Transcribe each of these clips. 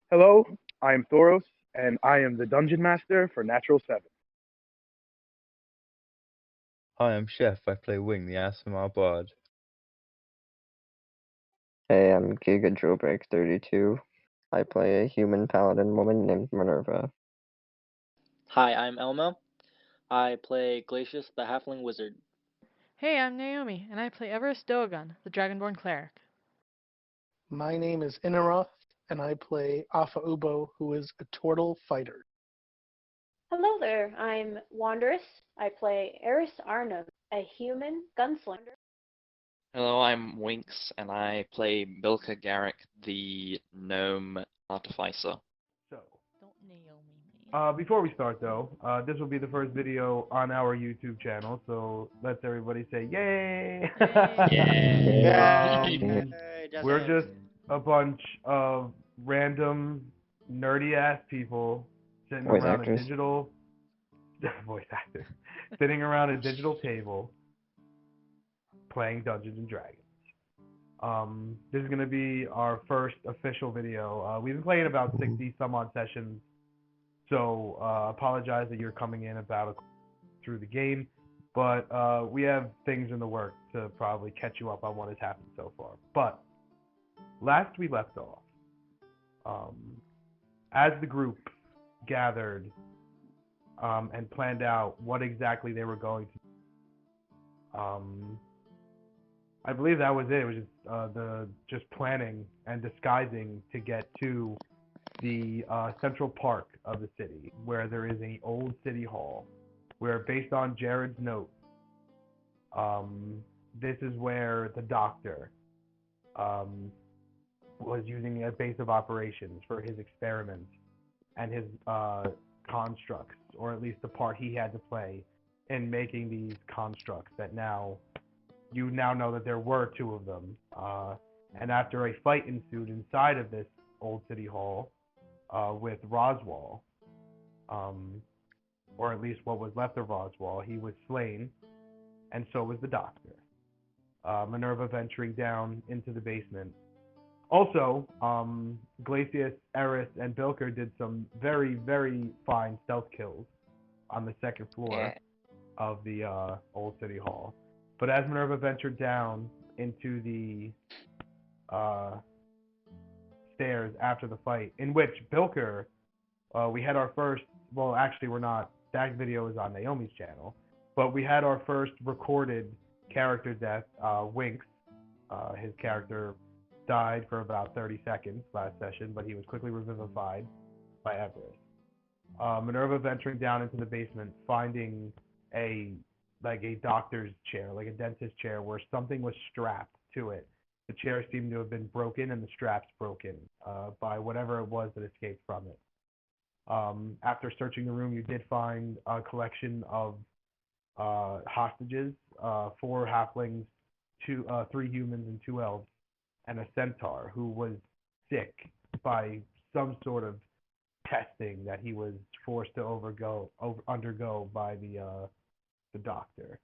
Hello, I am Thoros, and I am the Dungeon Master for Natural 7. Hi, I'm Chef. I play Wing, the ASMR Bard. Hey, I'm Giga Drillbreak 32. I play a human paladin woman named Minerva. Hi, I'm Elmo. I play Glacius, the Halfling Wizard. Hey, I'm Neomi, and I play Everest Dogon, the Dragonborn Cleric. My name is Inaroth, and I play Afa Ubo, who is a turtle fighter. Hello there, I'm Wanderess. I play Eris Arnhem, a human gunslinger. Hello, I'm Winks, and I play Bilka Garrick, the gnome artificer. So, Don't Naomi me. before we start though, this will be the first video on our YouTube channel, so let's everybody say yay! We're just a bunch of random nerdy ass people sitting Voice around actors. a digital voice actors sitting around a digital table playing Dungeons and Dragons. This is gonna be our first official video. We've been playing about 60 some odd sessions, so apologize that you're coming in about through the game, but we have things in the works to probably catch you up on what has happened so far. But last we left off, as the group gathered and planned out what exactly they were going to do, I believe that was it. It was just planning and disguising to get to the central park of the city, where there is an old city hall, where based on Jared's note, this is where the doctor was using a base of operations for his experiments and his constructs, or at least the part he had to play in making these constructs that you now know that there were two of them. And after a fight ensued inside of this old city hall with Roswell, or at least what was left of Roswell, he was slain, and so was the doctor. Minerva venturing down into the basement. Also, Glacius, Eris, and Bilker did some very, very fine stealth kills on the second floor of the old city hall. But as Minerva ventured down into the stairs after the fight, in which Bilker, we had our first, well, actually, we're not, that video is on Naomi's channel, but we had our first recorded character death. Winks, his character died for about 30 seconds last session, but he was quickly revivified by Everest. Minerva venturing down into the basement, finding a doctor's chair, like a dentist chair, where something was strapped to it. The chair seemed to have been broken and the straps broken by whatever it was that escaped from it. After searching the room, you did find a collection of hostages, 4 halflings, 3 humans, and 2 elves, and a centaur who was sick by some sort of testing that he was forced to undergo by the doctor.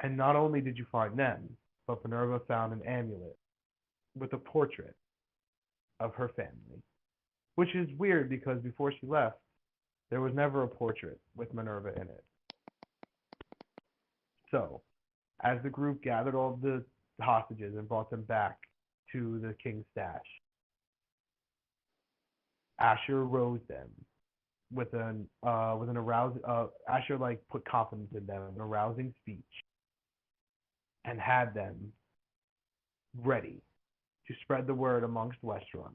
And not only did you find them, but Minerva found an amulet with a portrait of her family, which is weird because before she left, there was never a portrait with Minerva in it. So, as the group gathered all the hostages and brought them back to the king's stash, Asher rose them with an arousing. Asher put confidence in them, an arousing speech, and had them ready to spread the word amongst Westrun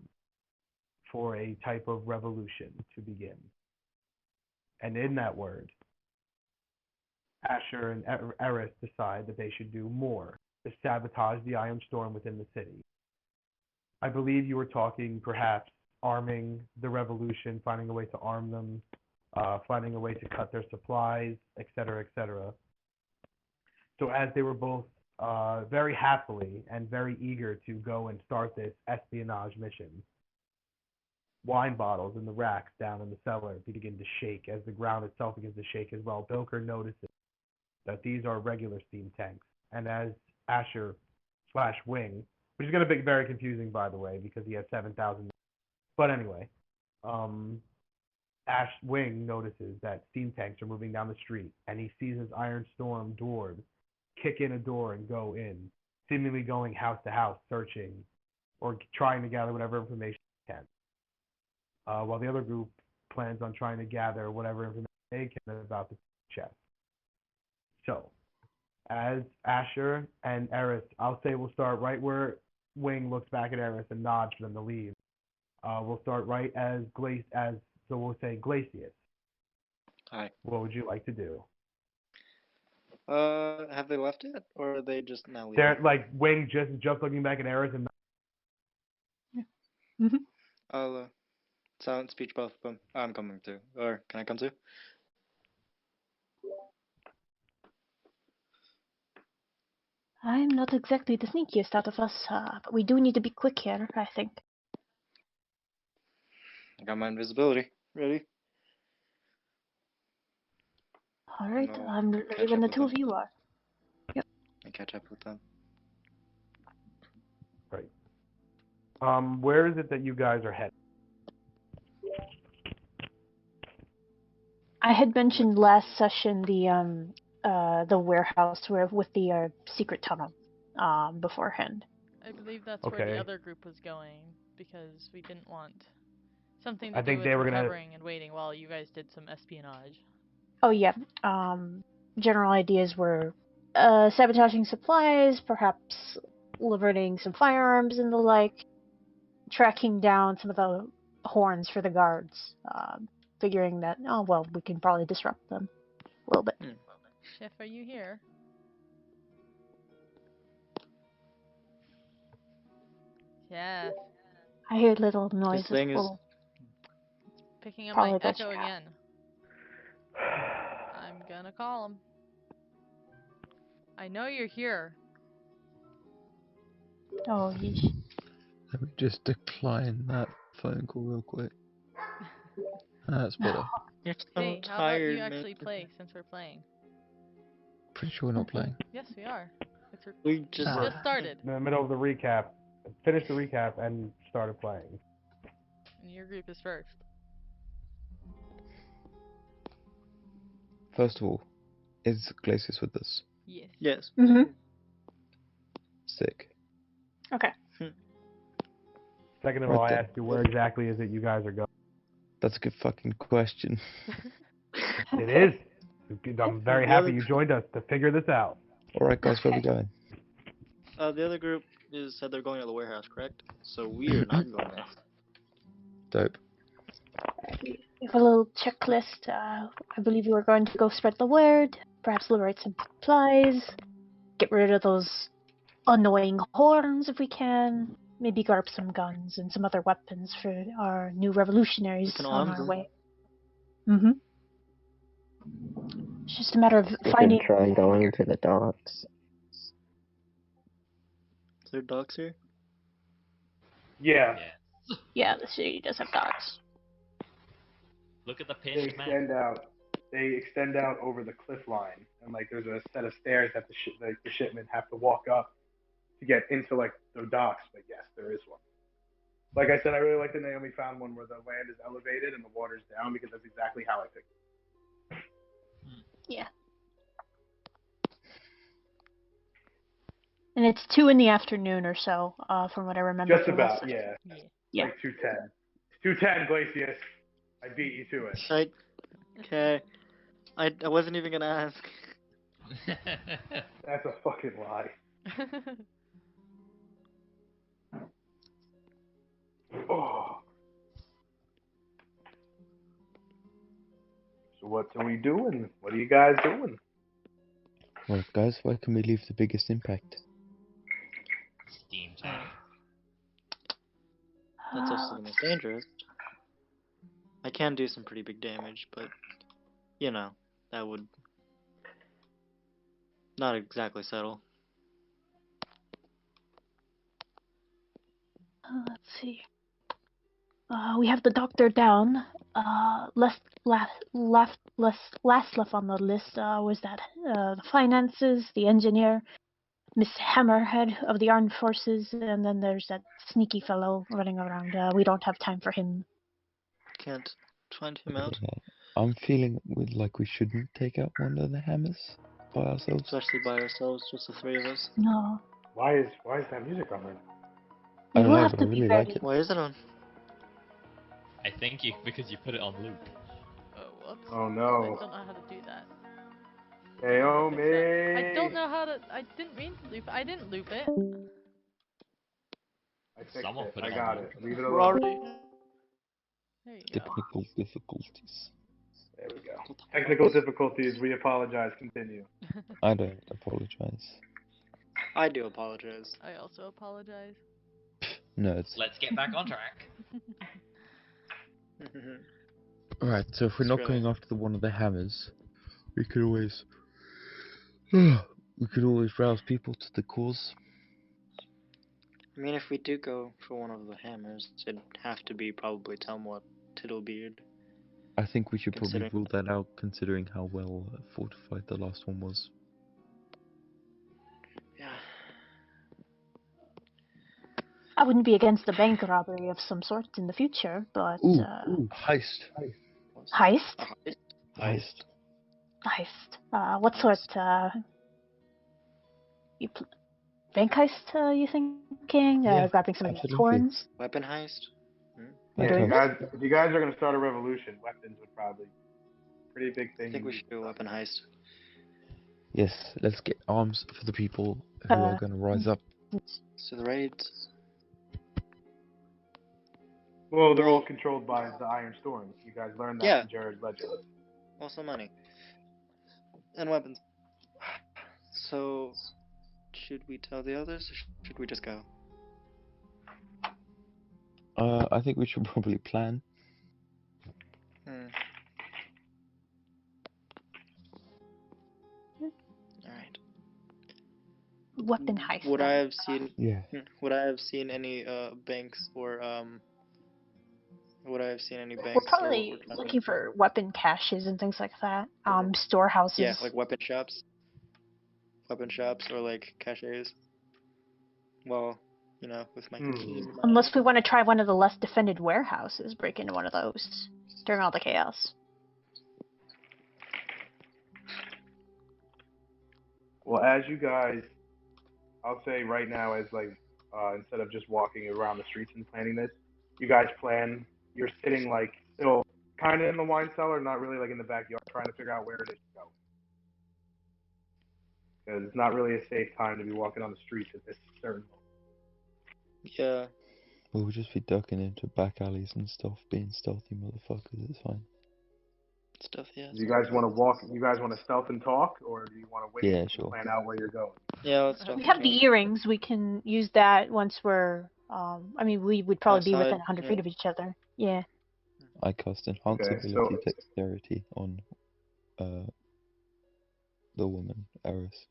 for a type of revolution to begin. And in that word, Asher and Eris decide that they should do more to sabotage the Iron Storm within the city. I believe you were talking perhaps arming the revolution, finding a way to arm them, finding a way to cut their supplies, etc., etc. So as they were both very happily and very eager to go and start this espionage mission, wine bottles in the racks down in the cellar begin to shake as the ground itself begins to shake as well. Bilker notices that these are regular steam tanks, and as Asher / Wing, which is going to be very confusing, by the way, because he has 7,000 But anyway, Ash Wing notices that steam tanks are moving down the street, and he sees his Iron Storm dwarves kick in a door and go in, seemingly going house to house, searching or trying to gather whatever information they can. While the other group plans on trying to gather whatever information they can about the chest. So, as Asher and Eris, I'll say we'll start right where Wing looks back at Eris and nods for them to leave. We'll start right as so we'll say Glacius. Hi. What would you like to do? Have they left yet, or are they just now leaving? They're like Wing just looking back at Eris and. I'll silent speech both of them. I'm coming too. Or can I come too? I'm not exactly the sneakiest out of us, but we do need to be quick here, I think. I got my invisibility ready. Alright, No, I'm ready catch when up the with two them. of you are. I catch up with them. Right. Where is it that you guys are headed? I had mentioned last session the warehouse with the secret tunnel beforehand. I believe that's where Okay. the other group was going, because we didn't want something to I do think with they were gonna. recovering and waiting while you guys did some espionage. Oh yeah. General ideas were sabotaging supplies, perhaps liberating some firearms and the like, tracking down some of the horns for the guards, figuring that, oh well, we can probably disrupt them a little bit. Chef, are you here? Chef, I hear little noises. This thing is. Well, picking up Probably my that's echo trap. again. I'm gonna call him. I know you're here. oh, yeesh. Let me just decline that phone call real quick. That's better. You're so Hey, how about tired, you man. actually play since we're playing? Pretty sure we're not playing. Yes, we are. It's We just. just started, In the middle of the recap, finish the recap and started playing. and your group is first. First of all, is Glacius with us? Yes. Yes. Mm-hmm. Sick. Okay. Second of Right all, I then. asked you where exactly is it you guys are going. That's a good fucking question. It is. I'm very The happy other- you joined us to figure this out. Alright guys, where are we going? The other group said they're going to the warehouse, correct? So we are not going there. Dope. We have a little checklist. I believe we were going to go spread the word, perhaps liberate some supplies, get rid of those annoying horns if we can, maybe grab some guns and some other weapons for our new revolutionaries We can on arm our them. way. Mm-hmm. It's just a matter of We finding. could try going to the docks. Is there docks here? Yeah. Yeah, the city does have docks. Look at the They pinched man. extend out. They extend out over the cliff line, and like there's a set of stairs that the shipment have to walk up to get into like the docks. But yes, there is one. Like I said, I really like that Naomi found one where the land is elevated and the water's down because that's exactly how I picked it. Yeah. And it's 2 in the afternoon or so, from what I remember. Just from last about, session. yeah. Yeah. Like 210. 210, Glacius. I beat you to it. Okay. I wasn't even gonna ask. That's a fucking lie. Oh. So what are we doing? What are you guys doing? Well guys, where can we leave the biggest impact? Steam tank. That's also the most dangerous. I can do some pretty big damage, but you know, that would not exactly settle. Let's see. We have the doctor down. Last left on the list was that the finances, the engineer, Miss Hammerhead of the Armed Forces, and then there's that sneaky fellow running around. We don't have time for him. Can't find him out. Yeah. I'm feeling like we shouldn't take out one of the hammers by ourselves. Especially by ourselves, just the three of us. No. Why is that music on? I You don't will know, have but to I be really very... like it. Why is it on? I think because you put it on loop. Oh, whoops. Oh I no. don't know how to do that. Naomi! I don't know how to. I didn't mean to loop it. I didn't loop it. I fixed Someone it. put I it got on it. Leave it We're alone. already. There you go. Technical difficulties. There we go. Technical difficulties. We apologize. Continue. I don't apologize. I do apologize. I also apologize. Nerds. Let's get back on track. Alright, so if we're not Screw going it. after one of the hammers, we could always... we could always rouse people to the cause. I mean, if we do go for one of the hammers, it'd have to be probably Telmwat Tittlebeard. I think we should probably Considering- rule that out, considering how well fortified the last one was. Yeah. I wouldn't be against a bank robbery of some sort in the future, but Ooh, heist. heist? Heist. Heist. What sort? Bank heist? You thinking? Yeah, Grabbing some of the absolutely. horns? Weapon heist? We're Yeah, doing if you guys are gonna start a revolution, weapons would probably pretty big thing. I think we should do a weapon heist. Yes, let's get arms for the people who are going to rise up. So the raids. Well, they're all controlled by the Iron Storm. You guys learned that Yeah. from Jared's Legend. Also money. And weapons. So, should we tell the others, or should we just go? I think we should probably plan. Alright. weapon heist. Would then. I have seen Yeah. Would I have seen any banks or would I have seen any We're banks or probably what we're looking for weapon caches and things like that. Storehouses. Yeah, like weapon shops. Weapon shops or like caches. Well, you know, with my keys. Unless we want to try one of the less defended warehouses, break into one of those during all the chaos. Well, as you guys, I'll say right now, as like instead of just walking around the streets and planning this, you guys plan. You're sitting like still kind of in the wine cellar, not really like in the backyard, trying to figure out where it is to go. Because it's not really a safe time to be walking on the streets at this certain moment. Yeah. We'll just be ducking into back alleys and stuff, being stealthy motherfuckers, it's fine. Stuff, yeah. Do you guys want to walk? You guys want to stealth and talk, or do you want to wait Yeah, and sure. plan out where you're going? Yeah, let's stuff. We have the earrings. We can use that once we're. I mean, we would probably be within Outside, 100 yeah. feet of each other. Yeah. I cast Enhance Okay, Ability so- Dexterity on the woman, Eris.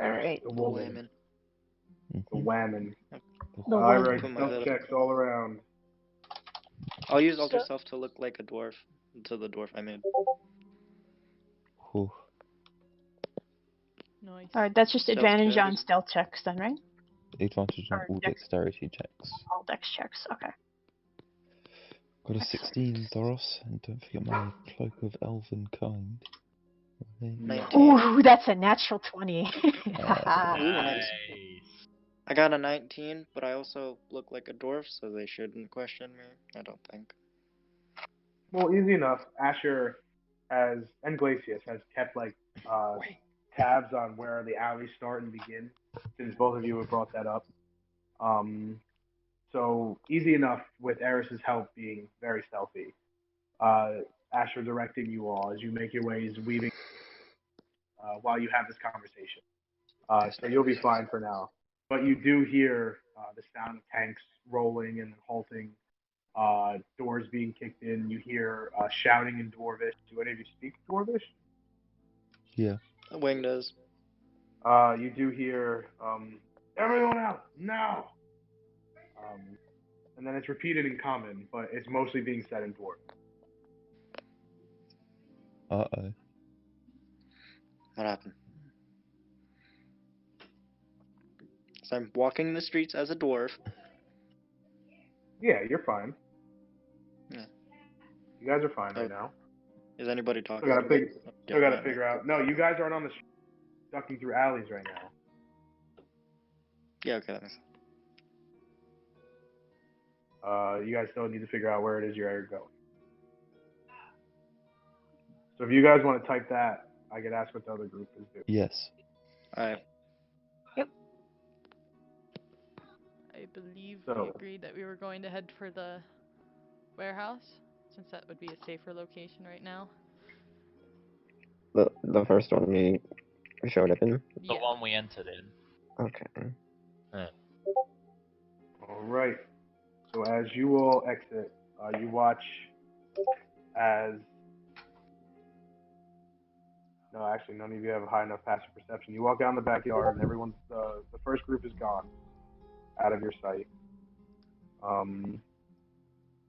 Alright. The The woman, women. the whammon. The All woman. right, Put my stealth hood up. checks all around. I'll use Alter Self to look like a dwarf. To the dwarf I made. Whew. Nice. Alright, that's just Stealth advantage checks. on stealth checks then, right? Advantage on Or all dex- dexterity checks. All dex checks. Okay. Got a 16, Thoros, and don't forget my Cloak of Elven Kind. Okay. 19. Ooh, that's a natural 20. Ooh, nice. Nice. I got a 19, but I also look like a dwarf, so they shouldn't question me. I don't think. Well, easy enough. Asher has and Glacius has kept like tabs on where the alleys start and begin, since both of you have brought that up. So easy enough with Eris's help being very stealthy. Asher directing you all as you make your ways, weaving while you have this conversation. So you'll be fine for now. But you do hear the sound of tanks rolling and halting, doors being kicked in. You hear shouting in Dwarvish. Do any of you speak Dwarvish? Yeah. Wing does. You do hear everyone out now. And then it's repeated in common, but it's mostly being said in Dwarf. Uh-oh. What happened? So I'm walking the streets as a dwarf. Yeah, you're fine. Yeah. You guys are fine Oh, right now. Is anybody Still talking? gotta figure. Still Getting gotta at me. figure out. No, you guys aren't on the street, ducking through alleys right now. Yeah, okay, that makes sense. You guys still need to figure out where it is you're going. So if you guys want to type that, I could ask what the other group is doing. Yes. Alright. I believe So- we agreed that we were going to head for the warehouse, since that would be a safer location right now. The first one we showed up in. The Yeah. one we entered in. Okay. All right. So as you all exit, you watch as. No, actually, none of you have a high enough passive perception. You walk down the backyard, and everyone's the first group is gone, out of your sight.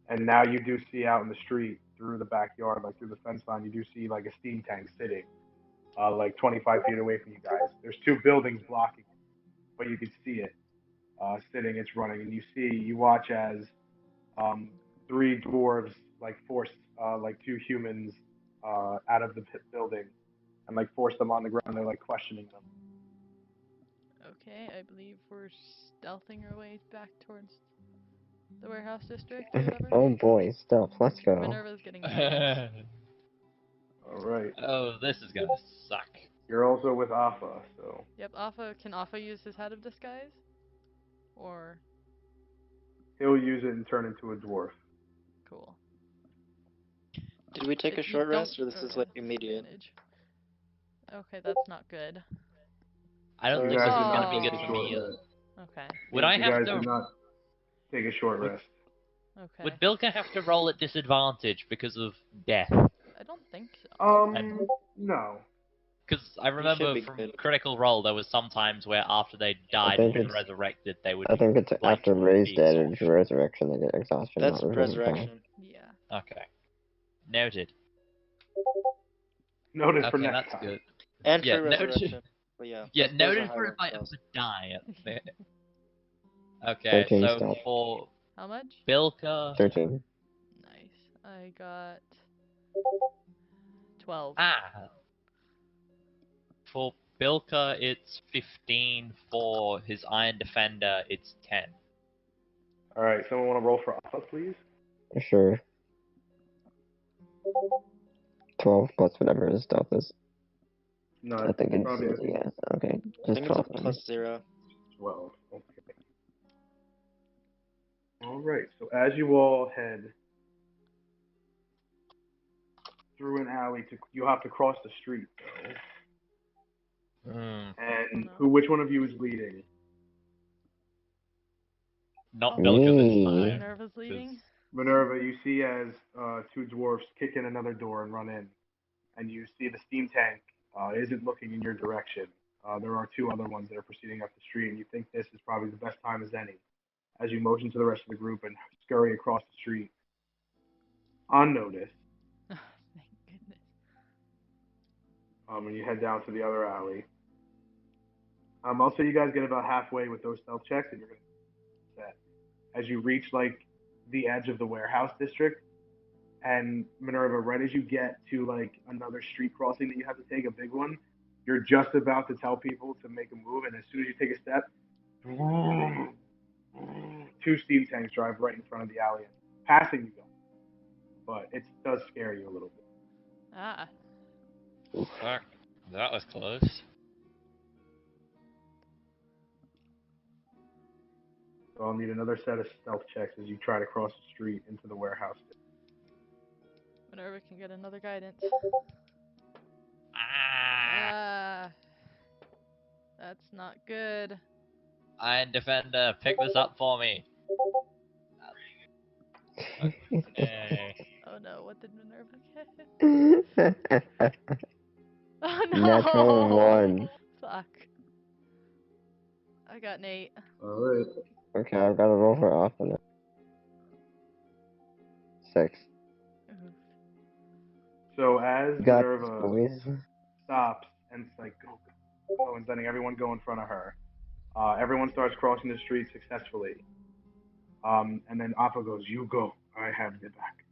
And now you do see out in the street through the backyard, like through the fence line, you do see like a steam tank sitting, like 25 feet away from you guys. There's two buildings blocking, but you can see it sitting. It's running, and you watch as three dwarves like force like two humans out of the building and like force them on the ground. They're like questioning them. Okay, I believe we're stealthing our way back towards the warehouse district or whatever. Oh boy, stealth. Let's go. Minerva's getting nervous. All right. Oh, this is gonna suck. You're also with Alpha, so Yep, can Alpha use his head of disguise? Or he'll use it and turn into a dwarf. cool. Did we take a You short don't- rest, or this is like immediate? disadvantage. Okay, that's not good. I don't You think guys this did is not gonna be take good a for short me. rest. Okay. Would I You have guys to? did not take a short rest. Okay. Would Bilka have to roll at disadvantage because of death? I don't think so. No. Because I remember be from good. Critical Role, there was some times where after they died think and it's- resurrected, they would. I think it's like, after be raised damage, exhausted. resurrection, they get exhaustion. That's not resistant power. resurrection. Yeah. Okay. Noted. Noted for Okay, next that's time. good. And Yeah, for noted. resurrection. But yeah. Yeah, those are noted high for if roll I spells. ever die at the. Okay, 13 so stealth. for How much? Bilka. 13. Nice. I got 12. For Bilka, it's 15. For his Iron Defender, it's 10. All right. Someone want to roll for Alpha, please? Sure. 12 plus whatever his stealth is. No, I think it's probably yeah. Okay, I just think it's 12. a plus 0. 12. Okay. All right. So as you all head through an alley, you have to cross the street. Mm, And No. which one of you is leading? not Oh. Bilka this Me. time. Minerva's leading. Minerva, you see as two dwarfs kick in another door and run in, and you see the steam tank isn't looking in your direction. There are two other ones that are proceeding up the street, and you think this is probably the best time as any, as you motion to the rest of the group and scurry across the street unnoticed. Oh, thank goodness. And you head down to the other alley. I'll say you guys get about halfway with those stealth checks, and you're gonna set as you reach like the edge of the warehouse district. And Minerva, right as you get to like another street crossing that you have to take, a big one, you're just about to tell people to make a move, and as soon as you take a step, two steam tanks drive right in front of the alley, passing you guys. But it does scare you a little bit. Ah. Fuck, that was close. So I'll need another set of stealth checks as you try to cross the street into the warehouse. Minerva can get another guidance. Ah! That's not good. Iron Defender, pick this up for me. Okay. Oh no, what did Minerva get? Oh no! Natural 1. Fuck. I got an 8. Alright. Okay, I've got to roll for off on it. 6. Oof. So as Got this, Minerva boys. stops and it's like, go, go, and letting everyone go in front of her, Everyone starts crossing the street successfully. And then Appa goes, "You go. I have your back."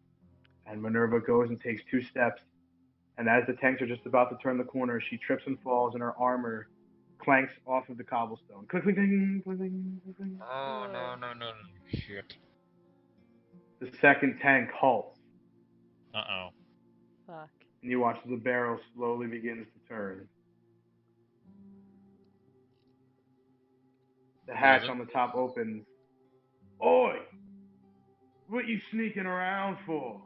And Minerva goes and takes 2 steps. And as the tanks are just about to turn the corner, she trips and falls, and her armor clanks off of the cobblestone. Click, click, cling, click, cling, click, cling. Oh, no. Shit. The second tank halts, Uh-oh. Fuck. and you watch as the barrel slowly begins to turn. The hatch on the top opens. Oi! What you sneaking around for?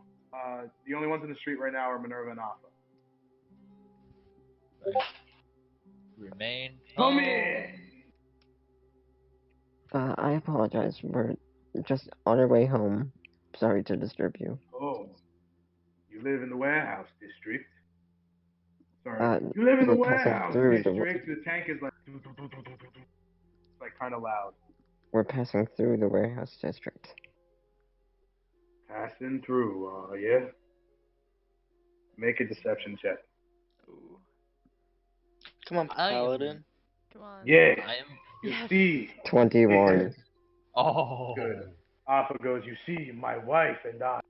The only ones in the street right now are Minerva and Appa. Remain. Come in! I apologize. We're just on our way home. Sorry to disturb you. Oh, you live in the warehouse district? Sorry. Uh, You live in the we're passing warehouse through district? The tank is like... It's like kind of loud. We're passing through the warehouse district. Passing through, yeah? Make a deception check. Ooh. Come on, I am- Paladin. Come on. Yeah, I am. you Yes. see. 21. Oh. Good. Alpha goes, "You see, my wife and I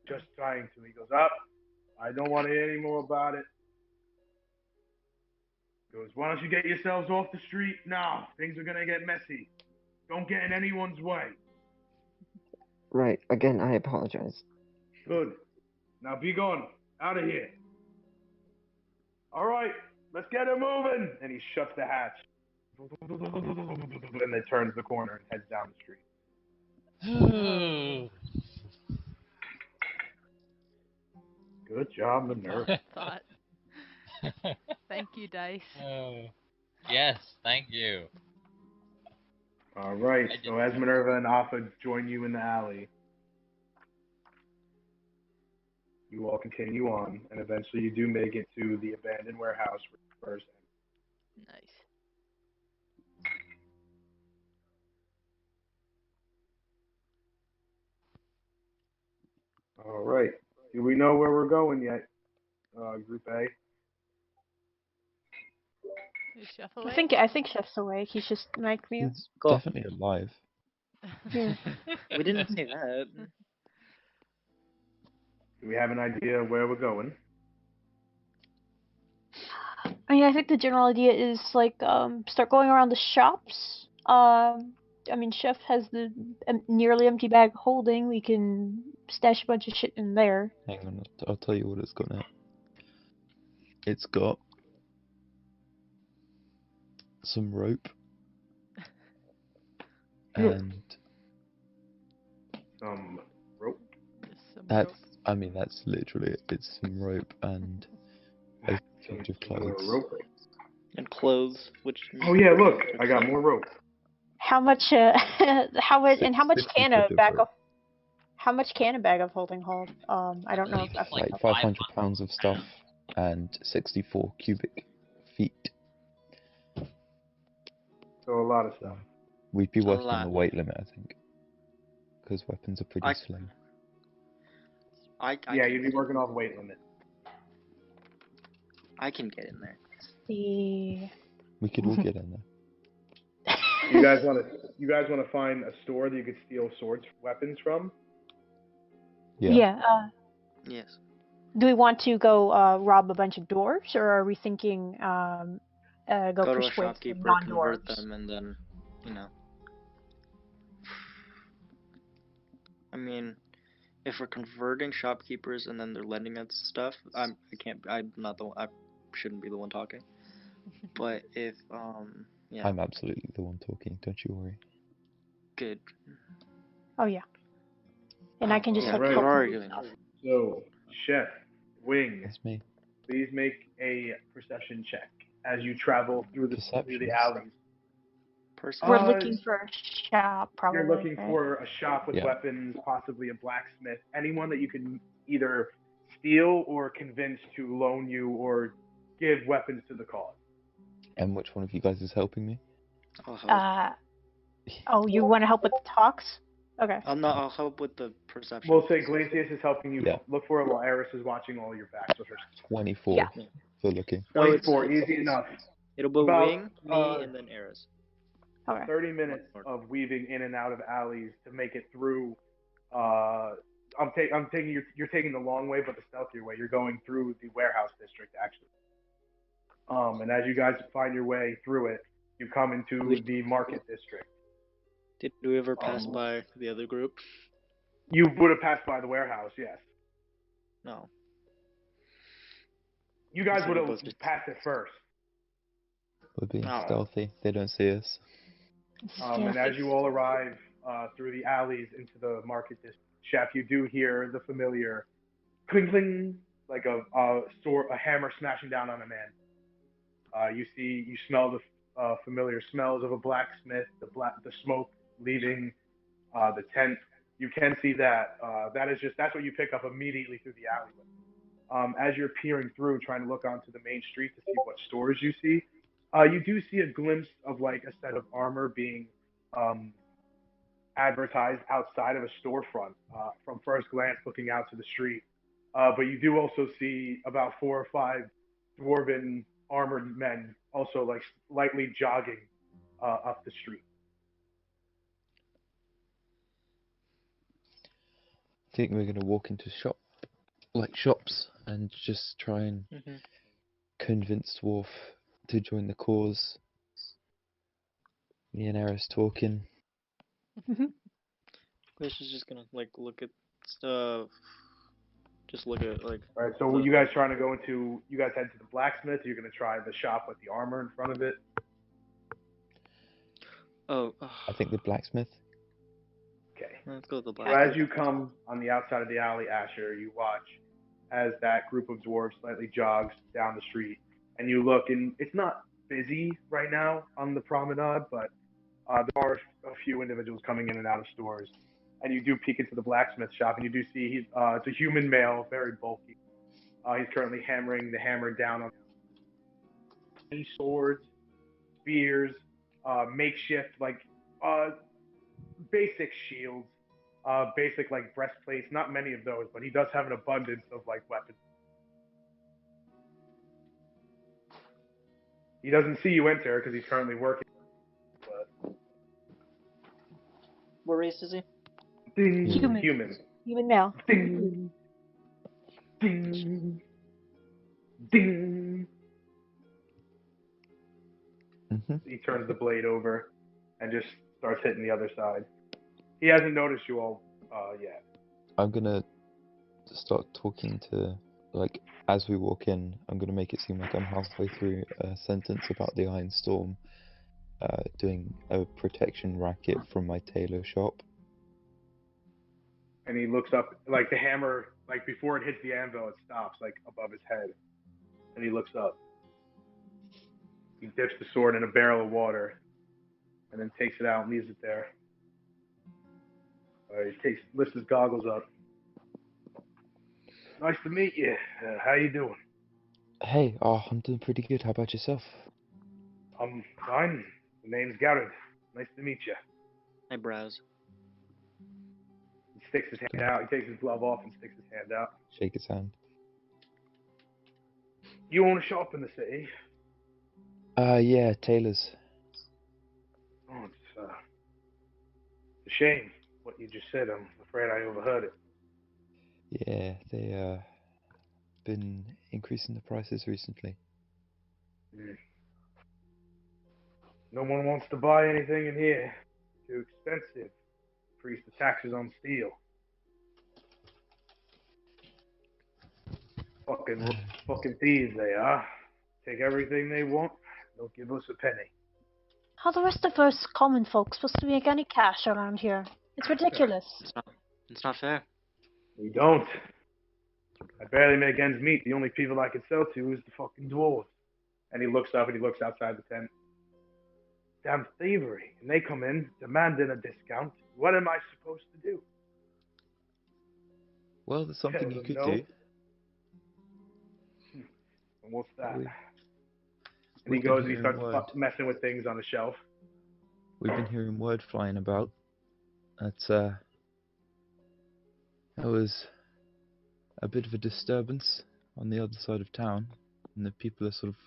just trying to." He goes, "Up. I don't want to hear any more about it." Goes, "Why don't you get yourselves off the street now? Things are gonna get messy. Don't get in anyone's way." Right, again, I apologize. Good. Now be gone. Out of here. All right, let's get it moving. And he shuts the hatch. And then turns the corner and heads down the street. Good job, Minerva. Thought. Thank you, Dice. Oh. Yes, thank you. All right, so as Minerva and Alpha join you in the alley, you all continue on, and eventually you do make it to the abandoned warehouse first. Nice. All right. Do we know where we're going yet, Group A? Is Chef I awake? think Chef's awake. He's just mic mute. He's Cool. definitely alive. Yeah. We didn't say that. Do we have an idea of where we're going? I mean, I think the general idea is like start going around the shops. I mean, Chef has the nearly empty bag holding. We can stash a bunch of shit in there. Hang on, I'll tell you what it's got now. It's got some rope and Some rope. Just some that's, rope. I mean, that's literally it. It's some rope and a change of More clothes. rope. And clothes, which. Oh yeah, look, I got more rope. How much? How much? And how much 50 can a quid of bag rope. of? How much can a bag of holding hold? I don't know. believe If it's I've Like 500 pounds of stuff and 64 cubic feet. So a lot of stuff. We'd be A working on lot. the weight limit, I think. Because weapons are pretty I- slim. I Yeah, can you'd be get- working off weight limit. I can get in there. the. We could all get in there. You guys want to find a store that you could steal swords, weapons from? Yeah. Yeah. Yes. Do we want to go rob a bunch of dwarves, or are we thinking go Go to a persuade some shopkeeper, non-dwarves? convert them, and then, you know. I mean, if we're converting shopkeepers and then they're lending us stuff, I'm not the one, I shouldn't be the one talking. But if, yeah, I'm absolutely the one talking, don't you worry. good. Oh yeah. And I can just Yeah, like right. help we're you already with doing stuff. that. So, Chef, Wing, That's me. please make a perception check as you travel through the Perceptions? alleys. Person. We're looking for a shop, probably. You're looking right? for a shop with Yeah. weapons, possibly a blacksmith, anyone that you can either steal or convince to loan you or give weapons to the cause. And which one of you guys is helping me? I'll help. Oh, you want to help with the talks? Okay. I'll help with the perception. We'll say Glacius is helping you Yeah. look for it while Eris is watching all your backs with her. 24 Yeah. for looking. So it's- 24, easy enough. It'll be about, Wing, me, and then Eris. Okay. 30 minutes of weaving in and out of alleys to make it through. I'm taking you're taking the long way, but the stealthier way. You're going through the warehouse district actually. And as you guys find your way through it, you come into the market district. Did we ever pass by the other group? You would have passed by the warehouse, yes. No. You guys So would we have both just- passed it first. We're being Oh. stealthy. They don't see us. And as you all arrive through the alleys into the market district, Chef, you do hear the familiar cling cling, like a hammer smashing down on a man. You smell the familiar smells of a blacksmith, the smoke leaving the tent. You can see that. That's what you pick up immediately through the alleyway. As you're peering through, trying to look onto the main street to see what stores you see, you do see a glimpse of like a set of armor being advertised outside of a storefront from first glance looking out to the street. But you do also see about 4 or 5 dwarven armored men also like lightly jogging up the street. I think we're gonna walk into shops and just try and convince Dwarf to join the cause. Me and Eris talking. Chris is just gonna like look at stuff. Just look at like. All right. So you guys trying to go into? You guys head to the blacksmith. You're gonna try the shop with the armor in front of it. Oh. I think the blacksmith. Okay. Let's go with the So blacksmith. as you come on the outside of the alley, Asher, you watch as that group of dwarves slightly jogs down the street, and you look, and it's not busy right now on the promenade, but there are a few individuals coming in and out of stores. And you do peek into the blacksmith shop, and you do see it's a human male, very bulky. He's currently hammering the hammer down on swords, spears, makeshift like basic shields, basic like breastplates. Not many of those, but he does have an abundance of like weapons. He doesn't see you enter because he's currently working. But what race is he? Ding, Human. Human male. Ding, ding, ding. He turns the blade over and just starts hitting the other side. He hasn't noticed you all yet. I'm gonna start talking to, like, as we walk in, I'm gonna make it seem like I'm halfway through a sentence about the Iron Storm, doing a protection racket from my tailor shop. And he looks up, like the hammer, like before it hits the anvil, it stops like above his head. And he looks up. He dips the sword in a barrel of water, and then takes it out and leaves it there. He lifts his goggles up. Nice to meet you. How you doing? Hey, I'm doing pretty good. How about yourself? I'm fine. The name's Garrett. Nice to meet you. I browse. He sticks his hand out. He takes his glove off and sticks his hand out. Shake his hand. You own a shop in the city? Yeah, tailors. Oh, it's a shame what you just said. I'm afraid I overheard it. Yeah, they been increasing the prices recently. No one wants to buy anything in here. Too expensive. Increase the taxes on steel. Fucking thieves they are. Take everything they want. Don't give us a penny. How the rest of us common folk supposed to make any cash around here? It's ridiculous. It's not fair. We don't. I barely make ends meet. The only people I can sell to is the fucking dwarves. And he looks up and he looks outside the tent. Damn thievery. And they come in, demanding a discount. What am I supposed to do? Well, there's something you could No. do. And what's that? We- And he we've been goes and he hearing starts word. messing with things on the shelf. We've been hearing word flying about that there was a bit of a disturbance on the other side of town, and the people are sort of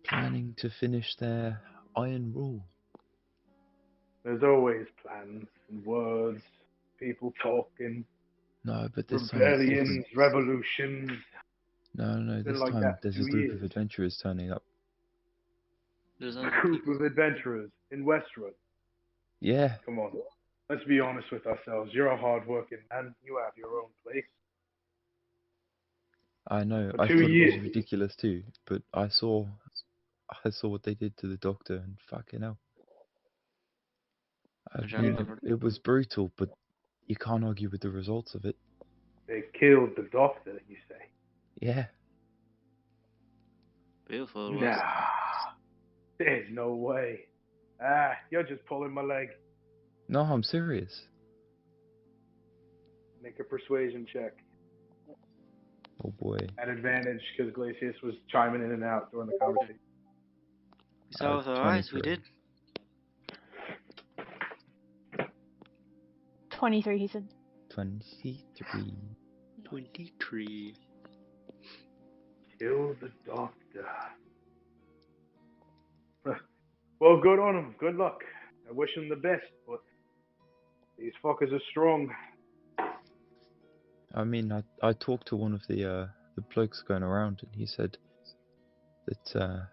planning to finish their iron rule. There's always plans and words, people talking, No, but this time it's rebellions, different. revolutions. No, It's been this like time that for there's a 2 group of years. adventurers turning up. There's A other group people. of adventurers in Westwood. Yeah, Come on, let's be honest with ourselves. You're a hard-working man. You have your own place. I know. For I 2 thought it was years. ridiculous too, but I saw what they did to the doctor, and fucking hell. I mean, Gentlemen, it was brutal, but you can't argue with the results of it. They killed the doctor, you say? Yeah. beautiful it was. Nah, there's no way. You're just pulling my leg. No, I'm serious. Make a persuasion check. Oh boy. At advantage, because Glacius was chiming in and out during the conversation. We saw with our eyes, we 23. did. 23, he said. 23. 23. Kill the doctor. Well, good on him. Good luck. I wish him the best, but these fuckers are strong. I mean, I talked to one of the blokes going around, and he said that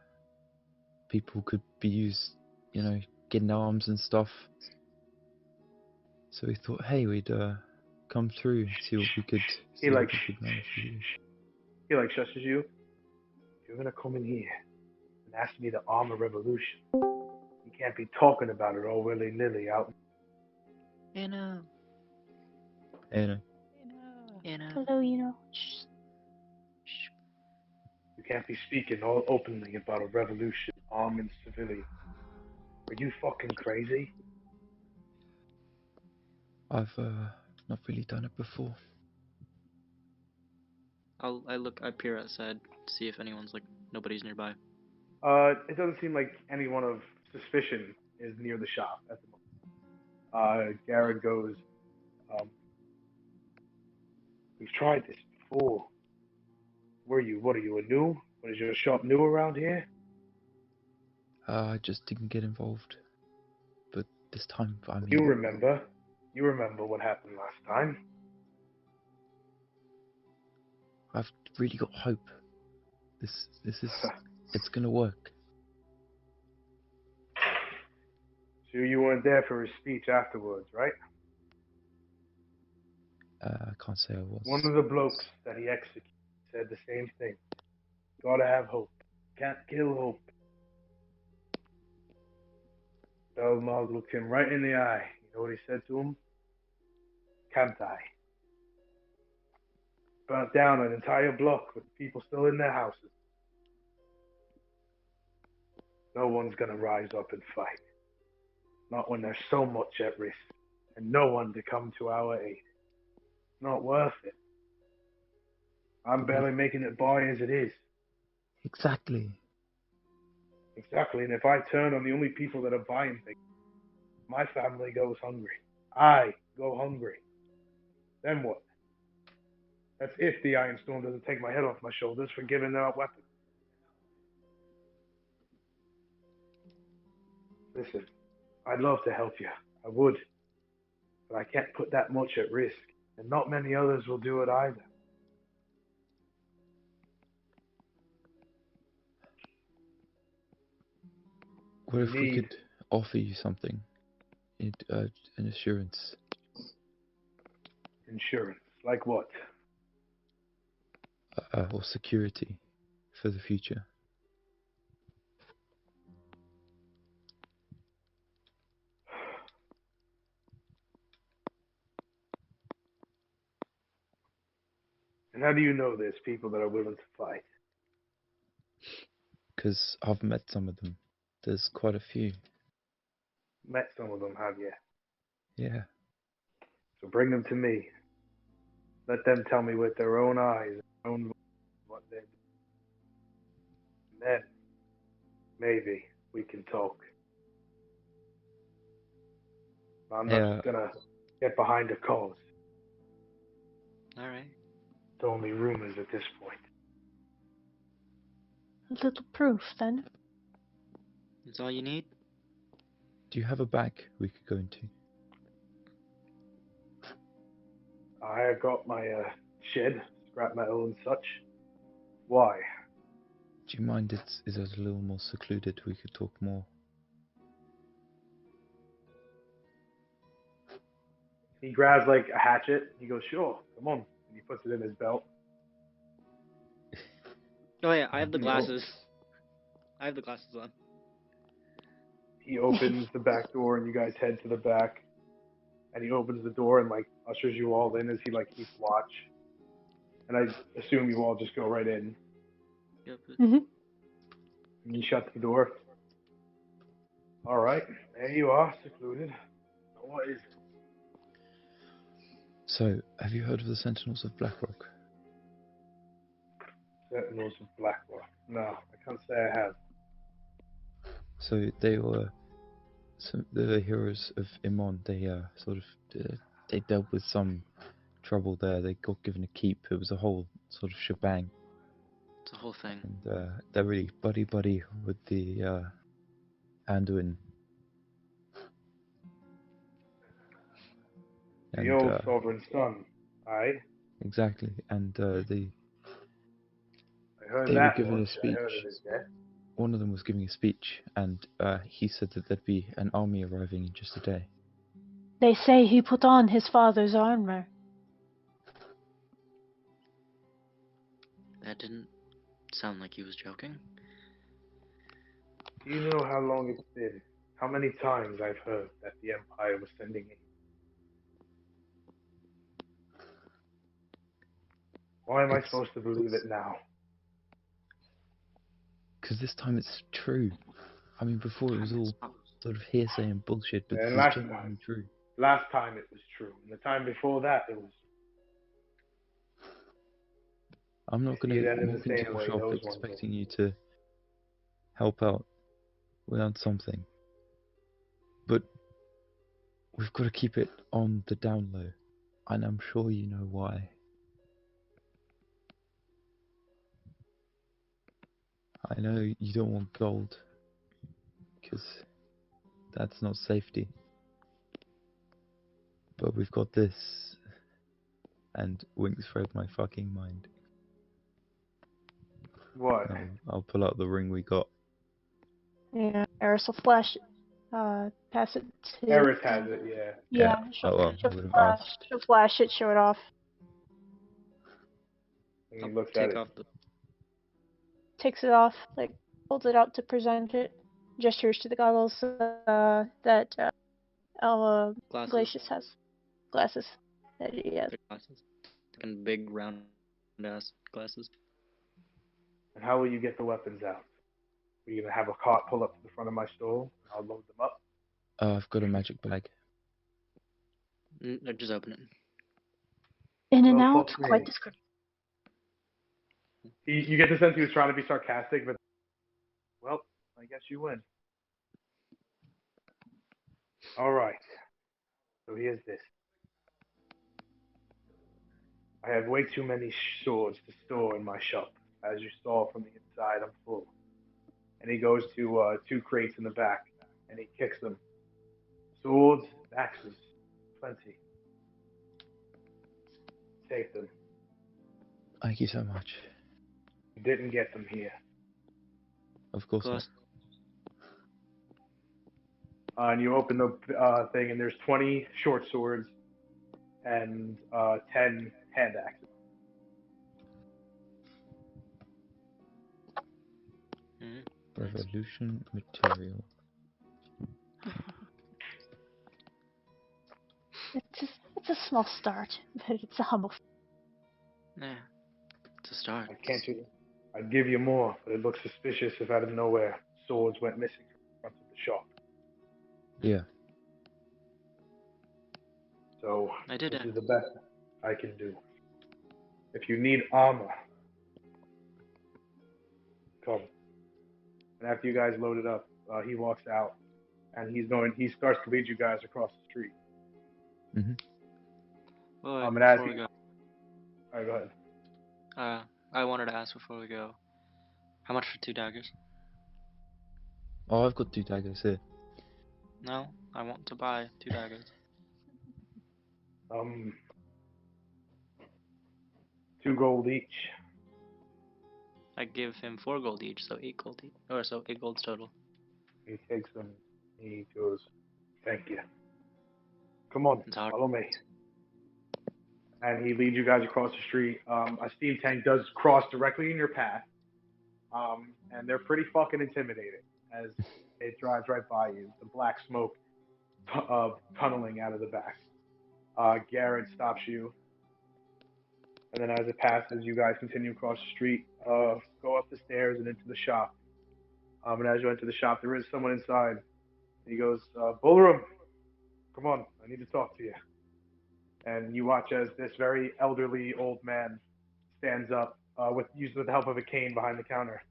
people could be used, you know, getting arms and stuff. So we thought, hey, we'd come through, see what we could manage to do. He like shushes you. You're gonna come in here and ask me to arm a revolution. You can't be talking about it all willy-nilly out. You know. Anyway, Hello, you know. Shh. You can't be speaking all openly about a revolution arming civilians. Are you fucking crazy? I've not really done it before. I peer outside to see if anyone's like nobody's nearby. It doesn't seem like anyone of suspicion is near the shop at the moment. Garrett goes, we've tried this before. What are you, a new? What, is your shop new around here? I just didn't get involved. But this time, I mean... You remember what happened last time. I've really got hope. This is... it's gonna work. So you weren't there for his speech afterwards, right? I can't say I was. One of the blokes that he executed said the same thing. Gotta have hope. Can't kill hope. Belmog looked him right in the eye. You know what he said to him? Can't I? Burnt down an entire block with people still in their houses. No one's gonna rise up and fight. Not when there's so much at risk and no one to come to our aid. Not worth it. I'm barely making it by as it is. Exactly. Exactly, and if I turn on the only people that are buying things, my family goes hungry. I go hungry. Then what? That's if the Iron Storm doesn't take my head off my shoulders for giving out weapons. Listen, I'd love to help you. I would. But I can't put that much at risk, and not many others will do it either. What if we could offer you something? An assurance. Insurance? Like what? Or security for the future. And how do you know there's people that are willing to fight? Because I've met some of them. There's quite a few. Met some of them, have you? Yeah. So bring them to me. Let them tell me with their own eyes, their own voice, what they do. And then, maybe, we can talk. I'm not gonna get behind a cause. Alright. It's only rumors at this point. A little proof, then. That's all you need? Do you have a bag we could go into? I got my shed, scrap metal and such. Why? Do you mind is it a little more secluded? We could talk more. He grabs like a hatchet. He goes, "Sure, come on." And he puts it in his belt. Oh yeah, I have the He glasses. I have the glasses on. He opens the back door, and you guys head to the back. And he opens the door and like ushers you all in as he like keeps watch. And I assume you all just go right in. Yep. Mm-hmm. And he shuts the door. All right, there you are, secluded. What is it? So, have you heard of the Sentinels of Blackrock? Sentinels of Blackrock. No, I can't say I have. So they were the heroes of Imon. They they dealt with some trouble there. They got given a keep. It was a whole sort of shebang. It's a whole thing. And they're really buddy with the Anduin. The old sovereign son. Aye. Exactly. And I heard they were that given a much. I speech. heard of his death. One of them was giving a speech, and he said that there'd be an army arriving in just a day. They say he put on his father's armor. That didn't sound like he was joking. Do you know how long it's been? How many times I've heard that the Empire was sending aid? Why am I supposed to believe it now? Because this time it's true. I mean, before it was all sort of hearsay and bullshit, but And this is genuinely true. Last time it was true. And the time before that it was. I'm not going to walk into your shop expecting you to help out without something. But we've got to keep it on the down low. And I'm sure you know why. I know you don't want gold, because that's not safety. But we've got this, and Winks read my fucking mind. What? I'll pull out the ring we got. Yeah, Eris will flash. Pass it to. Eris has it, yeah. Yeah, she'll flash it, show it off. And he looks at it. Takes it off, like holds it out to present it. Gestures to the goggles that Glacius has. Glasses that he has. Glasses. And big round ass glasses. And how will you get the weapons out? Are you gonna have a cart pull up to the front of my stall? I'll load them up. I've got a magic bag. Just open it. In and out, quite discreet. You get the sense he was trying to be sarcastic, but well, I guess you win. All right. So here's this. I have way too many swords to store in my shop. As you saw from the inside, I'm full. And he goes to two crates in the back, and he kicks them. Swords, axes, plenty. Take them. Thank you so much. You didn't get them here. Of course not. And you open the thing, and there's 20 short swords and 10 hand axes. Revolution material. It's a small start, but it's a humble. Yeah, it's a start. I'd give you more, but it looks suspicious if out of nowhere swords went missing from the front of the shop. Yeah. So this is the best I can do. If you need armor, come. And after you guys load it up, he walks out, and he starts to lead you guys across the street. Mm-hmm. Well, And before we go. All right, go ahead. I wanted to ask before we go, how much for 2 daggers? Oh, I've got 2 daggers here. No, I want to buy 2 daggers. 2 gold each. I give him 4 gold each, so 8 gold each. Or so 8 golds total. He takes them. He goes, "Thank you. Come on, It's hard. follow me." And he leads you guys across the street. A steam tank does cross directly in your path, and they're pretty fucking intimidating as it drives right by you. The black smoke tunneling out of the back. Garrett stops you, and then as it passes, you guys continue across the street, go up the stairs and into the shop. And as you enter the shop, there is someone inside. He goes, "Bullroom, come on, I need to talk to you." And you watch as this very elderly old man stands up with the help of a cane behind the counter.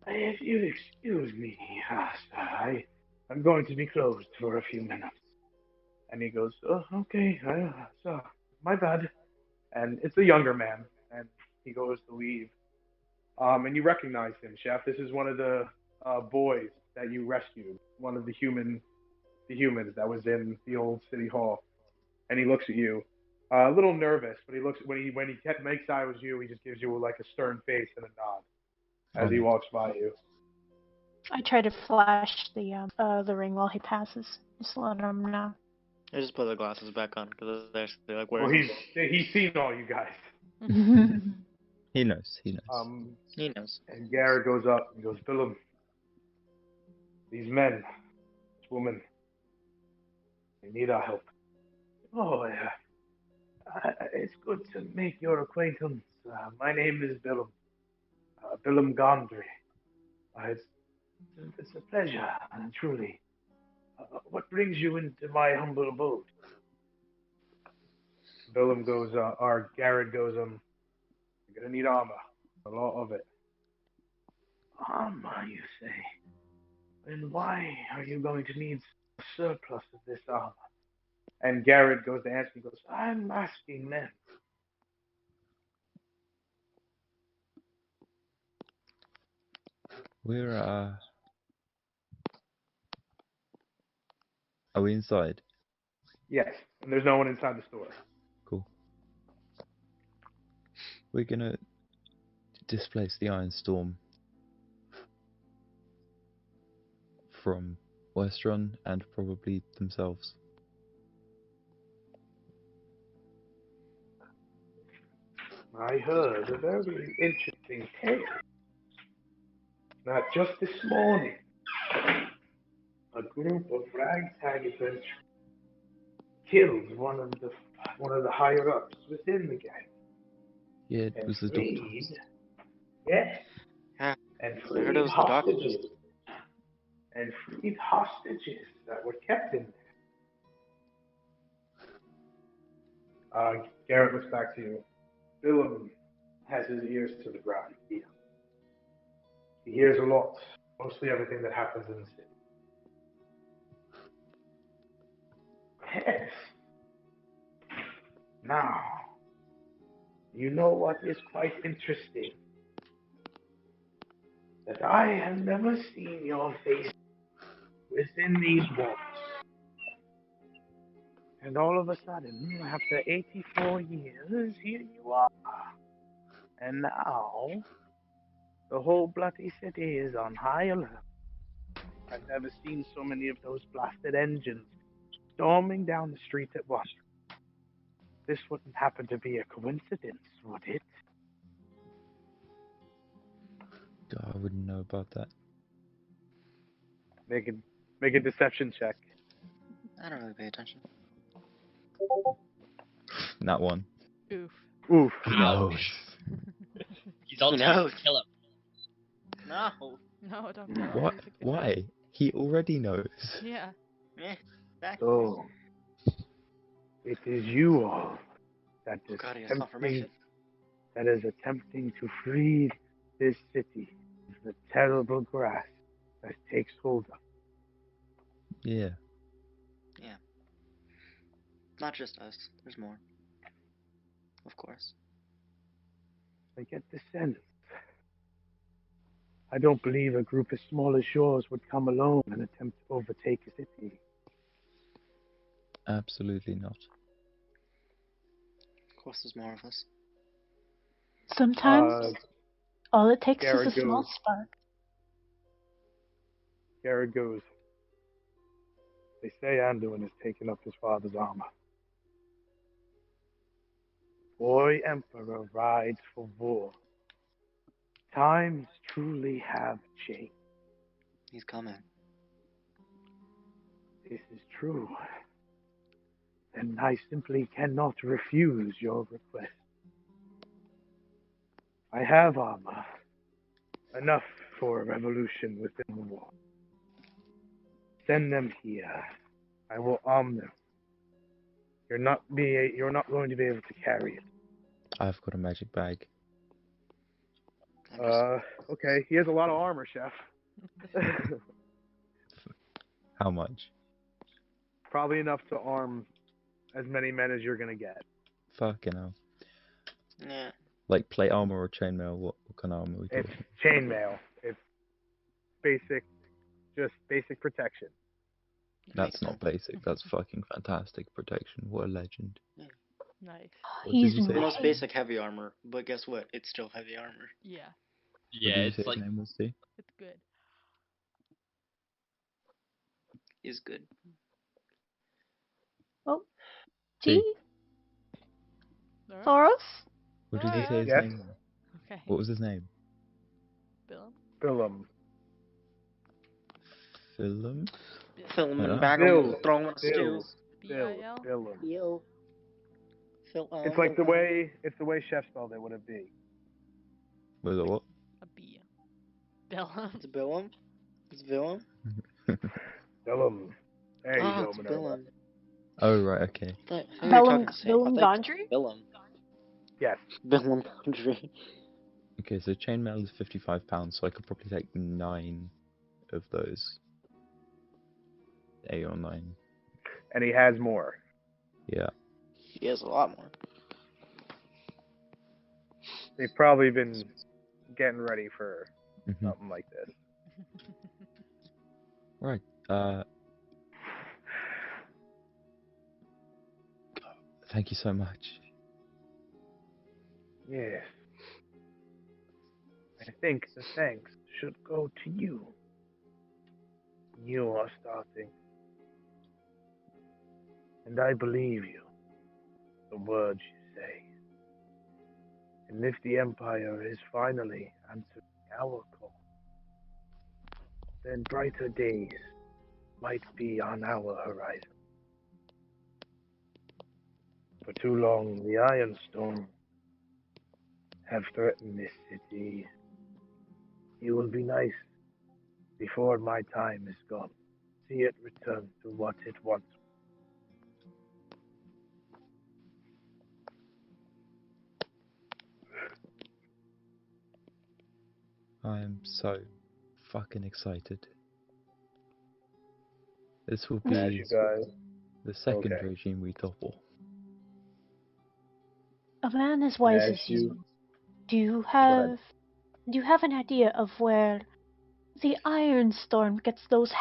"If you excuse me, sir, I'm going to be closed for a few minutes." And he goes, "Oh, okay, so, my bad." And it's a younger man, and he goes to leave. And you recognize him, Chef. This is one of the boys that you rescued, one of the humans that was in the old city hall. And he looks at you, a little nervous, but he looks when he makes eye with you, he just gives you like a stern face and a nod as he walks by you. I try to flash the ring while he passes. Just let him know. I just put the glasses back on because they're like, where Well, is he's seen all you guys. He knows. He knows. he knows. And Garrett goes up and goes, "Willem, these men, this woman, they need our help." "Oh, yeah. It's good to make your acquaintance. My name is Willem. Willem Gondry. It's a pleasure, truly. What brings you into my humble abode?" Willem goes, or Garrett goes, "You're gonna need armor, a lot of it." "Armor, you say? And why are you going to need a surplus of this armor?" And Garrett goes to answer. He goes, "I'm asking men." We're Are we inside? Yes, and there's no one inside the store. Cool. We're gonna displace the Iron Storm from Westron and probably themselves. I heard a very interesting tale. Not just this morning, a group of ragtag adventurers killed one of the higher ups within the gang. Yeah, it And was the freed, doctor. yes, Yeah, and I heard freed it was the doctor. hostages. And freed hostages that were kept in there. Garrett looks back to you. Willem has his ears to the ground. He hears a lot, mostly everything that happens in the city. Yes. Now, you know what is quite interesting? That I have never seen your face within these walls. And all of a sudden, after 84 years, here you are. And now, the whole bloody city is on high alert. I've never seen so many of those blasted engines storming down the street at once. This wouldn't happen to be a coincidence, would it? I wouldn't know about that. Make a deception check. I don't really pay attention. That one. Oof. Oof. No. He's on Who track knows? to kill him. No. No, don't kill him. What? He's a good guy. Why? He already knows. Yeah. Yeah, exactly. So, it is you all that Oh is god, he has confirmation. attempting to free this city of the terrible grass that takes hold of. Yeah. Yeah. Not just us. There's more. Of course. I get the sense I don't believe a group as small as yours would come alone and attempt to overtake a city. Absolutely not. Of course, there's more of us. Sometimes all it takes is Garrett a small goes. spark. Garrett goes. They say Anduin has taken up his father's armor. Boy Emperor rides for war. Times truly have changed. He's coming. This is true. And I simply cannot refuse your request. I have armor. Enough for a revolution within the wall. Send them here. I will arm them. You're not going to be able to carry it. I've got a magic bag. Okay. He has a lot of armor, Chef. How much? Probably enough to arm as many men as you're gonna get. Fucking hell. Yeah. Like plate armor or chainmail? What kind of armor are we It's talking? chainmail. It's just basic protection. That's not basic. That's fucking fantastic protection. What a legend. Nice. What He's did you say? The most basic heavy armor, but guess what? It's still heavy armor. Yeah, What Yeah, did you it's say like his name was, Steve? it's good. Is good. Oh, See? G? Alright. Thoros? What did you say his Yes. name was? Okay. What was his name? Bill? Philum. Philum? Film Yeah. and bag Bill. of throwing stew. Bill. B-I-L? Philum. Yo. It's like the way Chef spelled it. Would it be? Was it what? A B. Bill. It's Billum. It's Billum. Philum. There you go, It's Minerva. Billum. Oh, right, okay. Bellum Gondry? Billum. Yes. Billum Gondry. Okay, so chainmail is £55, so I could probably take 9 of those. 8 or 9. And he has more. Yeah. He has a lot more. They've probably been getting ready for Mhm. something like this. Right. Thank you so much. Yes. I think the thanks should go to you. You are starting. And I believe you. The words you say. And if the Empire is finally answering our call, then brighter days might be on our horizon. For too long, the Ironstorm have threatened this city. It will be nice, before my time is gone, see it return to what it once was. I am so fucking excited. This will As be you guys, the second okay. regime we topple. A man as wise As as you, you- do you ahead. have an idea of where the Iron Storm gets those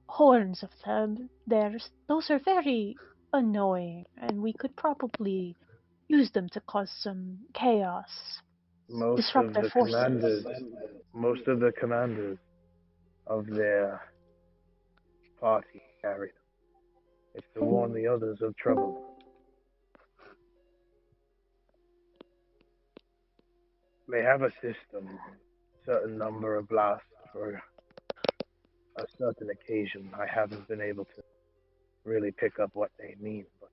horns of them? Those are very annoying, and we could probably use them to cause some chaos. Disrupt their forces. Most of the commanders of their party carry them. It's to warn the others of trouble. They have a system, certain number of blasts for a certain occasion. I haven't been able to really pick up what they mean, but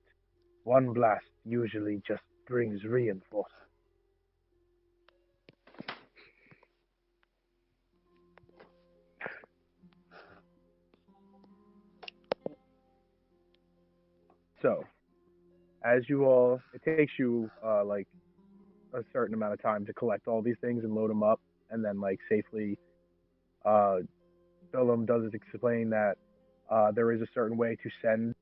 one blast usually just brings reinforcement. So, as you all, it takes you like a certain amount of time to collect all these things and load them up, and then like safely. Philum does explain that there is a certain way to send,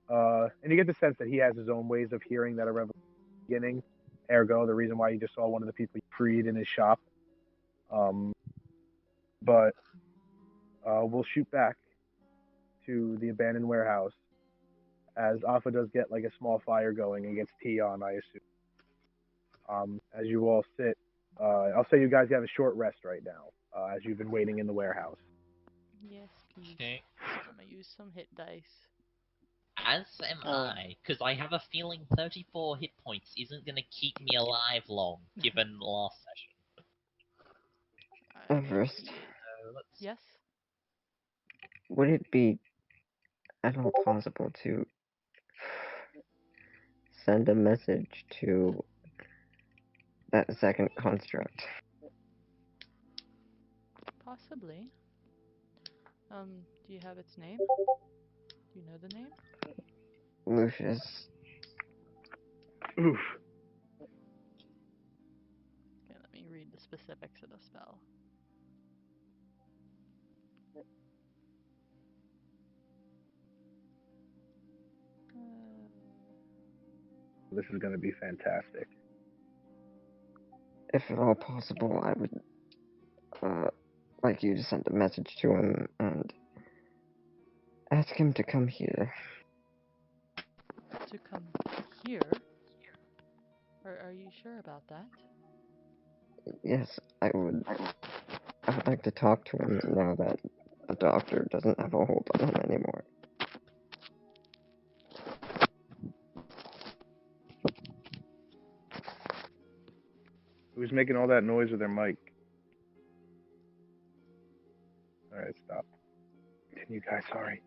and you get the sense that he has his own ways of hearing that a revolution is beginning. Ergo, the reason why you just saw one of the people he freed in his shop. but we'll shoot back to the abandoned warehouse as Alpha does get like a small fire going and gets tea on, I assume. As you all sit, I'll say you guys have a short rest right now, as you've been waiting in the warehouse. Yes, please. Okay. I'm gonna use some hit dice. As am I, because I have a feeling 34 hit points isn't going to keep me alive long, given last session. Everest, Yes? would it be at all possible to send a message to that second construct? Possibly. Do you have its name? Do you know the name? Lucius. Oof. Okay, let me read the specifics of the spell. This is going to be fantastic. If at all possible, I would like you to send a message to him and ask him to come here. To come here? Are you sure about that? Yes, I would like to talk to him now that the doctor doesn't have a hold on him anymore. Who's making all that noise with their mic? Alright, stop. Continue, guys, sorry.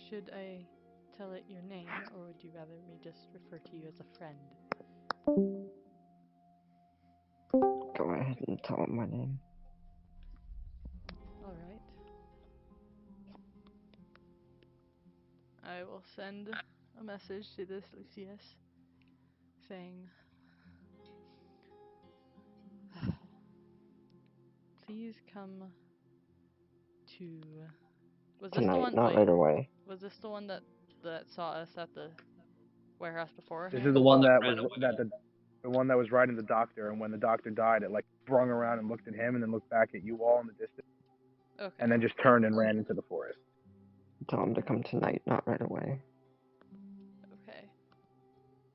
Should I tell it your name, or would you rather me just refer to you as a friend? Go ahead and tell him my name. Alright. I will send a message to this Lucius saying, please come to... Was this Tonight, the one? not right away. Was this the one that saw us at the warehouse before? This is the one that was the one that was riding the doctor, and when the doctor died, it like sprung around and looked at him, and then looked back at you all in the distance, Okay. and then just turned and ran into the forest. Tell him to come tonight, not right away. Okay.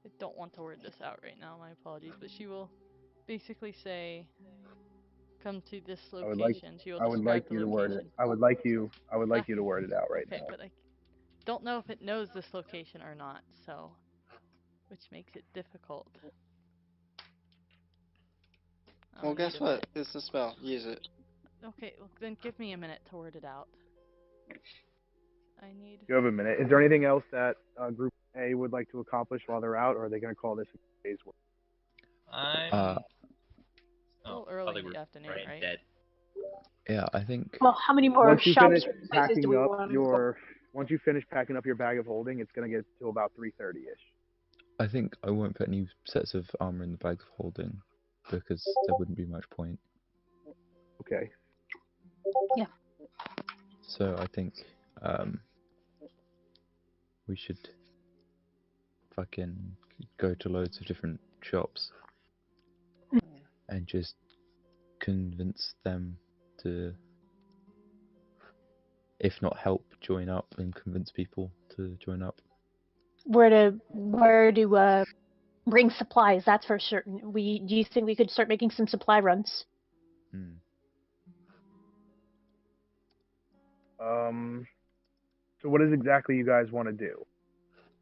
I don't want to word this out right now, my apologies, but she will basically say, come to this location. She will describe the location. I would like you to word it out right Okay, now. but I don't know if it knows this location or not, so, which makes it difficult. Well, guess what? It's a spell. Use it. Okay, well, then give me a minute to word it out. I need... You have a minute. Is there anything else that Group A would like to accomplish while they're out, or are they going to call this a day's work? I'm... a little early in the afternoon, right? Dead. Yeah, I think. Well, how many more Once you shops finish places do packing we up want to your, once you finish packing up your bag of holding, it's going to get to about 3:30ish. I think I won't put any sets of armor in the bag of holding because there wouldn't be much point. Okay. Yeah. So I think we should fucking go to loads of different shops and just convince them to, if not help, join up, and convince people to join up. where to bring supplies? That's for certain. Do you think we could start making some supply runs? So what is exactly you guys want to do?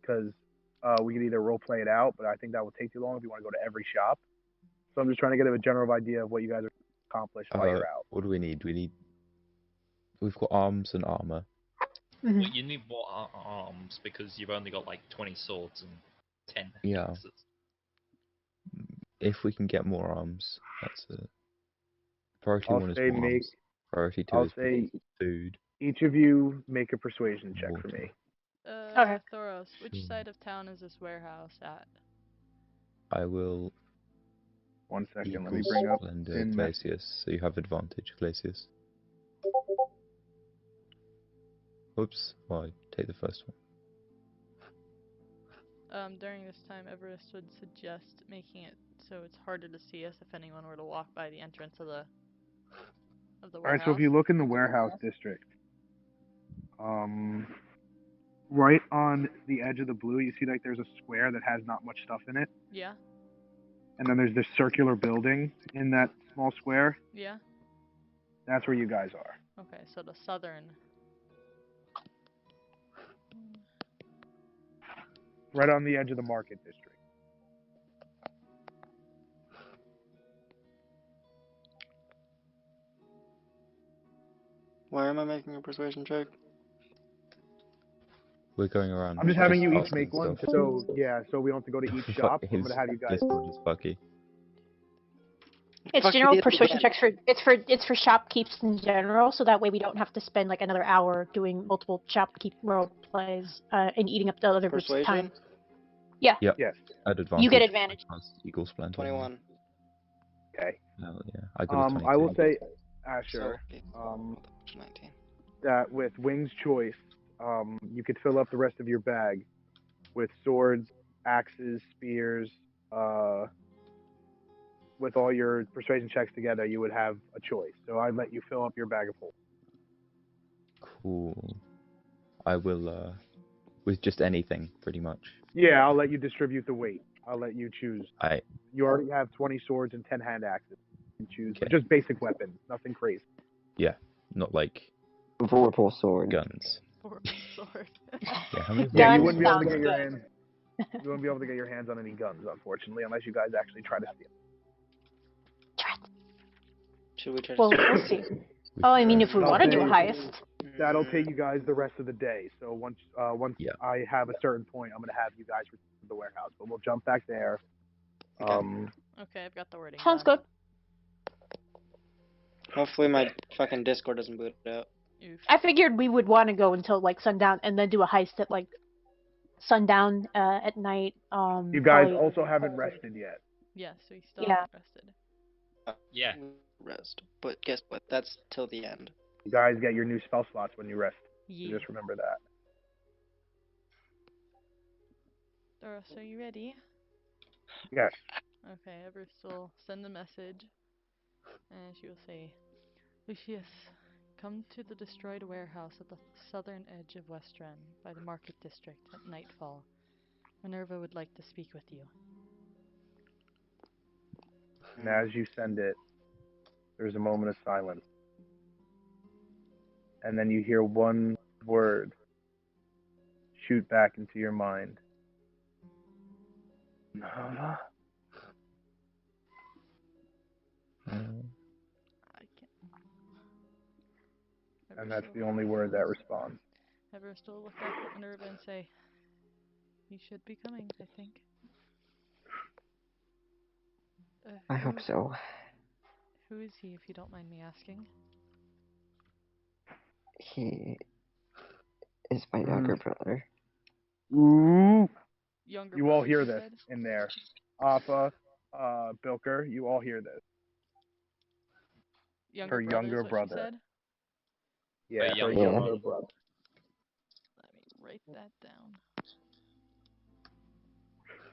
Because we could either role play it out, but I think that will take too long if you want to go to every shop. So I'm just trying to get a general idea of what you guys are accomplish while you're out. What do we need? We've got arms and armor. Mm-hmm. Well, you need more arms because you've only got like 20 swords and 10 axes. If we can get more arms, that's a priority. I'll one is say more arms. Priority two is food. Each of you make a persuasion check for me. Okay. Thoros, which side of town is this warehouse at? I will. 1 second, let me Equals bring up Splendor Glacius, so you have advantage, Glacius. Oops, well, I take the first one. During this time, Everest would suggest making it so it's harder to see us if anyone were to walk by the entrance of the Of the All right, warehouse? so if you look in the warehouse district, right on the edge of the blue, you see like there's a square that has not much stuff in it, Yeah. and then there's this circular building in that small square. Yeah. That's where you guys are. Okay, so the southern. Right on the edge of the market district. Why am I making a persuasion check? We're going around. I'm just having you each asking make one, stuff. so yeah, so we don't have to go to each shop. I'm gonna have you guys. Discord is buggy. It's Fuck general you, persuasion again. checks for it's for shopkeeps in general, so that way we don't have to spend like another hour doing multiple shopkeep role plays and eating up the other group's time. Persuasion? Yeah. Yep. Yes. At advantage. You get advantage. Eagle Splendor. 21. Okay. Hell yeah. I got a 22. I will say, Asher, So, 19. that with Wing's choice, you could fill up the rest of your bag with swords, axes, spears. With all your persuasion checks together, you would have a choice. So I'd let you fill up your bag of holding. Cool. I will, with just anything, pretty much. Yeah, I'll let you distribute the weight. I'll let you choose. I. You already have 20 swords and 10 hand axes. You can choose, Okay. just basic weapons, nothing crazy. Yeah, not like Vorpal sword. guns. Sword. Yeah, how many? Yeah, you Guns wouldn't be able to sounds get your good. hands. You wouldn't be able to get your hands on any guns, unfortunately, unless you guys actually try to steal. Should we try to Well, we'll see. Oh, I mean, if we want to do a heist. That'll take you guys the rest of the day. So once Yeah. I have a certain point, I'm gonna have you guys return to the warehouse. But we'll jump back there. Okay, I've got the wording. Sounds done. good. Hopefully my fucking Discord doesn't boot out. Oof. I figured we would want to go until like sundown and then do a heist at like sundown at night. You guys probably- also haven't rested yet. Yes, we still Yeah. haven't rested. Yeah. Rest. But guess what? That's till the end. You guys get your new spell slots when you rest. So Yeah. just remember that. Doris, are you ready? Yes. Okay, Everest will send the message, and she will say, Lucius, come to the destroyed warehouse at the southern edge of Westren, by the market district, at nightfall. Minerva would like to speak with you. And as you send it, there's a moment of silence. And then you hear one word shoot back into your mind. Nova? I can't. And that's the only word that responds. Everest will look up at Minerva and say, he should be coming, I think. I hope so. Who is he, if you don't mind me asking? He is my younger brother. Ooh. Younger You all brother, hear you this said? in there. Alpha, Bilker, you all hear this. Younger Her brother is younger what she brother. said? Yeah, her younger younger brother. brother. Let me write that down.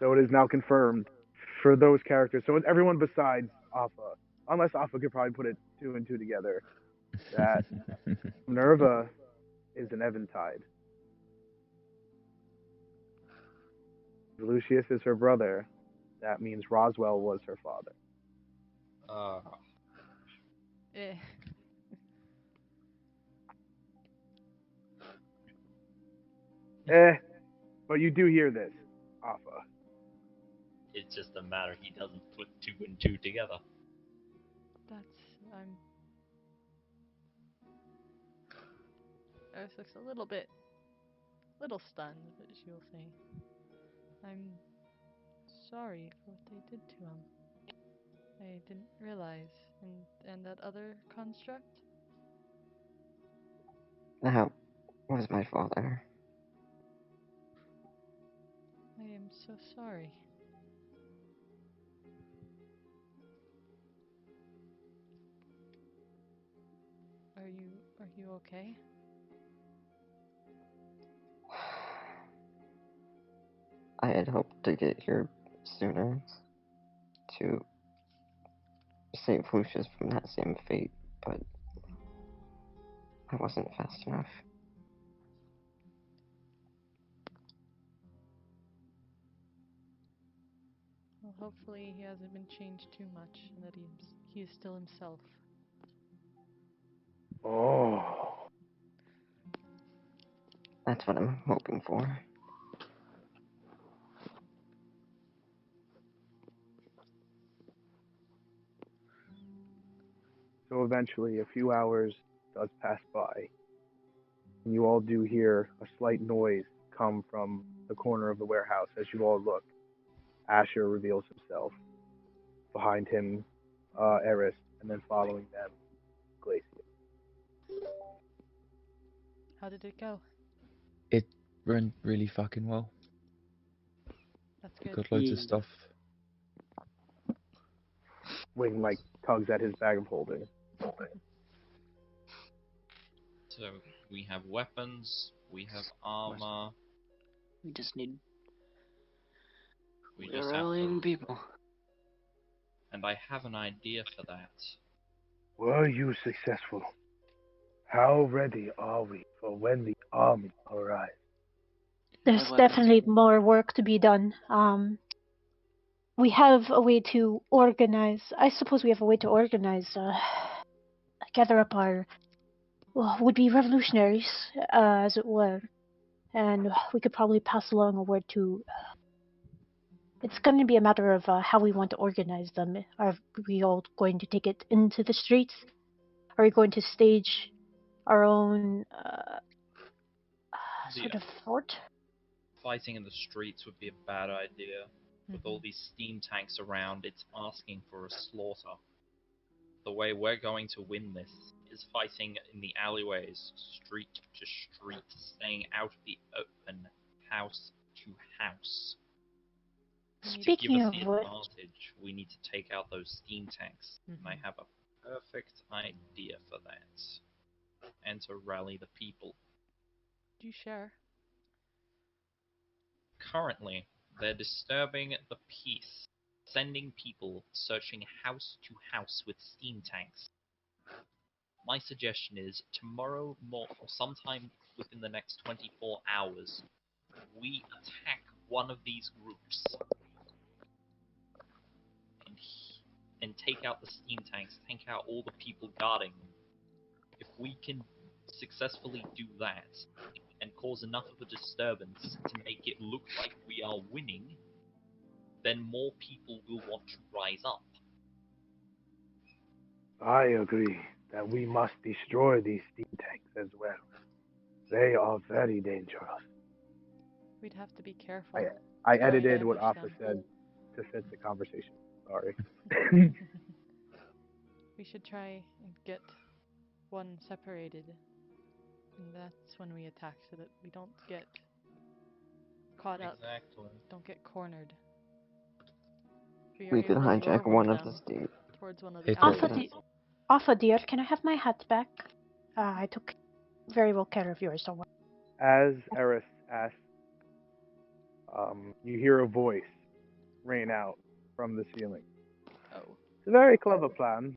So it is now confirmed for those characters. So it's everyone besides Alpha, unless Alpha could probably put it 2 and 2 together, that Minerva is an Eventide. Lucius is her brother. That means Roswell was her father. Eh. But you do hear this, Alpha. It's just a matter he doesn't put 2 and 2 together. I'm... Eris looks a little stunned, but she will say, I'm sorry for what they did to him. I didn't realize. And that other construct? That was my father. I am so sorry. Are you okay? I had hoped to get here sooner to save Lucius from that same fate, but I wasn't fast enough. Well, hopefully he hasn't been changed too much and that he is still himself. Oh. That's what I'm hoping for. So eventually, a few hours does pass by, and you all do hear a slight noise come from the corner of the warehouse as you all look. Asher reveals himself. Behind him, Eris, and then following them, Glacier. How did it go? It ran really fucking well. That's good. Got loads of stuff. Wing like tugs at his bag of holding. So we have weapons, we have armor. We just need. We We're just have rallying to. people. And I have an idea for that. Were you successful? How ready are we for when the army arrives? There's Have weapons. definitely more work to be done. We have a way to organize. I suppose we have a way to organize, gather up our would-be revolutionaries, as it were, and we could probably pass along a word to. It's going to be a matter of how we want to organize them. Are we all going to take it into the streets? Are we going to stage our own sort of fort? Fighting in the streets would be a bad idea. With all these steam tanks around, it's asking for a slaughter. The way we're going to win this is fighting in the alleyways, street to street, staying out of the open, house to house. To give Speaking us of the which, advantage, we need to take out those steam tanks, and I have a perfect idea for that. And to rally the people. Do you share? Currently, they're disturbing the peace, sending people searching house to house with steam tanks. My suggestion is tomorrow or sometime within the next 24 hours, we attack one of these groups and take out the steam tanks, take out all the people guarding them. If we can successfully do that and cause enough of a disturbance to make it look like we are winning, then more people will want to rise up. I agree that we must destroy these steam tanks as well. They are very dangerous. We'd have to be careful. I Try and edited what ambush Alpha them. said to fit the conversation. Sorry. We should try and get one separated, and that's when we attack, so that we don't get caught up. Exactly. Don't get cornered. We could able to hijack lure one of of the them steam. towards one of the It Alpha, alleyways. Alpha dear, can I have my hat back? I took very well care of yours, don't worry. As Eris asks, you hear a voice rain out from the ceiling. Oh. It's a very clever plan,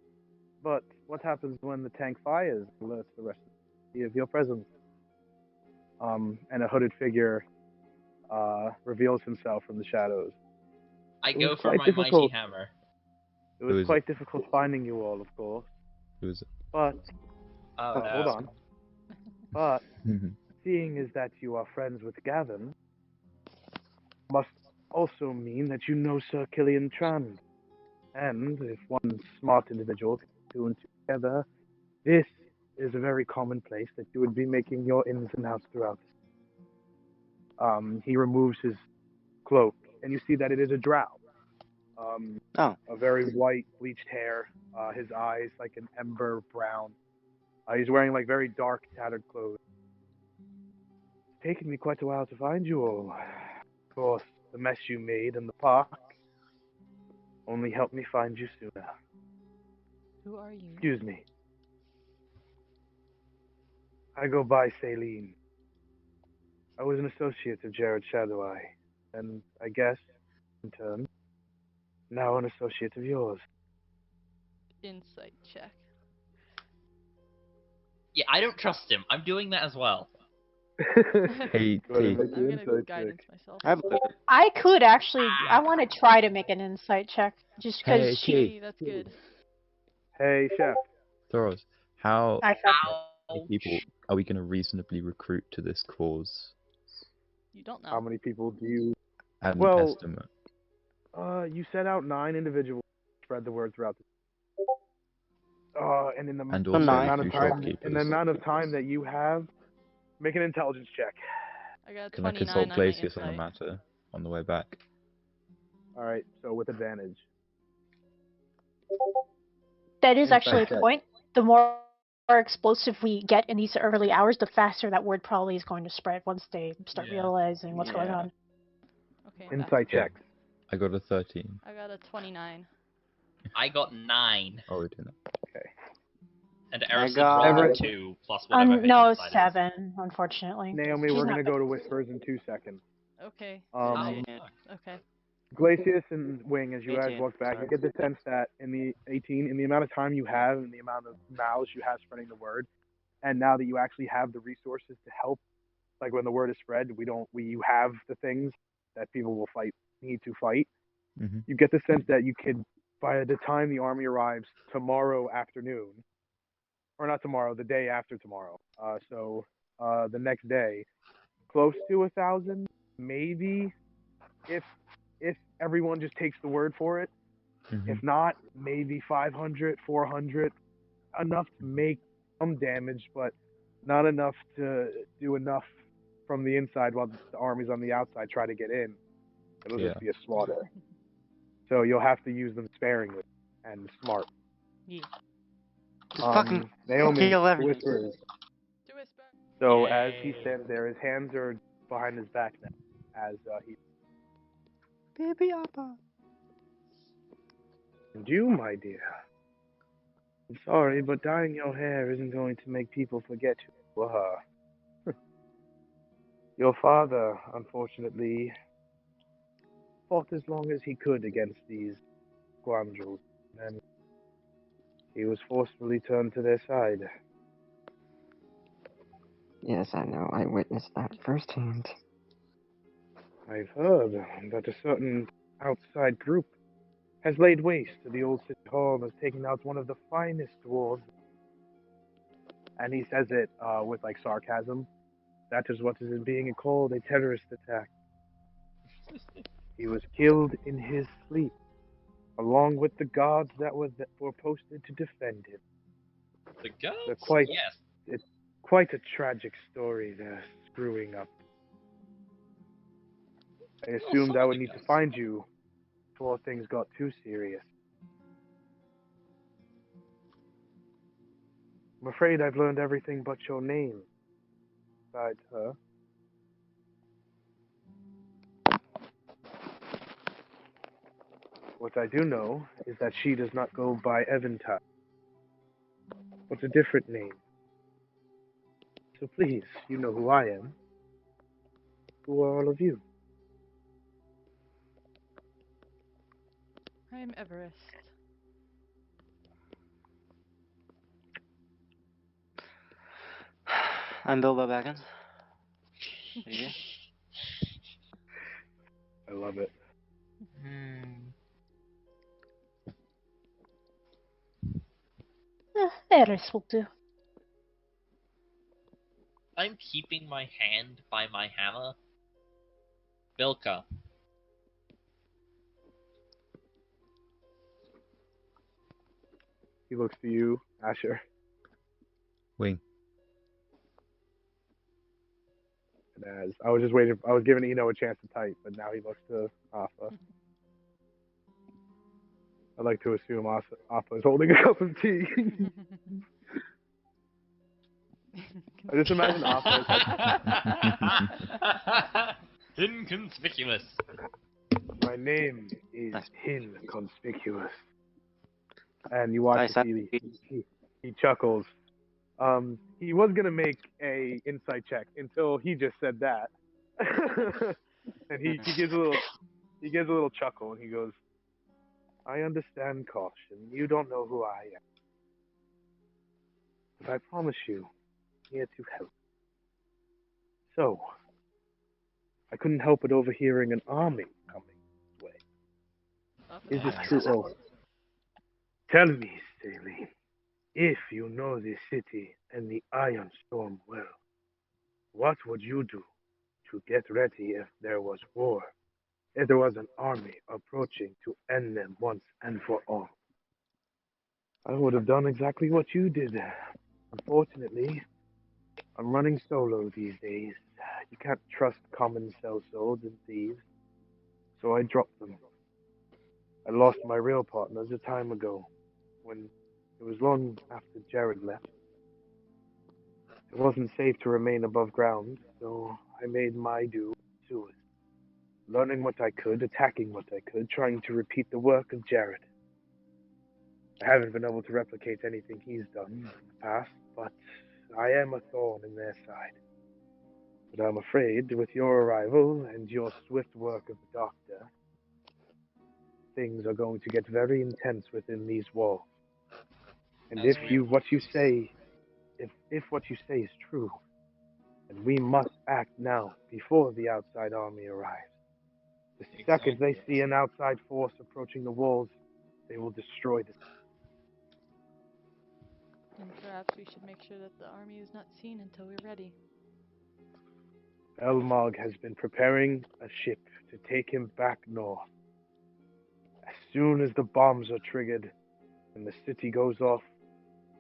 but what happens when the tank fires alerts the rest of your presence? And a hooded figure reveals himself from the shadows. I It go was for quite my difficult. mighty hammer. It Who was is quite difficult finding you all, of course. Who is But Oh, no. hold on. But it? seeing as that you are friends with Gavin, must also mean that you know Sir Killian Trand. And if one smart individual can put two and two together, this is a very common place that you would be making your ins and outs throughout. He removes his cloak, and you see that it is a drow. A very white, bleached hair, his eyes like an ember brown. He's wearing like very dark, tattered clothes. It's taken me quite a while to find you all. Of course, the mess you made in the park only helped me find you sooner. Who are you? Excuse me. I go by Saline. I was an associate of Jared Shadoweye, and I guess, in turn, now an associate of yours. Insight check. Yeah, I don't trust him. I'm doing that as well. Hey, Go ahead T. and make your I'm gonna insight guidance check. myself. I believe it. I could actually. I want to try to make an insight check, just because Hey, she. T. Hey, that's good. Hey, chef. Thoros, how I felt many Ouch. people are we going to reasonably recruit to this cause? You don't know. How many people do you? An Well, estimate. You set out 9 individuals to spread the word throughout the. And in the And So also nine. amount two of time, shopkeepers. in the amount of time that you have, make an intelligence check. I got Can I 29 consult on my Glacius on the insight. matter on the way back? All right, so with advantage. that is Insight actually a check. point. The more explosive we get in these early hours, the faster that word probably is going to spread once they start Yeah. realizing what's going Yeah. on. Okay, I'm back. Insight checks. I got a 13. I got a 29. I got 9. Oh, we did not. Okay. And I Erised got- rolled a Everett- 2 plus whatever her No, insight is. 7, unfortunately. Naomi, She's we're not gonna good. go to whispers in 2 seconds. Okay. Um, Oh, I- fuck. okay. Glacius and Wing, as you guys 18, walk back, sorry. you get the sense that in the 18, in the amount of time you have and the amount of mouths you have spreading the word, and now that you actually have the resources to help, like when the word is spread, you have the things that people will need to fight. Mm-hmm. You get the sense that you could, by the time the army arrives tomorrow afternoon, or not tomorrow, the day after tomorrow, the next day, close to 1,000, maybe, if everyone just takes the word for it. Mm-hmm. If not, maybe 500, 400, enough to make some damage, but not enough to do enough from the inside while the armies on the outside try to get in. It'll just be a slaughter. So you'll have to use them sparingly and smart. Yeah. Just fucking Naomi kill everything. whispers. Do it, Sparrow. So as he Yay. stands there, his hands are behind his back now. As he Baby Appa. and you, my dear. I'm sorry, but dyeing your hair isn't going to make people forget who you are. Your father, unfortunately, fought as long as he could against these scoundrels, and he was forcefully turned to their side. Yes, I know. I witnessed that firsthand. I've heard that a certain outside group has laid waste to the old city hall and has taken out one of the finest dwarves. And he says it with like sarcasm. That is what is being called a terrorist attack. He was killed in his sleep, along with the guards that were posted to defend him. The guns? They're quite, Yes. it's quite a tragic story they're screwing up. I assumed I would need to find you before things got too serious. I'm afraid I've learned everything but your name, besides her. What I do know is that she does not go by Eventide, but a different name. So please, you know who I am. Who are all of you? I'm Everest. I'm Bilbo Baggins. Yeah. I love it. Eris will do. I'm keeping my hand by my hammer. Bilka. He looks to you, Asher. Wing. And as I was just waiting, I was giving Eno a chance to type, but now he looks to Alpha. I'd like to assume Alpha is holding a cup of tea. I just imagine Alpha as Inconspicuous. my name is Inconspicuous. And you watch I to said- see he chuckles. He was gonna make a insight check until he just said that, and he gives a little chuckle and he goes, "I understand caution. You don't know who I am, but I promise you, here to help. So, I couldn't help but overhearing an army coming this way. Is it true? Oh, tell me, Celine, if you know this city and the Iron Storm well, what would you do to get ready if there was war? If there was an army approaching to end them once and for all? I would have done exactly what you did. Unfortunately, I'm running solo these days. You can't trust common sellswords and thieves, so I dropped them. I lost my real partners a time ago, when it was long after Jared left. It wasn't safe to remain above ground, so I made my do to it. Learning what I could, attacking what I could, trying to repeat the work of Jared. I haven't been able to replicate anything he's done in the past, but I am a thorn in their side. But I'm afraid, with your arrival and your swift work of the Doctor, things are going to get very intense within these walls. And As if we what you say is true, then we must act now before the outside army arrives. The second they see an outside force approaching the walls, they will destroy the. And perhaps we should make sure that the army is not seen until we're ready. Belmog has been preparing a ship to take him back north. As soon as the bombs are triggered and the city goes off,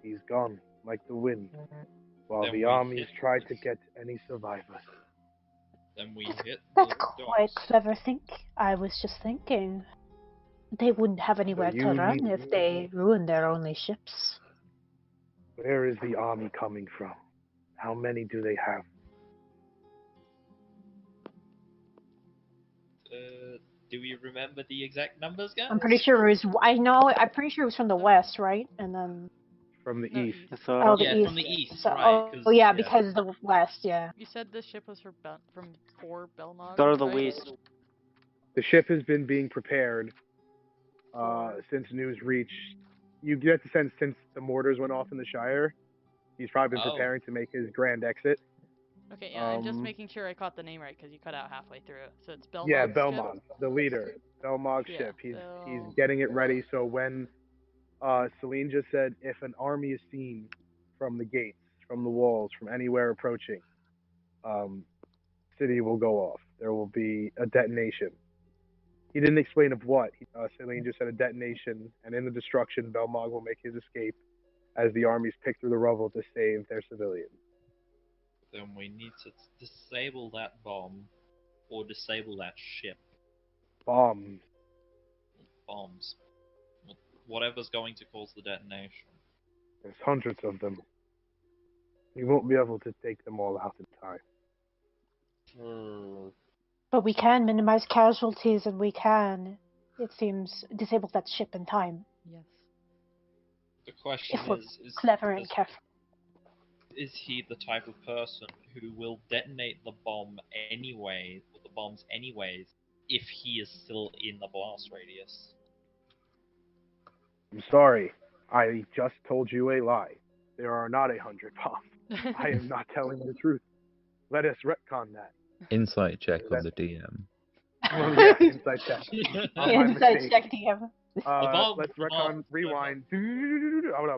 he's gone like the wind, while Then the we armies hit try to get any survivors. Then we hit That's the quite docks. clever I was just thinking. They wouldn't have anywhere to you run need- if they ruined their only ships. Where is the army coming from? How many do they have? Do we remember the exact numbers, guys? I'm pretty sure it was. I'm pretty sure it was from the west, right? And then. From the No, east. I thought Oh, the Yeah, east. from the east, So, right? oh, yeah, because the west, yeah. You said this ship was from for Belmog, Go to the right? west. The ship has been being prepared For- since news reached. You get the sense since the mortars went off in the Shire, he's probably been Oh. preparing to make his grand exit. Okay, yeah, I'm just Um, making sure I caught the name right because you cut out halfway through. So it's Belmog's Yeah, ship? Belmont, the leader. Belmog's Yeah, ship. He's getting it ready. So when Celine just said if an army is seen from the gates, from the walls, from anywhere approaching, city will go off. There will be a detonation. He didn't explain of what. Celine just said a detonation, and in the destruction, Belmog will make his escape as the armies pick through the rubble to save their civilians. Then we need to disable that bomb or disable that ship. Bombs. Bombs. Whatever's going to cause the detonation. There's hundreds of them. He won't be able to take them all out in time. But we can minimize casualties, and we can, it seems, disable that ship in time. Yes. The question If we're is clever and careful. Is he the type of person who will detonate the bomb anyway, or the bombs anyways, if he is still in the blast radius? I'm sorry. I just told you a lie. There are not 100 bombs. I am not telling the truth. Let us retcon that. Insight check on the DM. Well, yeah, inside check. My Inside mistake. check DM. Let's retcon, rewind. Rewind.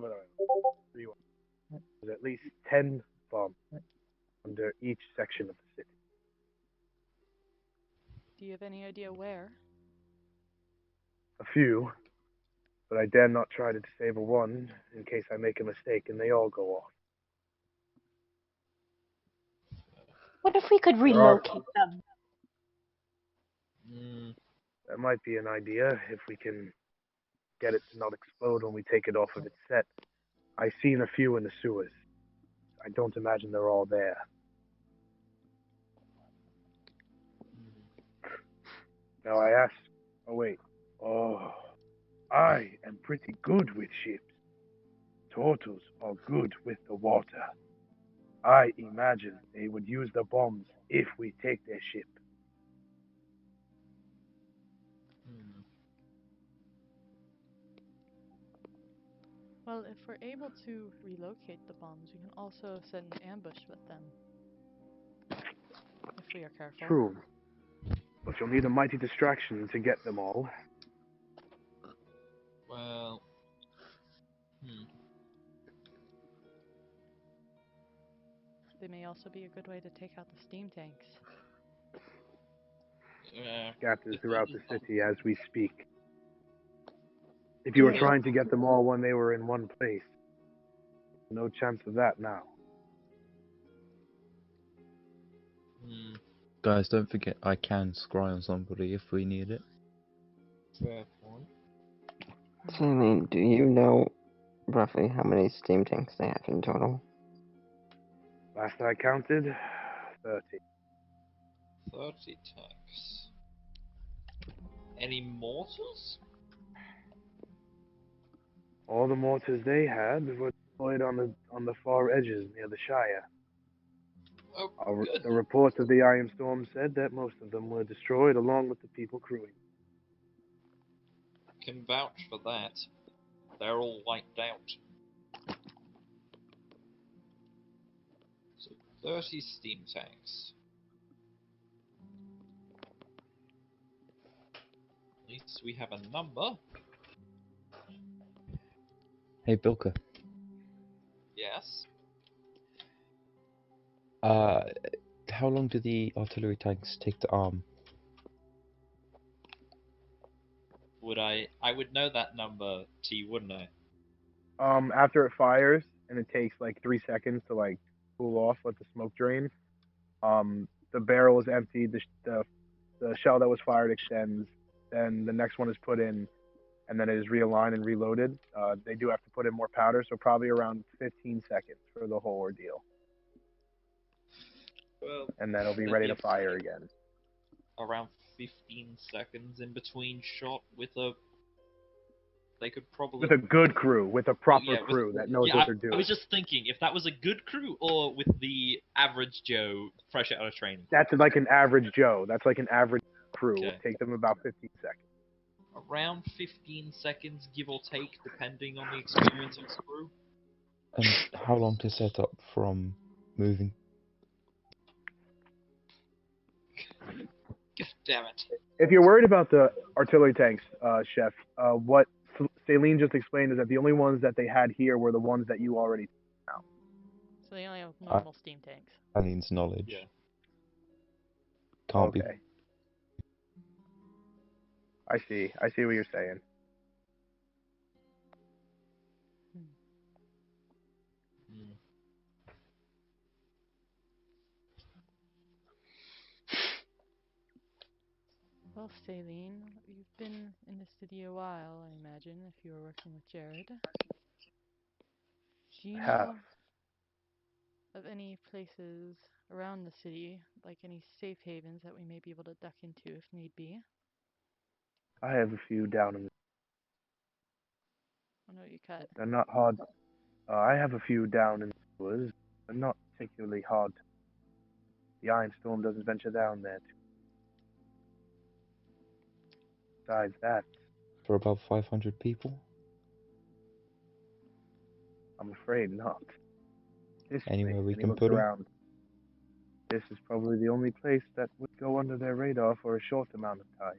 There's at least 10 bombs under each section of the city. Do you have any idea where? A few, but I dare not try to disable one in case I make a mistake and they all go off. What if we could relocate them? That might be an idea if we can get it to not explode when we take it off of its set. I've seen a few in the sewers. I don't imagine they're all there. Now I ask, I am pretty good with ships. Turtles are good with the water. I imagine they would use the bombs if we take their ship. Well, Well, if we're able to relocate the bombs, we can also set an ambush with them. If we are careful. True. But you'll need a mighty distraction to get them all. Well, They may also be a good way to take out the steam tanks. Scattered throughout the city as we speak. If you were trying to get them all when they were in one place, no chance of that now. Guys, don't forget I can scry on somebody if we need it. fair point. Celine, do you know roughly how many steam tanks they have in total? Last I counted, 30. 30 tanks. Any mortars? All the mortars they had were deployed on the far edges near the Shire. Oh, good. The reports of the Iron Storm said that most of them were destroyed along with the people crewing. Can vouch for that. They're all wiped out. So 30 steam tanks. At least we have a number. Hey, Bilka. Yes. How long do the artillery tanks take to arm? I would know that number, T, wouldn't I? After it fires, and it takes like 3 seconds to like cool off, let the smoke drain. The barrel is emptied, the shell that was fired extends, then the next one is put in, and then it is realigned and reloaded. They do have to put in more powder, so probably around 15 seconds for the whole ordeal. Well, And then it'll be ready to fire again. Around 15 seconds in between shot with a... They could probably... With a good crew, with a proper with- crew that knows what they're I doing. was just thinking, if that was a good crew or with the average Joe fresh out of training. That's like an average Joe. That's like an average crew. It Okay. would take them about 15 seconds. Around 15 seconds, give or take, depending on the experience of the crew. And how long to set up from moving? God damn it. If you're worried about the artillery tanks, Chef, what Celine just explained is that the only ones that they had here were the ones that you already found. So they only have normal steam tanks. That needs knowledge. Yeah. Can't be. Okay. I see what you're saying. Well, Saline, you've been in the city a while, I imagine, if you were working with Jared. Do you know of any places around the city, like any safe havens that we may be able to duck into if need be? I have a few down in the... I know you cut. They're not hard. I have a few down in the woods. They're not particularly hard. The Iron Storm doesn't venture down there. Besides that, For about 500 people? I'm afraid not. This Anywhere we and he can looks put 'em? around. This is probably the only place that would go under their radar for a short amount of time.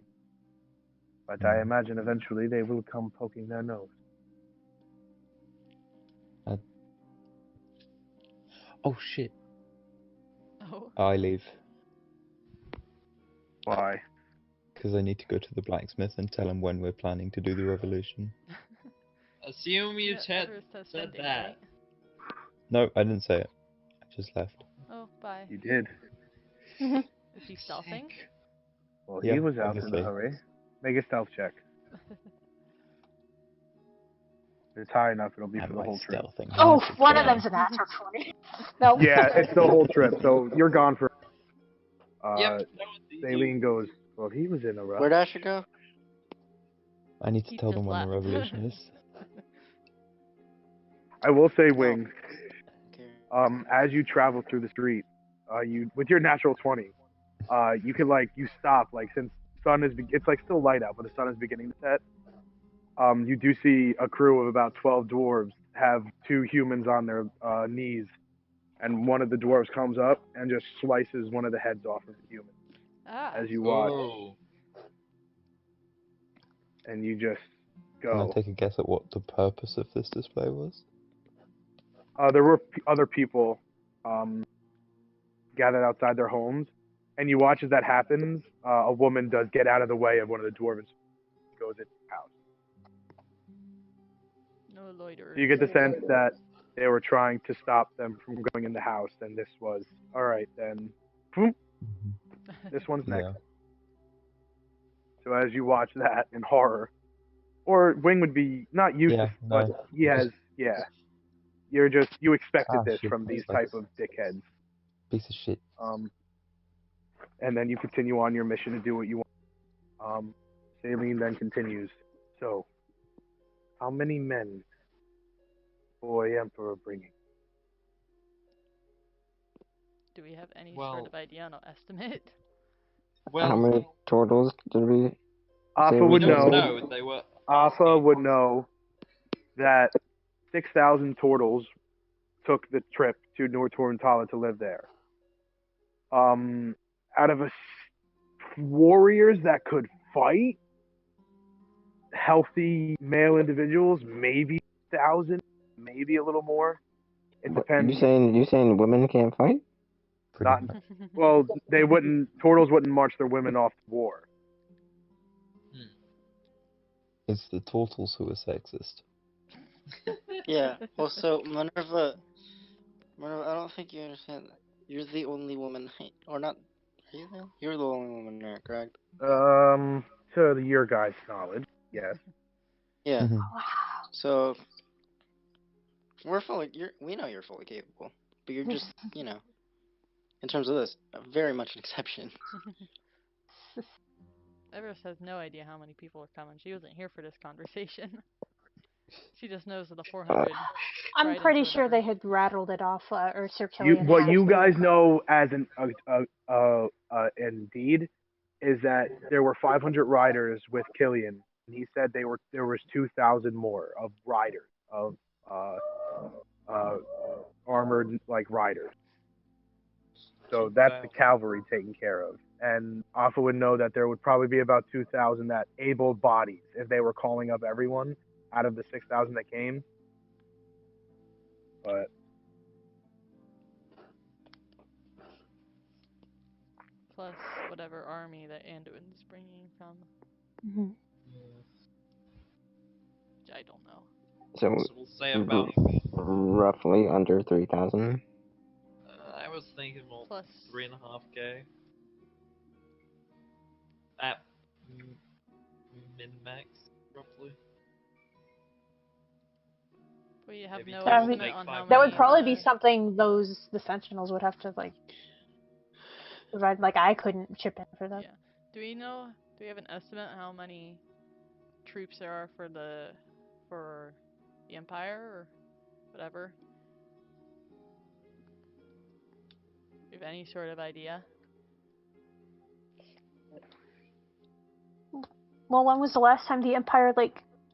But I imagine eventually they will come poking their nose. Oh shit. Oh. I leave. Why? Because I need to go to the blacksmith and tell him when we're planning to do the revolution. Assume you said sending, that. right? No, I didn't say it. I just left. Oh, bye. You did. Is he stealthing? Well, Yeah, he was out in obviously. a hurry. Make a stealth check. If it's high enough, it'll be for the whole trip. Stealthing? Oh, one of them's a natural 20. No. Yeah, it's the whole trip, so you're gone for... Yep, that was easy. Saline goes, well, he was in a rush. Where'd Asher go? I need to He tell them just when the left. revolution is. I will say, Wings, Okay. as you travel through the street, you with your natural 20, you can you stop since sun is it's still light out, but the sun is beginning to set. You do see a crew of about 12 dwarves have two humans on their knees, and one of the dwarves comes up and just slices one of the heads off of the human Ah. as you watch, Oh. and you just Can I go. take a guess at what the purpose of this display was? There were other people gathered outside their homes, and you watch as that happens. A woman does get out of the way of one of the dwarves, goes into the house. No loiterers. You get the sense that they were trying to stop them from going in the house, and this was, all right, then, boom, this one's next. Yeah. So as you watch that in horror, or Wing would be not used Yeah, to, no. but he has, yeah. You expected this shit, from these that's type of dickheads. Piece of shit. And then you continue on your mission to do what you want. Saline then continues. So, how many men, boy Emperor bringing? Do we have any Well- sort of idea on an estimate? How Well, many turtles did we? Alpha we would just- know. no, they were. Alpha asking. would know that 6,000 turtles took the trip to Nortorntala to live there. Out of warriors that could fight, healthy male individuals, maybe 1,000, maybe a little more. It depends. You saying women can't fight? Pretty Not, much. well, they wouldn't. Turtles wouldn't march their women off to war. It's the turtles who are sexist. Yeah. Also, Minerva, I don't think you understand that. You're the only woman, or not? Are you the? You're the only woman there, correct? To your guys' knowledge, yes. Yeah. Mhm. So we know you're fully capable, but you're just, in terms of this, very much an exception. Everest has no idea how many people are coming. She wasn't here for this conversation. She just knows of the 400. I'm tridents pretty or sure whatever. they had rattled it off, or Sir Killian. What you guys know as indeed is that there were 500 riders with Killian. And he said there was 2,000 more of riders of armored like riders. So that's the cavalry taken care of. And Alpha would know that there would probably be about 2,000 that able bodies if they were calling up everyone out of the 6,000 that came. But Plus whatever army that Anduin's bringing from. Mhm. Which I don't know. So So we'll say about. roughly under 3,000. I was thinking more Plus 3.5k. At min max, roughly. We have Maybe no total estimate make on how 500. That would many, probably be something the Sentinels would have to provide. Like I couldn't chip in for that. Yeah. Do we have an estimate how many troops there are for the Empire or whatever? Do you have any sort of idea? Well, when was the last time the Empire,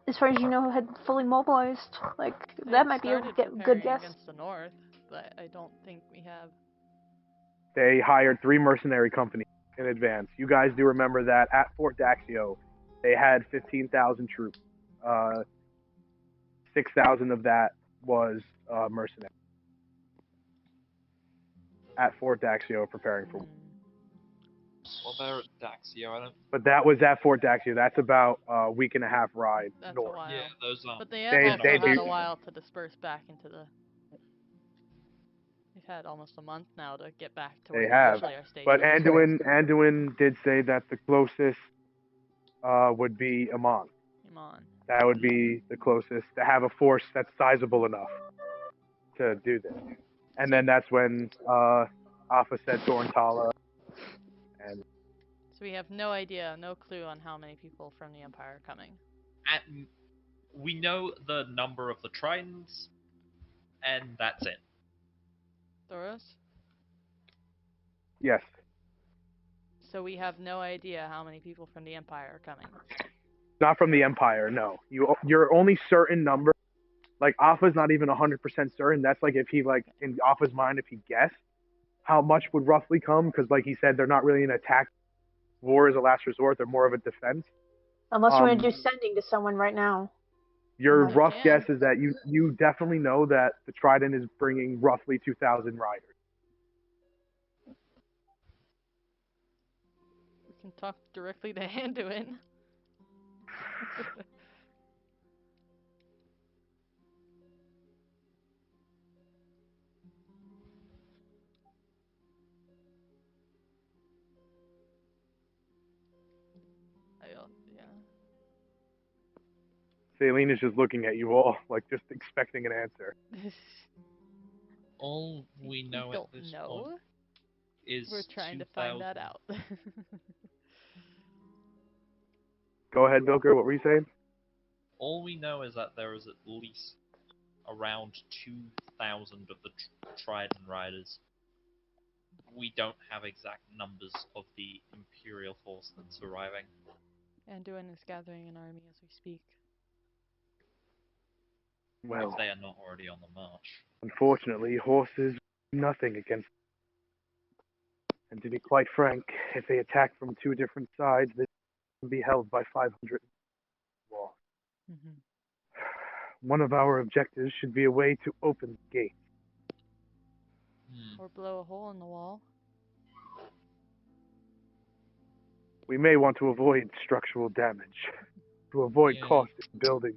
as far as you know, had fully mobilized? That might be a Started good preparing guess. against the North, but I don't think we have. they hired 3 mercenary companies in advance. You guys do remember that at Fort Daxio, they had 15,000 troops. 6,000 of that was mercenary. At Fort Daxio, preparing for. Well, they're at Daxio. I don't. But that was at Fort Daxio. That's about a week and a half ride That's north. a while. Yeah, those are. But they have They- also they had do- a while to disperse back into the. They've had almost a month now to get back to where They they have, usually are stationed. But Anduin did say that the closest would be Amon. Iman. That would be the closest to have a force that's sizable enough to do this. And then that's when Alpha said Torntala. And So we have no idea, no clue on how many people from the Empire are coming. We know the number of the Tritons, and that's it. Thoros? yes, So we have no idea how many people from the Empire are coming. not from the Empire. No, your only certain number, like Alpha's not even 100% certain. That's like if he like in Alpha's mind, if he guessed how much would roughly come, because like he said, they're not really an attack. War is a last resort. They're more of a defense. Unless you want to do sending to someone right now. Your Might rough can. guess is that you definitely know that the Trident is bringing roughly 2,000 riders. We can talk directly to Anduin. Yeah. Saline is just looking at you all, like just expecting an answer. All we know don't at this know. point is We're trying to find that 2,000. out. Go ahead, Bilker. What were you saying? All we know is that there is at least around 2,000 of the Trident Riders. We don't have exact numbers of the Imperial force that's arriving. Anduin is gathering an army as we speak. Well, If they are not already on the march. unfortunately, horses nothing against. And to be quite frank, if they attack from two different sides, they can be held by 500. Well, one of our objectives should be a way to open the gate. Or blow a hole in the wall. We may want to avoid structural damage, to avoid cost in building.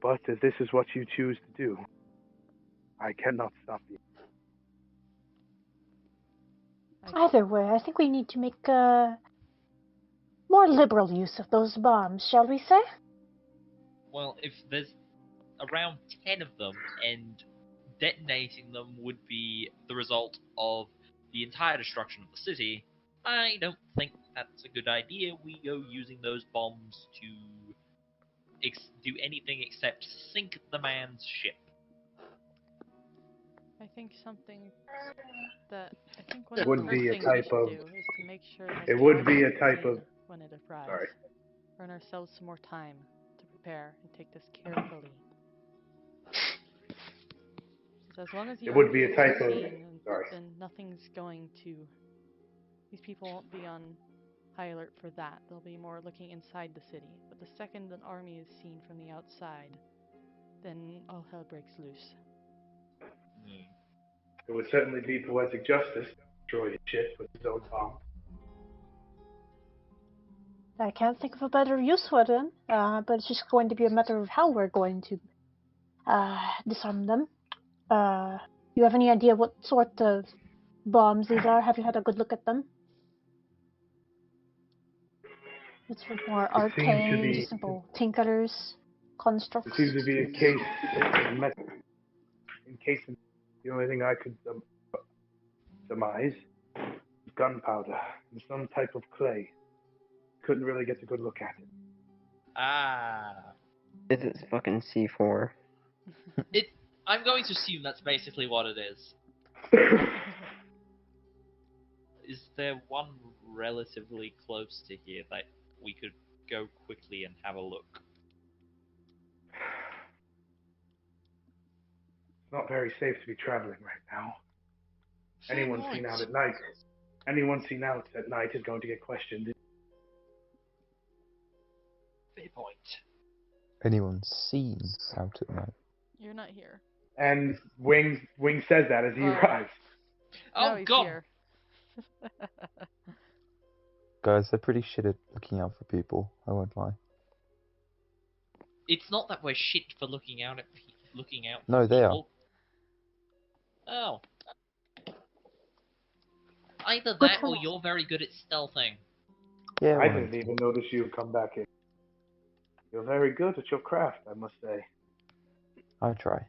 But if this is what you choose to do, I cannot stop you. Either way, I think we need to make more liberal use of those bombs, shall we say? Well, if there's around 10 of them, and detonating them would be the result of the entire destruction of the city, I don't think that's a good idea. We go using those bombs to do anything except sink the man's ship. I think something that one It of the would first be a things we type should of. do is to make sure that It the would army be a is type in of. when it arrives. Sorry. Earn ourselves some more time to prepare and take this carefully. Because as long as the It would army be is a type of. seen, Sorry. then nothing's going to. These people won't be on high alert for that. They'll be more looking inside the city. But the second an army is seen from the outside, then all hell breaks loose. It would certainly be poetic justice to destroy his ship with his own bomb. I can't think of a better use for them, but it's just going to be a matter of how we're going to disarm them. You have any idea what sort of bombs these are? Have you had a good look at them? It's more arcane, just simple tinkerers, constructs. It seems to be a case of metal. In case the only thing I could surmise is gunpowder and some type of clay. Couldn't really get a good look at it. Is it fucking C4? I'm going to assume that's basically what it is. Is there one relatively close to here that we could go quickly and have a look? It's not very safe to be traveling right now. Anyone Fair seen point. out at night? Anyone seen out at night is going to get questioned. Fair point. Anyone seen out at night? You're not here. And Wing says that as he arrives. Now Oh he's god! here. Guys, they're pretty shit at looking out for people, I won't lie. It's not that we're shit for looking out at looking out. No, for they people. Oh. Either that or you're very good at stealthing. Yeah, I one of didn't even notice you come back in. You're very good at your craft, I must say. I try.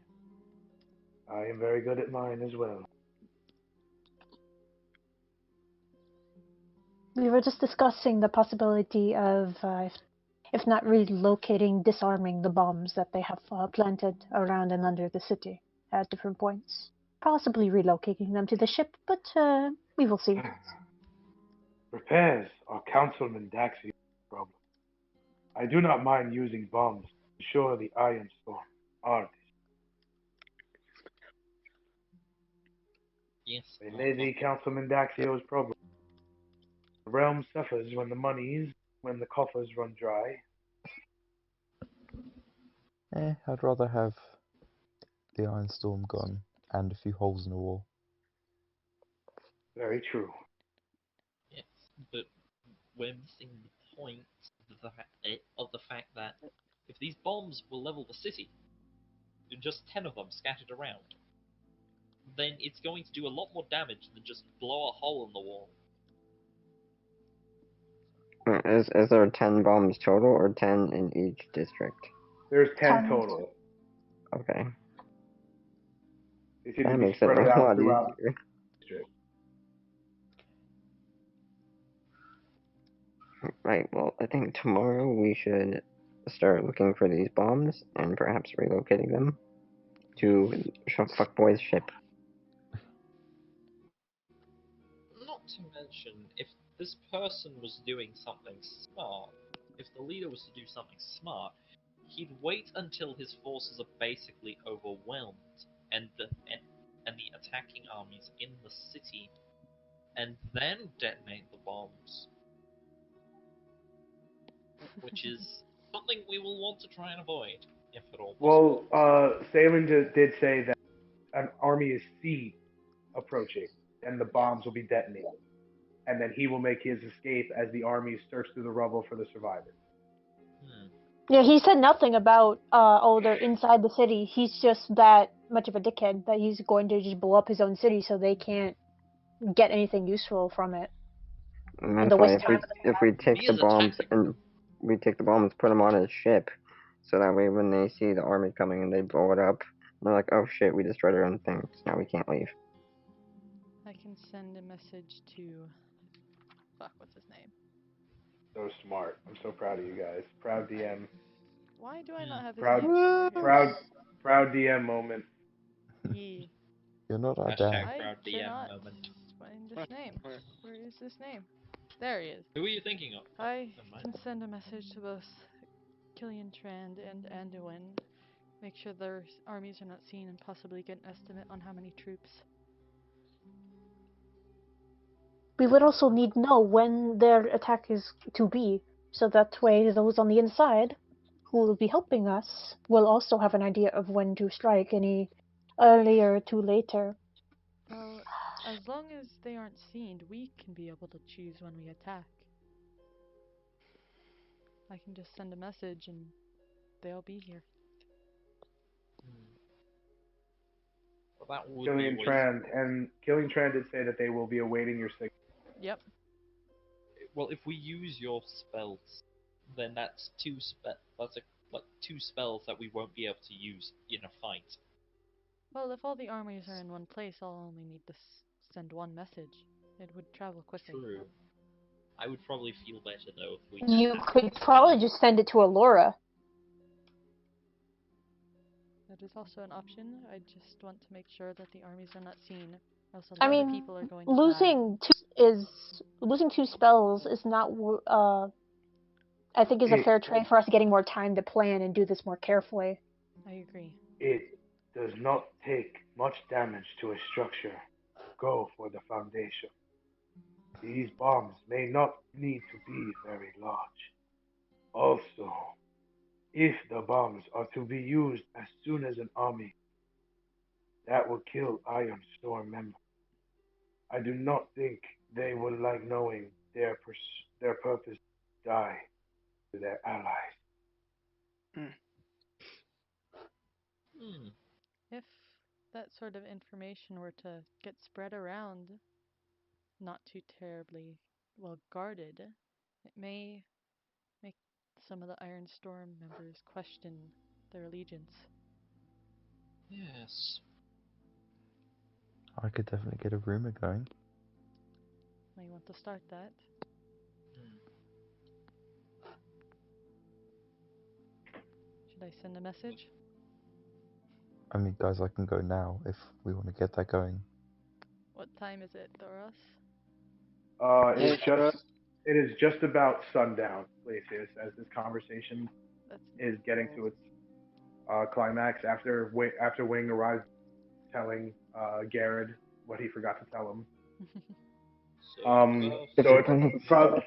I am very good at mine as well. We were just discussing the possibility of, if not relocating, disarming the bombs that they have planted around and under the city at different points. Possibly relocating them to the ship, but we will see. Repairs are Councilman Daxi's problem. I do not mind using bombs ensure the Iron Storm are Yes. they may be Councilman Daxio's problem. The realm suffers when the monies, when the coffers run dry. I'd rather have the Iron Storm gone and a few holes in the wall. Very true. Yes, but we're missing the point of the fact that if these bombs will level the city, just 10 of them scattered around, then it's going to do a lot more damage than just blow a hole in the wall. Is there 10 bombs total or 10 in each district? There's 10 10. total. Okay. They seem That to be makes it spread a out lot throughout easier. the district. Right, well, I think tomorrow we should start looking for these bombs and perhaps relocating them to Fuckboy's ship. Not to mention, if this person was doing something smart, if the leader was to do something smart, he'd wait until his forces are basically overwhelmed and the attacking armies in the city, and then detonate the bombs, which is something we will want to try and avoid, if at all possible. Well, Salem did say that an army is seen approaching, and the bombs will be detonated. And then he will make his escape as the armies search through the rubble for the survivors. Yeah, he said nothing about, they're inside the city. He's just that much of a dickhead that he's going to just blow up his own city so they can't get anything useful from it. And And that's the why waste time. if we take He the is a bombs tactic. and we take the bombs, put them on his ship, so that way when they see the army coming and they blow it up, they're like, oh shit, we destroyed our own things. Now we can't leave. I can send a message to. Fuck, what's his name? So smart. I'm so proud of you guys. Proud DM. Why do I not have his Proud, name somewhere here? proud DM moment. Yee. You're not our Hashtag dad. I proud DM cannot moment. find this name. Where is this name? There he is. Who are you thinking of? I Never mind. can send a message to both Killian Trand and Anduin. Make sure their armies are not seen and possibly get an estimate on how many troops. We would also need to know when their attack is to be, so that way those on the inside who will be helping us will also have an idea of when to strike, any earlier to later. Well, as long as they aren't seen, we can be able to choose when we attack. I can just send a message and they'll be here. Well, that would Killian be Trand did say that they will be awaiting your signal. Yep. Well, if we use your spells, then that's two spells that we won't be able to use in a fight. Well, if all the armies are in one place, I'll only need to send one message. It would travel quickly. True. I would probably feel better though if we. You could probably just send it to Alora. That is also an option. I just want to make sure that the armies are not seen, else a I lot mean, of people are going to losing two spells is not I think is a fair trade for us getting more time to plan and do this more carefully. I agree. It does not take much damage to a structure. Go for the foundation. These bombs may not need to be very large. Also, if the bombs are to be used as soon as an army, that will kill Iron Storm members. I do not think they would like knowing their purpose die to their allies. If that sort of information were to get spread around, not too terribly well guarded, it may make some of the Iron Storm members question their allegiance. Yes. I could definitely get a rumor going. May want to start that. Should I send a message? I mean, guys, I can go now if we want to get that going. What time is it, Thoros? It is just about sundown, Glacius, as this conversation is getting to its climax after Wing arrives, telling Garrett what he forgot to tell him. If So you're it's gonna, probably.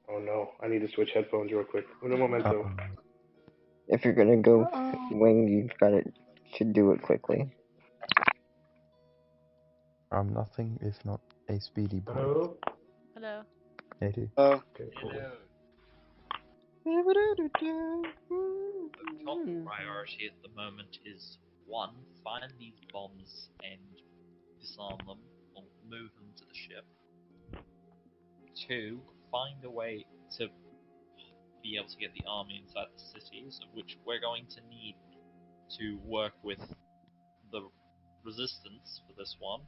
Oh no! I need to switch headphones real quick. Un momento. if you're gonna go Uh-oh. wing, should do it quickly. Nothing if not a speedy boy. Hello. Hello. Hey, dude. Okay, cool. The top priority at the moment is 1. Find these bombs and disarm them, or move them to the ship. 2. Find a way to be able to get the army inside the cities, of which we're going to need to work with the resistance for this one.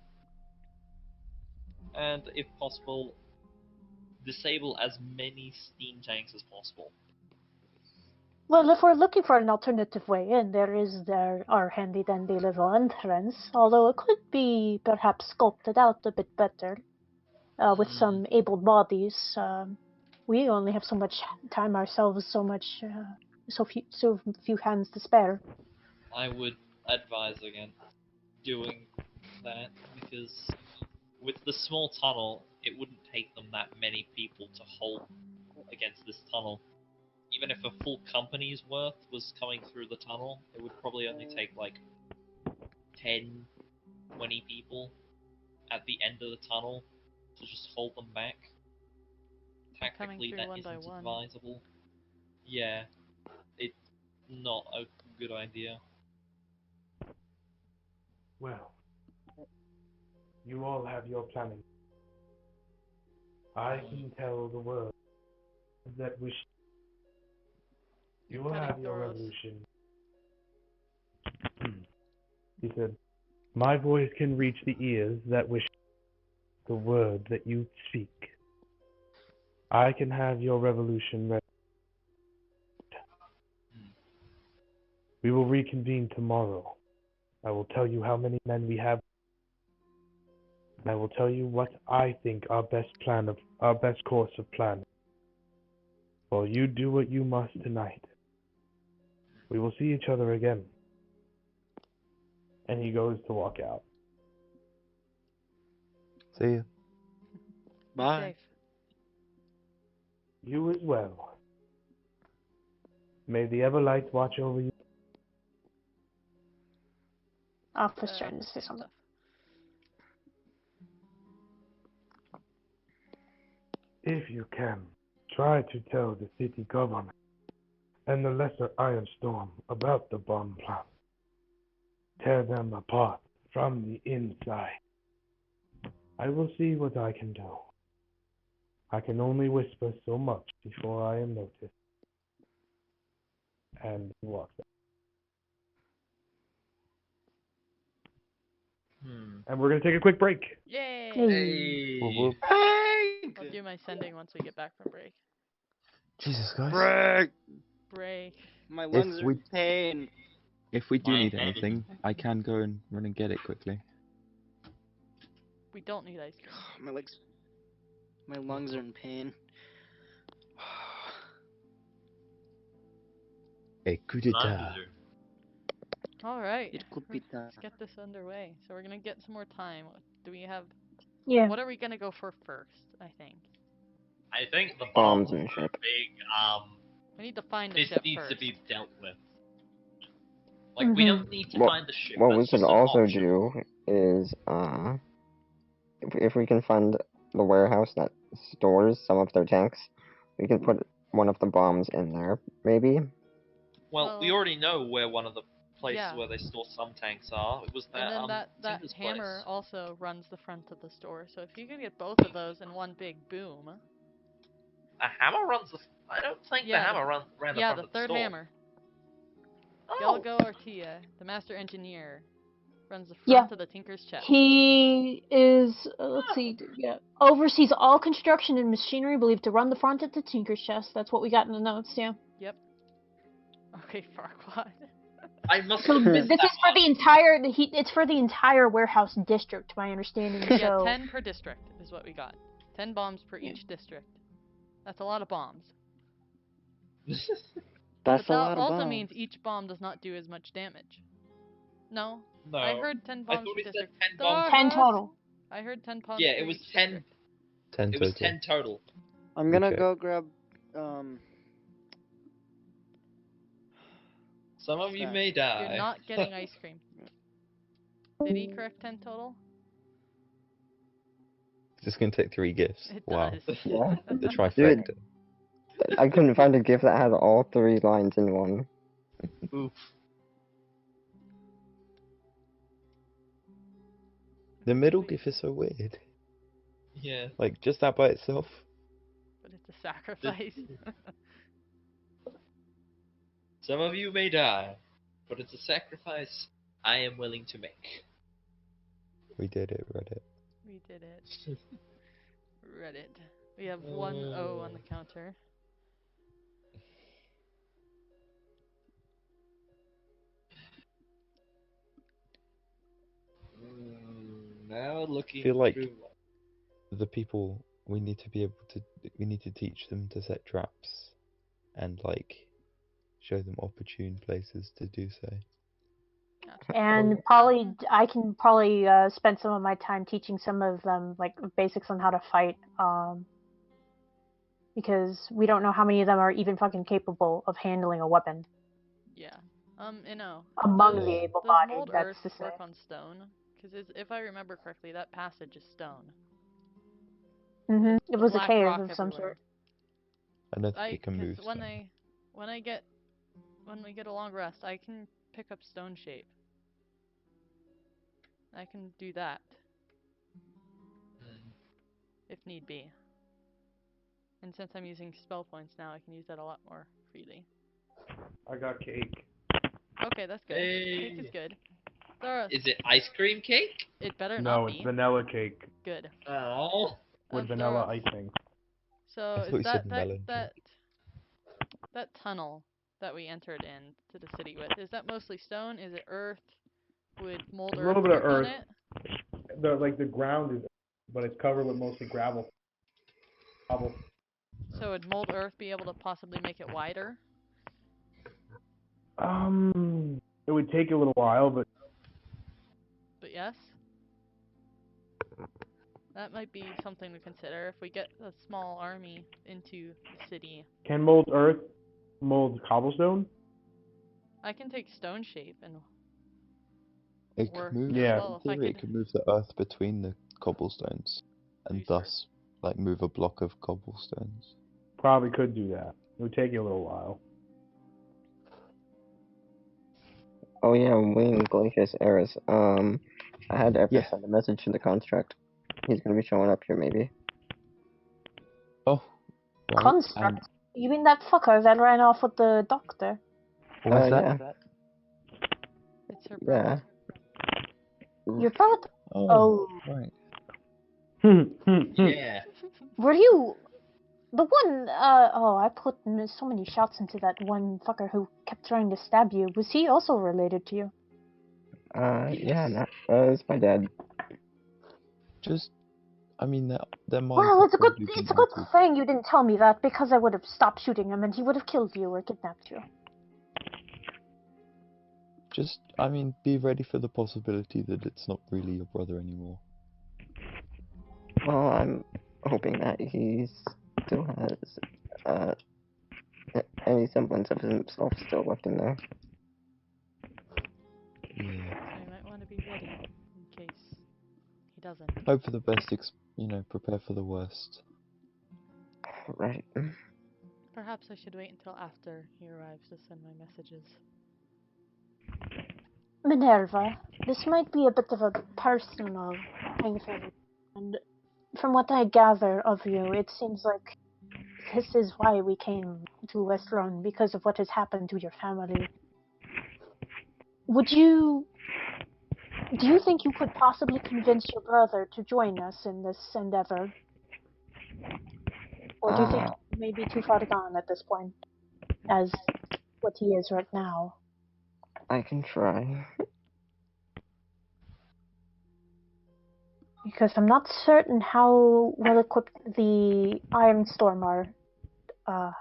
And, if possible, disable as many steam tanks as possible. Well, if we're looking for an alternative way in, there our handy-dandy little entrance, although it could be perhaps sculpted out a bit better with some able bodies. We only have so much time ourselves, so few hands to spare. I would advise against doing that, because with the small tunnel, it wouldn't take them that many people to hold against this tunnel. Even if a full company's worth was coming through the tunnel, it would probably only take like 10, 20 people at the end of the tunnel to just hold them back. Tactically, that isn't advisable. Yeah, it's not a good idea. Well, you all have your planning. I can tell the world that wish. You will have your revolution. He said, "My voice can reach the ears that wish the word that you speak. I can have your revolution ready. We will reconvene tomorrow. I will tell you how many men we have. And I will tell you what I think our best course of plan. While you do what you must tonight, we will see each other again." And he goes to walk out. See ya. Bye. Safe. You as well. May the Everlight watch over you. Alpha's trying to say something. If you can, try to tell the city government and the Lesser Ironstorm about the bomb plan. Tear them apart from the inside. I will see what I can do. I can only whisper so much before I am noticed. And he walks out. And we're going to take a quick break. Yay! Hey. Whoop. I'll do my sending once we get back from break. Jesus, guys. Break. My lungs are we- in pain. If we do My need head. anything, I can go and run and get it quickly. We don't need ice cream. My lungs are in pain. A coup d'etat. All right. It could be done. Let's get this underway. So we're gonna get some more time. Do we have? Yeah. What are we gonna go for first? I think I think the Bombs bombs and are ship. big. we need to find the This ship needs first. to be dealt with. Like, we don't need to What- find the ship. What we That's could just an also option. do is, if we can find the warehouse that stores some of their tanks, we could put one of the bombs in there, maybe. Well, we Well, already know where one of the places yeah. where they store some tanks are. It was that, And then that Tinker's hammer place. also runs the front of the store. So if you can get both of those in one big boom. A hammer runs the... I don't think Yeah, the hammer ran the Yeah, front the of the third store. hammer. Oh! Gelgo Ortia, the master engineer, runs the Yeah. front of the Tinker's chest. He is, oversees all construction and machinery believed to run the front at the Tinker's chest. That's what we got in the notes, yeah. Yep. Okay, Farquaad. I must So have this missed is that for one. the entire, it's for the entire warehouse district, to my understanding, Yeah, so... 10 per district is what we got. 10 bombs per each district. That's a lot of bombs. That's But a that lot of also bombs. means each bomb does not do as much damage. No? No. I heard 10 I bombs thought per it said district. 10 bombs. 10 total. I heard 10 bombs Yeah, per it was each 10. district. 10 It total. was 10 total. I'm gonna Okay. go grab Some of you Stack. may die. You're not getting ice cream. Did he correct 10 total? It's just gonna take 3 gifts. It Wow. does. Yeah. The trifecta. I couldn't find a gift that had all 3 lines in one. Oof. The middle gift is so weird. Yeah. Like, just that by itself. But it's a sacrifice. Some of you may die, but it's a sacrifice I am willing to make. We did it, Reddit. We did it. Reddit. We have 1-0 on the counter. Now looking I feel like through. the people, we need to teach them to set traps and, like, show them opportune places to do so. And I can probably spend some of my time teaching some of them like basics on how to fight. Because we don't know how many of them are even fucking capable of handling a weapon. Yeah. Among does- the Does able-bodied, mold that's earth to say. work on stone? Because if I remember correctly, that passage is stone. Mm-hmm. It was a Black cave rock of some everywhere. sort. I don't think it can move. Because when we get a long rest, I can pick up stone shape. I can do that if need be. And since I'm using spell points now, I can use that a lot more freely. I got cake. Okay, that's good. Cake is good. Zara, Is it ice cream cake? it better No, not it's be. vanilla cake Good. Oh. with vanilla Zara, icing. So I thought is you said melon that tunnel that we entered in to the city with, is that mostly stone? Is it earth? Would mold There's a earth little bit of work on earth. it? The ground is, but it's covered with mostly gravel. So would mold earth be able to possibly make it wider? It would take a little while, but But yes? That might be something to consider if we get a small army into the city. can mold earth mold cobblestone? I can take stone shape and It work could move. as Yeah. well. In theory, it could move the earth between the cobblestones, and Are you sure? thus, like, move a block of cobblestones. Probably could do that. It would take you a little while. Oh yeah, Wing Glacius Eris. I had Eris Yeah. send a message to the construct. He's gonna be showing up here maybe. Oh, right. Construct? You mean that fucker that ran off with the doctor? What was that? Yeah. It's her Yeah. brother. Your brother? Oh, right. Yeah. Were you the one? I put so many shots into that one fucker who kept trying to stab you. Was he also related to you? Yeah, it's my dad. Just, I mean, their minds Well, have it's a good probably been altered. thing you didn't tell me that, because I would have stopped shooting him and he would have killed you or kidnapped you. Just, I mean, be ready for the possibility that it's not really your brother anymore. Well, I'm hoping that he still has any semblance of himself still left in there. Yeah. So you might want to be ready in case he doesn't. Hope for the best, prepare for the worst. Right. Perhaps I should wait until after he arrives to send my messages. Minerva, this might be a bit of a personal thing, and from what I gather of you, it seems like this is why we came to Westrone, because of what has happened to your family. Do you think you could possibly convince your brother to join us in this endeavor? Or do you think he may be too far gone at this point, as what he is right now? I can try. Because I'm not certain how well equipped the Ironstorm are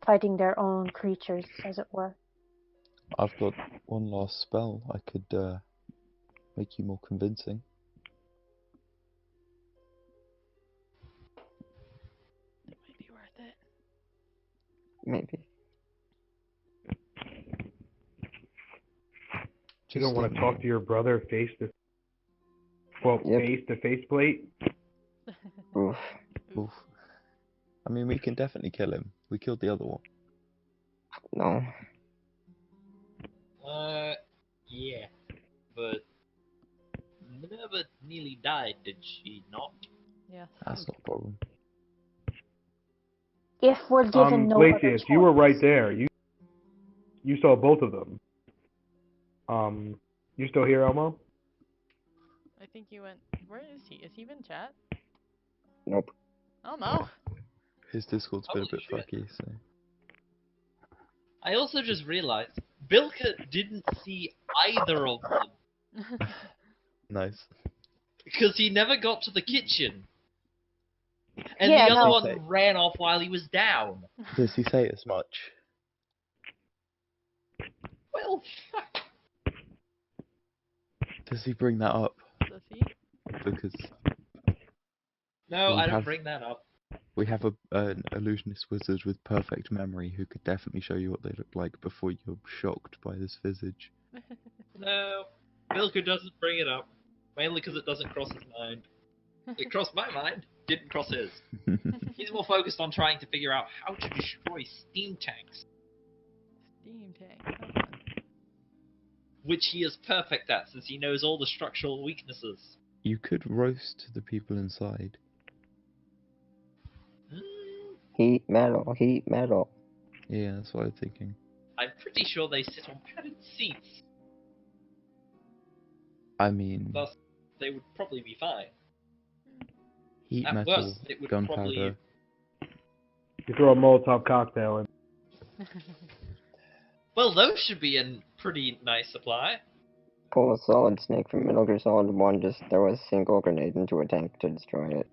fighting their own creatures, as it were. I've got one last spell. I could make you more convincing. It might be worth it. Maybe. You don't want to talk to your brother face to face plate. Oof. Oof. I mean, we can definitely kill him. We killed the other one. No. Yeah. But Minerva nearly died, did she not? Yeah. That's not a problem. If we're given no other Glacius, choice. you were right there. You saw both of them. You still here, Elmo? I think he went. Where is he? Is he even in chat? Nope. Oh no. His Discord's been a bit Holy shit. fucky, so... I also just realized Bilka didn't see either of them Nice. because he never got to the kitchen, and Yeah, the other no. one ran off while he was down. Does he say as much? Well, fuck. Does he bring that up? Does he? Because No, We I don't have- bring that up. we have an illusionist wizard with perfect memory who could definitely show you what they look like before you're shocked by this visage. No, Bilka doesn't bring it up, mainly because it doesn't cross his mind. It crossed my mind, didn't cross his. He's more focused on trying to figure out how to destroy steam tanks, Steam tank. which he is perfect at since he knows all the structural weaknesses. You could roast the people inside. Heat metal, heat metal. Yeah, that's what I'm thinking. I'm pretty sure they sit on padded seats, I mean, thus they would probably be fine. heat At metal, worst, it would gunpowder. You throw a Molotov cocktail in. Well, those should be in pretty nice supply. Pull a Solid Snake from Metal Gear Solid 1, just throw a single grenade into a tank to destroy it.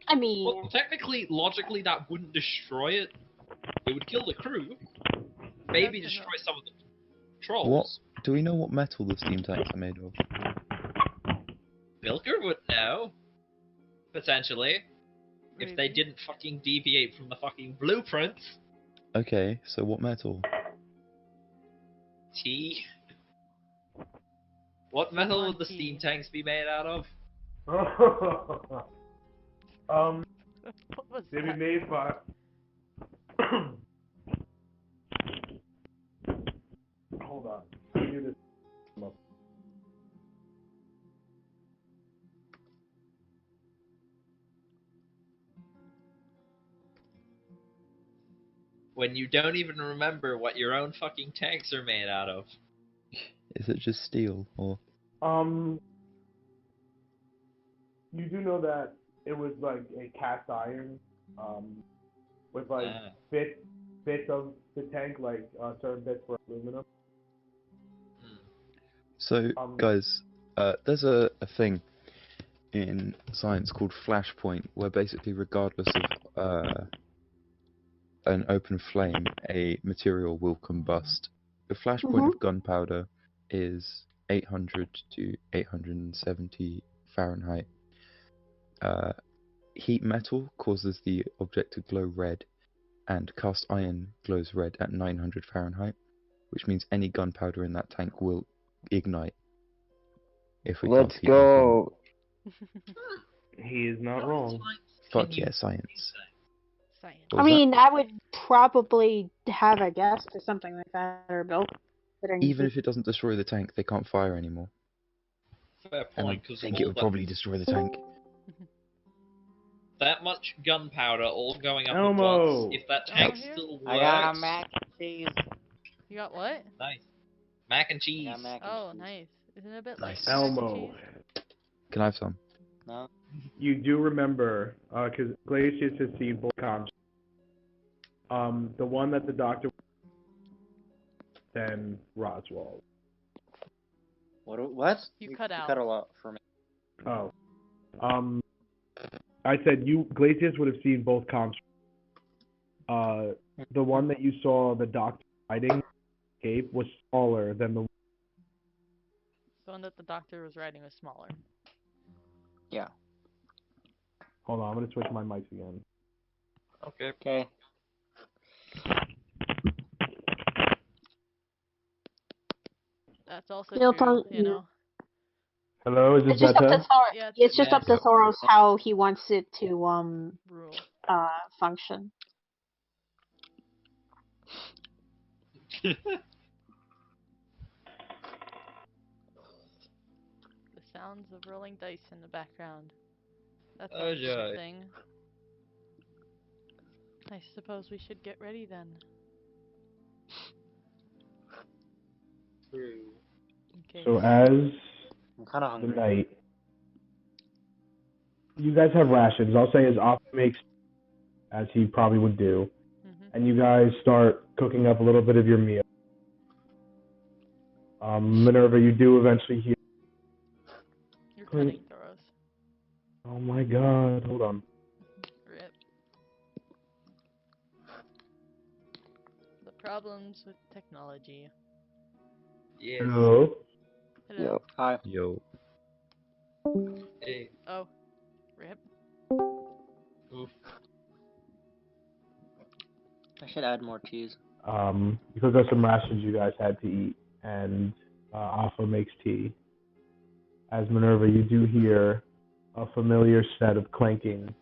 I mean, Well, technically, logically, that wouldn't destroy it. It would kill the crew. Maybe That's destroy enough. some of the trolls. What? Do we know what metal the steam tanks are made of? Bilker would know. Potentially. If they Maybe. didn't fucking deviate from the fucking blueprints. Okay, so what metal? Tea. What metal on would the tea. steam tanks be made out of? What was They'd be that? made by. Hold on. Let me do this. When you don't even remember what your own fucking tanks are made out of. Is it just steel, or... You do know that it was like a cast iron, with like bits of the tank, like certain bits were aluminum. So, guys, there's a thing in science called flashpoint, where basically regardless of an open flame, a material will combust. The flashpoint of gunpowder is 800 to 870 Fahrenheit. Heat metal causes the object to glow red, and cast iron glows red at 900 Fahrenheit, which means any gunpowder in that tank will ignite. If we Let's can't keep them go. He is not wrong. from... Fuck yeah, science. Science. What I was that? mean, I would probably have a guess to something like that or built. Even if it doesn't destroy the tank, they can't fire anymore. Fair And I point, because think it would probably destroy the tank. that much gunpowder all going up at Elmo! once, if that Oh, tank here? still works... I got mac and cheese. You got what? Nice. Mac and cheese. I got mac and Oh, cheese. nice. Isn't it a bit Nice. like mac and Elmo. cheese? Can I have some? No. You do remember, because Glacius has seen both comps. The one that the doctor, then Roswell. What? You cut out. Cut a lot for me. Oh. I said Glacius would have seen both comps. the one that you saw the doctor riding cape was smaller than the. The one that the doctor was riding was smaller. Yeah. Hold on, I'm gonna switch my mics again. Okay. Okay. That's also Still true, don't- you know. Hello, is this It's just up better? to Thor. Yeah, It's just up to Yep. Thoros how he wants it to rule. function. The sounds of rolling dice in the background. That's Oh, a joy. thing. I suppose we should get ready then. True. Okay. So as I'm kind of the hungry. night, you guys have rations. I'll say as Oppa makes, as he probably would do, and you guys start cooking up a little bit of your meal. Minerva, you do eventually hear. You're cutting, Thoros. Oh my God! Hold on. Rip. The problems with technology. Yes. Hello. Hello. Yo. Hi. Yo. Hey. Oh. Rip. Oof. I should add more cheese. You cook up some rations you guys had to eat, and Alpha makes tea. As Minerva, you do hear a familiar set of clanking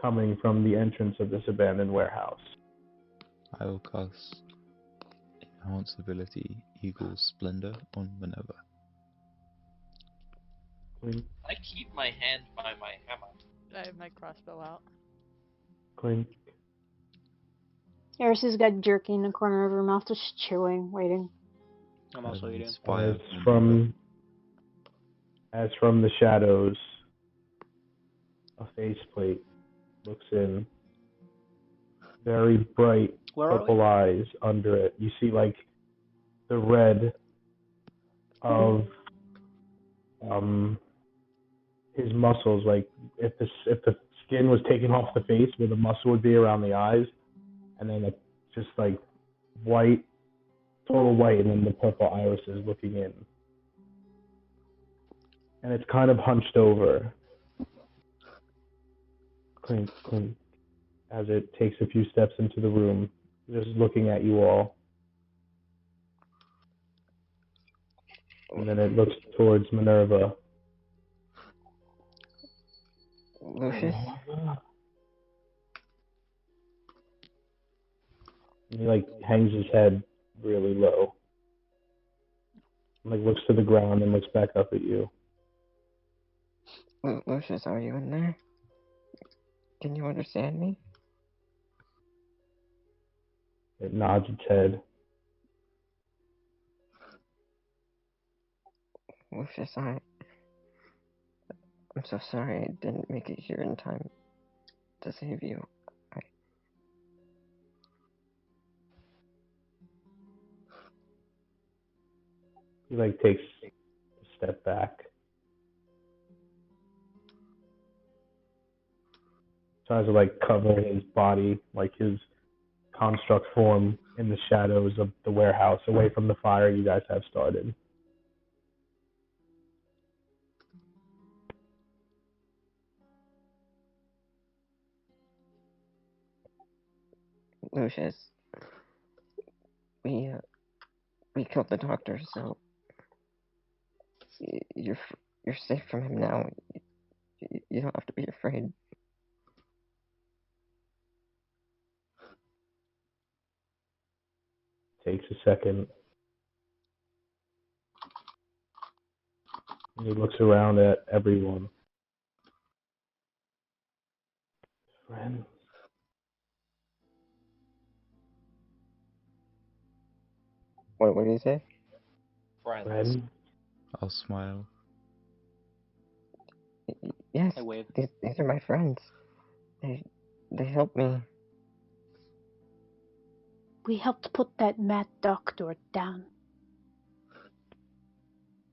coming from the entrance of this abandoned warehouse. I will cast Enhance Ability Eagle's Splendor on Minerva. Clink, I keep my hand by my hammer. I have my crossbow out. clink. Eris has got jerky in the corner of her mouth, just chewing, waiting. I'm also eating. As from the shadows, a faceplate looks in. Very bright Where are purple eyes under it. You see like the red of his muscles. Like if the skin was taken off the face, where the muscle would be around the eyes, and then it's just like white, total white, and then the purple irises looking in. And it's kind of hunched over. Clink, clink. As it takes a few steps into the room, just looking at you all. And then it looks towards Minerva. Lucius? And he like hangs his head really low. And, like looks to the ground and looks back up at you. Lucius, are you in there? Can you understand me? It nods its head. Lucius, I'm so sorry I didn't make it here in time to save you. He like takes a step back. Tries to like cover his body, like his construct form in the shadows of the warehouse, away from the fire you guys have started. Lucius, we killed the doctor, so you're safe from him now. You don't have to be afraid. Takes a second. And he looks around at everyone. Friends. What do you say? Friends. I'll smile. Yes, I wave. these are my friends. They helped me. We helped put that mad doctor down.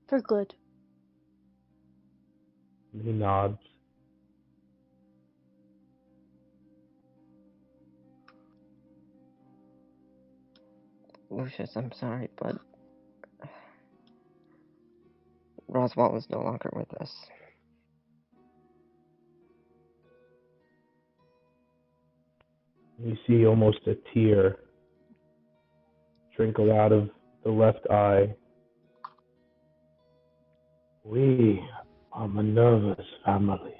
For good. He nods. Lucius, I'm sorry, but Roswell is no longer with us. You see almost a tear trickle out of the left eye. We are Minerva's family,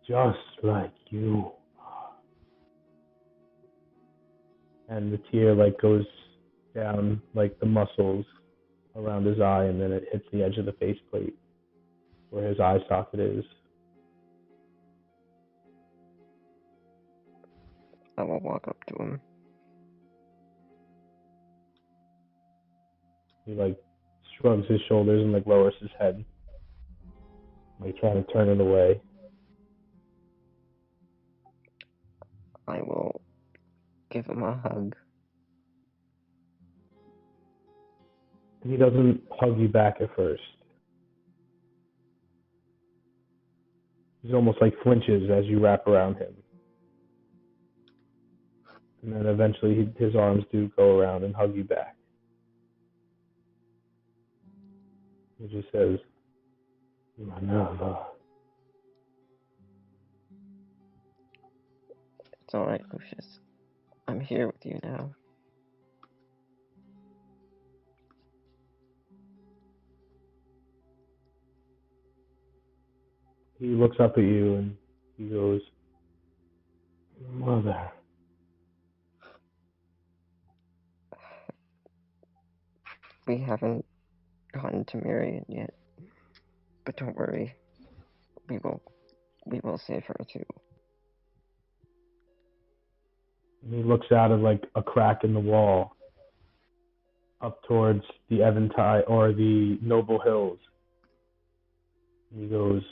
just like you. And the tear goes down the muscles around his eye, and then it hits the edge of the faceplate where his eye socket is. I will walk up to him. He shrugs his shoulders and lowers his head, trying to turn it away. I will give him a hug. He doesn't hug you back at first. He almost flinches as you wrap around him. And then eventually his arms do go around and hug you back. He just says, Minerva. It's alright, Lucius. I'm here with you now. He looks up at you and he goes, Mother. We haven't gotten to Miriam yet, but don't worry. We will save her too. And he looks out of a crack in the wall up towards the Eventide or the Noble Hills. And he goes,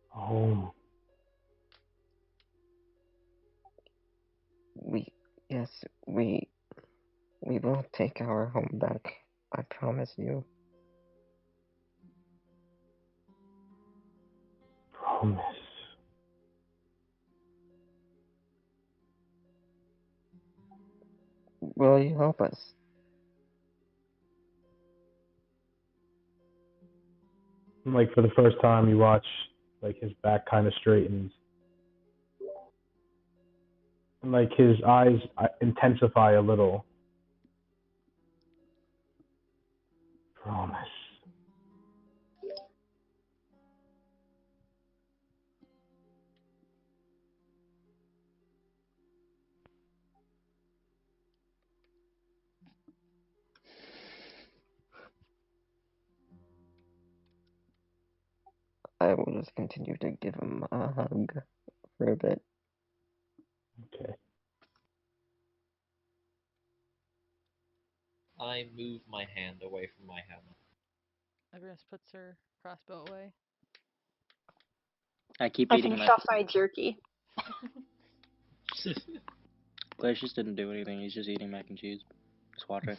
home. We will take our home back. I promise you. Promise. Will you help us? And, for the first time, you watch his back kind of straightens, and his eyes intensify a little. Promise. I will just continue to give him a hug for a bit. Okay. I move my hand away from my hammer. Everest puts her crossbow away. I keep I eating finish off my jerky. Glacius didn't do anything. He's just eating mac and cheese. Just watching.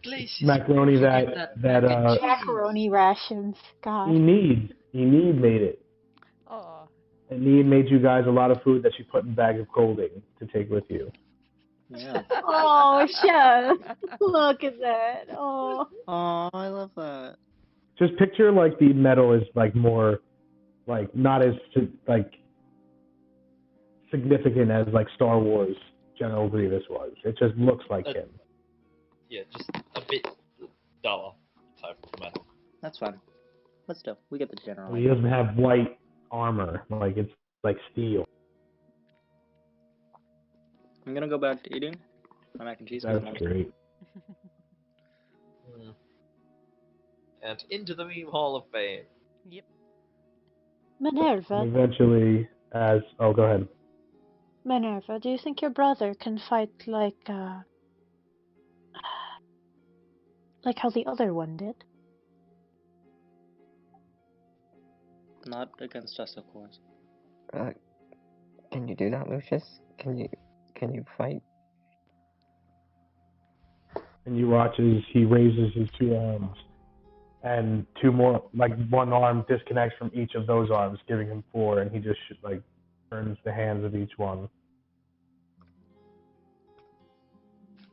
Glacius, Macaroni that Macaroni rations. God. Enid made it. Aw. Enid made you guys a lot of food that she put in bags of colding to take with you. Yeah. Oh, Chef. Look at that. Oh. Oh, I love that. Just picture the metal is more not as significant as Star Wars General Grievous was. It just looks like him. Yeah, just a bit duller type of metal. That's fine. But still, we get the general. He doesn't have white armor. It's steel. I'm gonna go back to eating my mac and cheese. That's great. And into the meme hall of fame. Yep. Minerva. And eventually, go ahead. Minerva, do you think your brother can fight like how the other one did? Not against us, of course. Can you do that, Lucius? Can you fight? And you watch as he raises his two arms, and two more, one arm disconnects from each of those arms, giving him four, and he just turns the hands of each one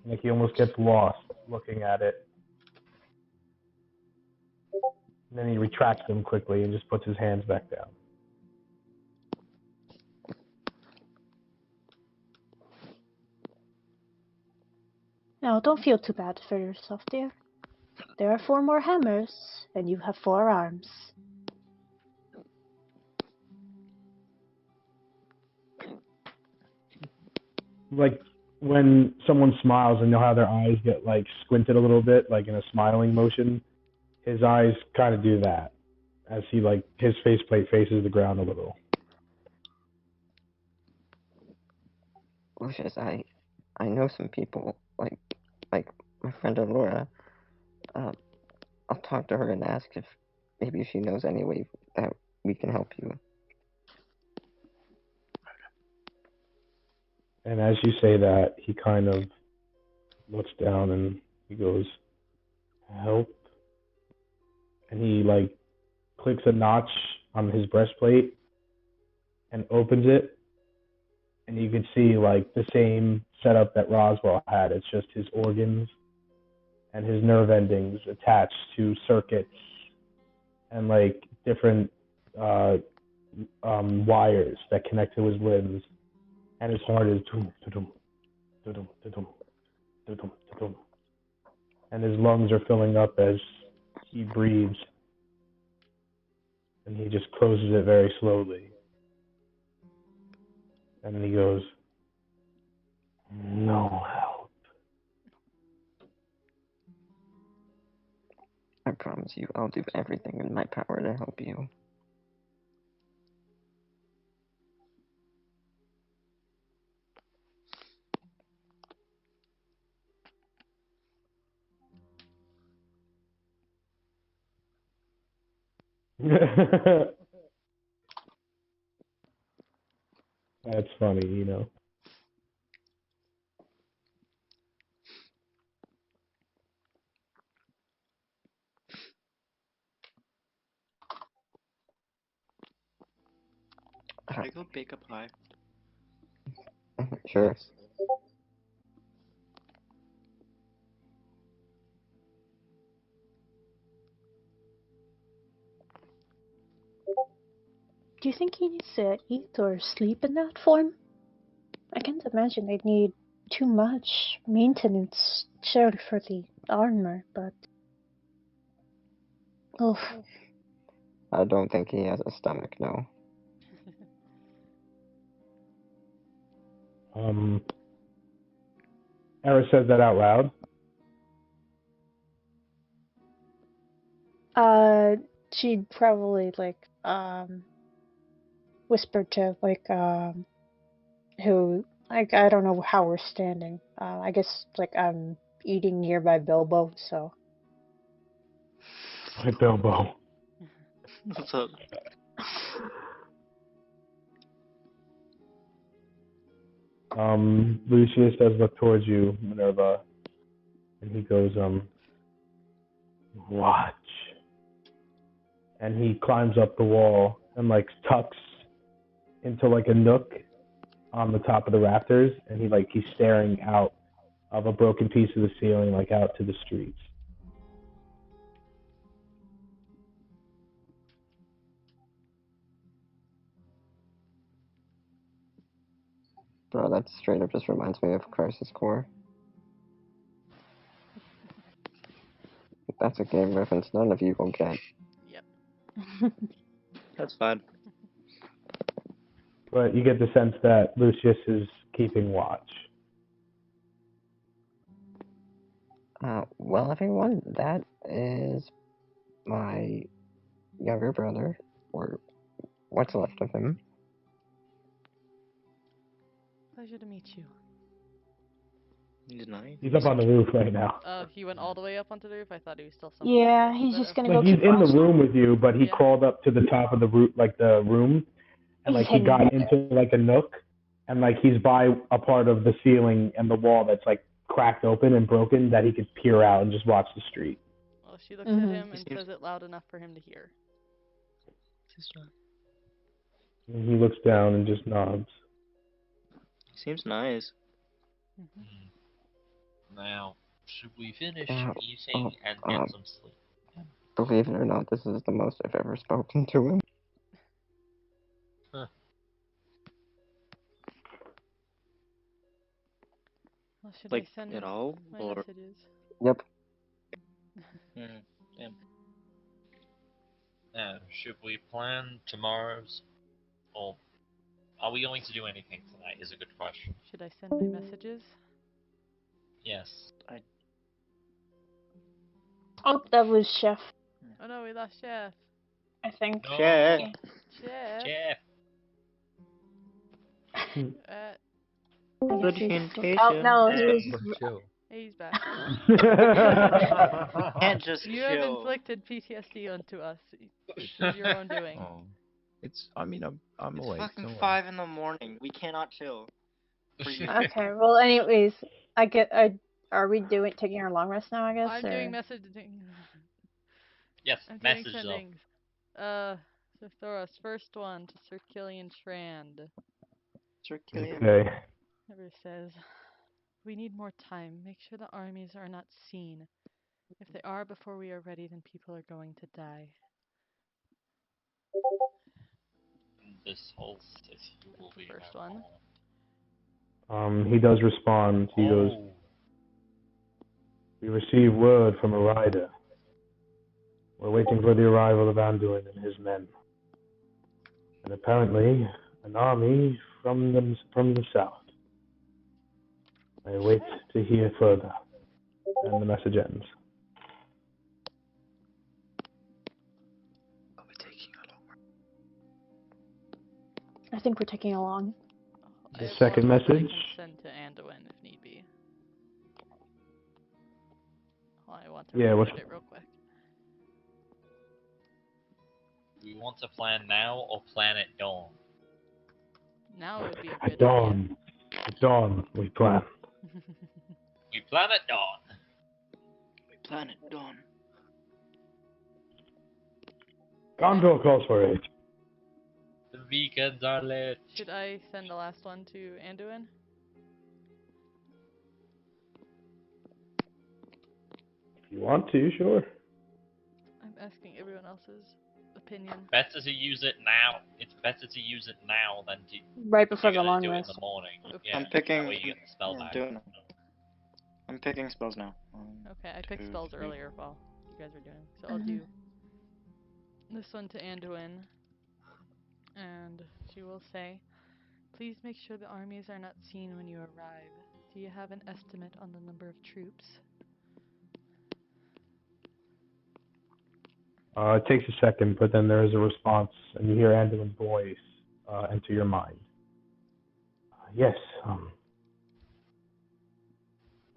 Like he almost gets lost looking at it. And then he retracts them quickly and just puts his hands back down. Now, don't feel too bad for yourself, dear. There are 4 more hammers, and you have 4 arms. Like when someone smiles and you know how their eyes get like squinted a little bit, like in a smiling motion, his eyes kind of do that as he like his faceplate faces the ground a little. Lucius, I know some people like my friend Aurora. I'll talk to her and ask if maybe she knows any way that we can help you. And as you say that, he kind of looks down and he goes, "Help." And he like clicks a notch on his breastplate and opens it. And you can see like the same setup that Roswell had. It's just his organs and his nerve endings attached to circuits and like different wires that connect to his limbs. And his heart is dum, dum, dum, dum, dum, dum. And his lungs are filling up as he breathes. And he just closes it very slowly. And then he goes, "No help." I promise you, I'll do everything in my power to help you. That's funny, you know. Can I go bake a pie? Sure. Do you think he needs to eat or sleep in that form? I can't imagine they'd need too much maintenance shared for the armor, but... Oh, I don't think he has a stomach, no. Era says that out loud. she'd probably, like, whisper to, like, who, like, I don't know how we're standing. I guess, like, I'm eating nearby Bilbo, so... Hi, Bilbo. What's up? Lucius does look towards you, Minerva, and he goes, "Watch." And he climbs up the wall and like tucks into like a nook on the top of the rafters, and he's staring out of a broken piece of the ceiling, like out to the streets. Bro, that straight up just reminds me of Crisis Core. That's a game reference none of you will get. Yep. That's fine. But you get the sense that Lucius is keeping watch. Well, everyone, that is my younger brother, or what's left of him. Pleasure to meet you. He's nice. He's up on the roof right now. Oh, he went all the way up onto the roof? I thought he was still somewhere. Yeah, he's just gonna Like go he's keep in the watching. room with you, but he Yeah. crawled up to the top of the roof, like the room, and like he hidden. got into like a nook, and like he's by a part of the ceiling and the wall that's like cracked open and broken that he could peer out and just watch the street. Well, she looks Mhm. at him and He seems- says it loud enough for him to hear. And he looks down and just nods. Seems nice. Mm-hmm. Now, should we finish Yeah, eating and uh, get some sleep? believe it or not, this is the most I've ever spoken to him. Huh. Well, should Like, I send at all? my Or... messages? Yep. Damn. Now, should we plan tomorrow's, or are we going to do anything tonight? Is a good question. Should I send my messages? Yes. Oh, that was Chef, Oh no, we lost Chef. I think. No. Chef. Chef. Jeff. I guess he's- Orientation. Oh no, he Bro, was. chill. He's back. Can't just You have chill. inflicted PTSD onto us. It's your own doing. Oh, I mean, I'm It's awake. fucking don't worry. 5 in the morning. We cannot chill. For you. Okay, well, anyways, are we taking our long rest now? I guess. I'm or... doing messaging. Yes, I'm doing message though. sendings. So Thoros, first one to Circilian Trand. Circilian. Okay. Never says, we need more time. Make sure the armies are not seen. If they are before we are ready, then people are going to die. This whole city will be First on one. fire. He does respond. He goes, Oh. "We received word from a rider. We're waiting for the arrival of Anduin and his men. And apparently, an army from the south. I wait to hear further." And the message ends. Are we taking a long rest? I think we're taking a long. The I have second one more that I message. can send to Anduin if need be. Oh, I want to Yeah, read what's- it real quick. We want to plan now or plan at dawn? Now would be a At good dawn. At dawn, we plan. idea. We plan at dawn. We plan it dawn. Gondor calls for it. The weekends are late. Should I send the last one to Anduin? If you want to, sure. I'm asking everyone else's opinion. Better to use it now. It's better to use it now than to Right before you're the gonna long do it in rest. the morning. Okay. Yeah, I'm picking. that way you get the spell yeah, back. doing it. I'm picking spells now. Okay, I picked 2, spells 3. earlier while you guys were doing. So I'll do this one to Anduin. And she will say, please make sure the armies are not seen when you arrive. Do you have an estimate on the number of troops? It takes a second, but then there is a response, and you hear Anduin's voice enter your mind. Yes,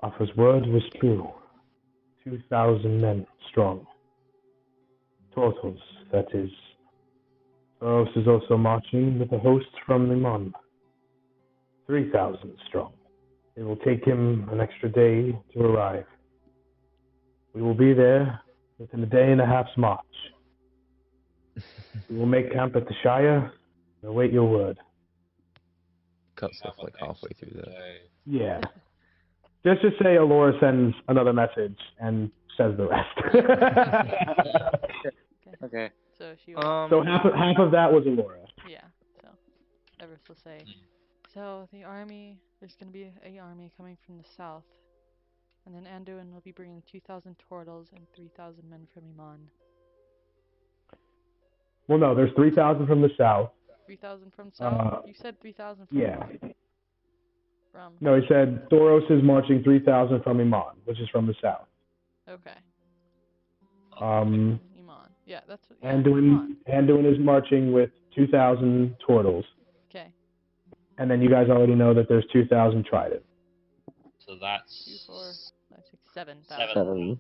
Offa's word was true. 2,000 men strong. Totals, that is. Thoros is also marching with a host from Limon. 3,000 strong. It will take him an extra day to arrive. We will be there within a day and a half's march. We will make camp at the Shire and await your word. Cuts Have off an like halfway extra through there. day. Yeah. Just to say Alora sends another message and says the rest. Okay. So she will, So half of that was Alora. yeah, so Everest will say, so the army, there's going to be a army coming from the south, and then Anduin will be bringing 2,000 turtles and 3,000 men from Iman. Well, no, there's 3,000 from the south. 3,000 from south? You said 3,000 from Yeah. From. No, he said Thoros is marching 3,000 from Iman, which is from the south. Okay. Um, Iman. Yeah, that's what. Anduin is marching with 2,000 turtles. Okay. And then you guys already know that there's 2,000 trident. So that's 2, 4, 5, 6, 7,000. 7.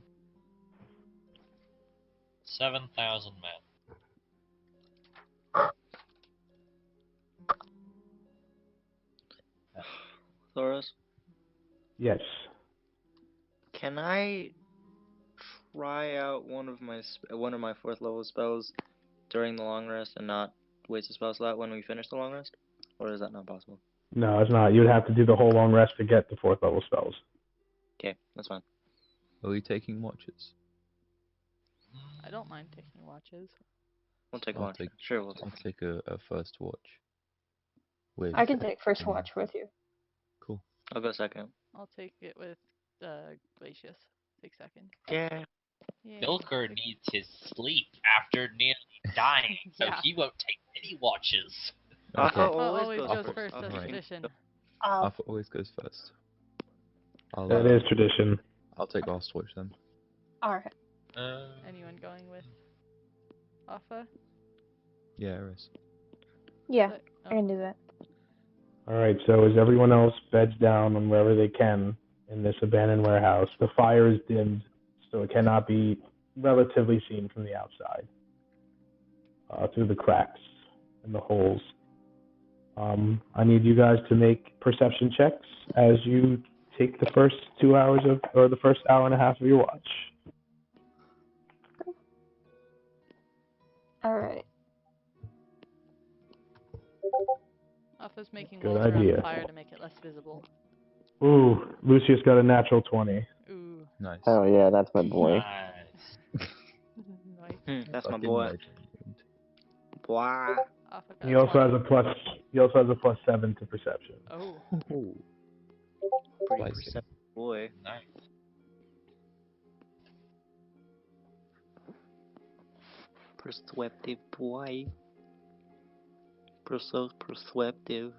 7,000 men. Thoros, Yes. can I try out one of my 4th level spells during the long rest and not waste a spell slot when we finish the long rest? Or is that not possible? No, it's not. You would have to do the whole long rest to get the 4th level spells. Okay, that's fine. Are we taking watches? I don't mind taking watches. We'll take I'll one. take- Sure, we'll take. I'll take a first watch. With I can take first Neomi. watch with you. Cool. I'll go second. I'll take it with Glacius. Take second. Yeah. Yay. Milker needs his sleep after nearly dying, so Yeah. he won't take any watches. Okay. Alpha Always goes goes first. first. That's Alright. tradition. Alpha always goes first. That is tradition. I'll take last watch then. Alright. Anyone going with Alpha? Yeah, Eris. Yeah, But- I can do that. All right, so as everyone else beds down on wherever they can in this abandoned warehouse, the fire is dimmed, so it cannot be relatively seen from the outside through the cracks and the holes. I need you guys to make perception checks as you take the first 2 hours of, or the first hour and a half of your watch. Alright. Alpha's making Good walls around idea. the fire to make it less visible. Ooh, Lucius got a natural 20. Ooh. Nice. Oh yeah, that's my boy. Nice. Nice. That's my Fucking boy. legend. Boy. Alpha got He also 20. has a plus. He also has a +7 to perception. Oh. Ooh. Pretty Spicy. perceptive boy. Nice. Perceptive boy. Perceptive.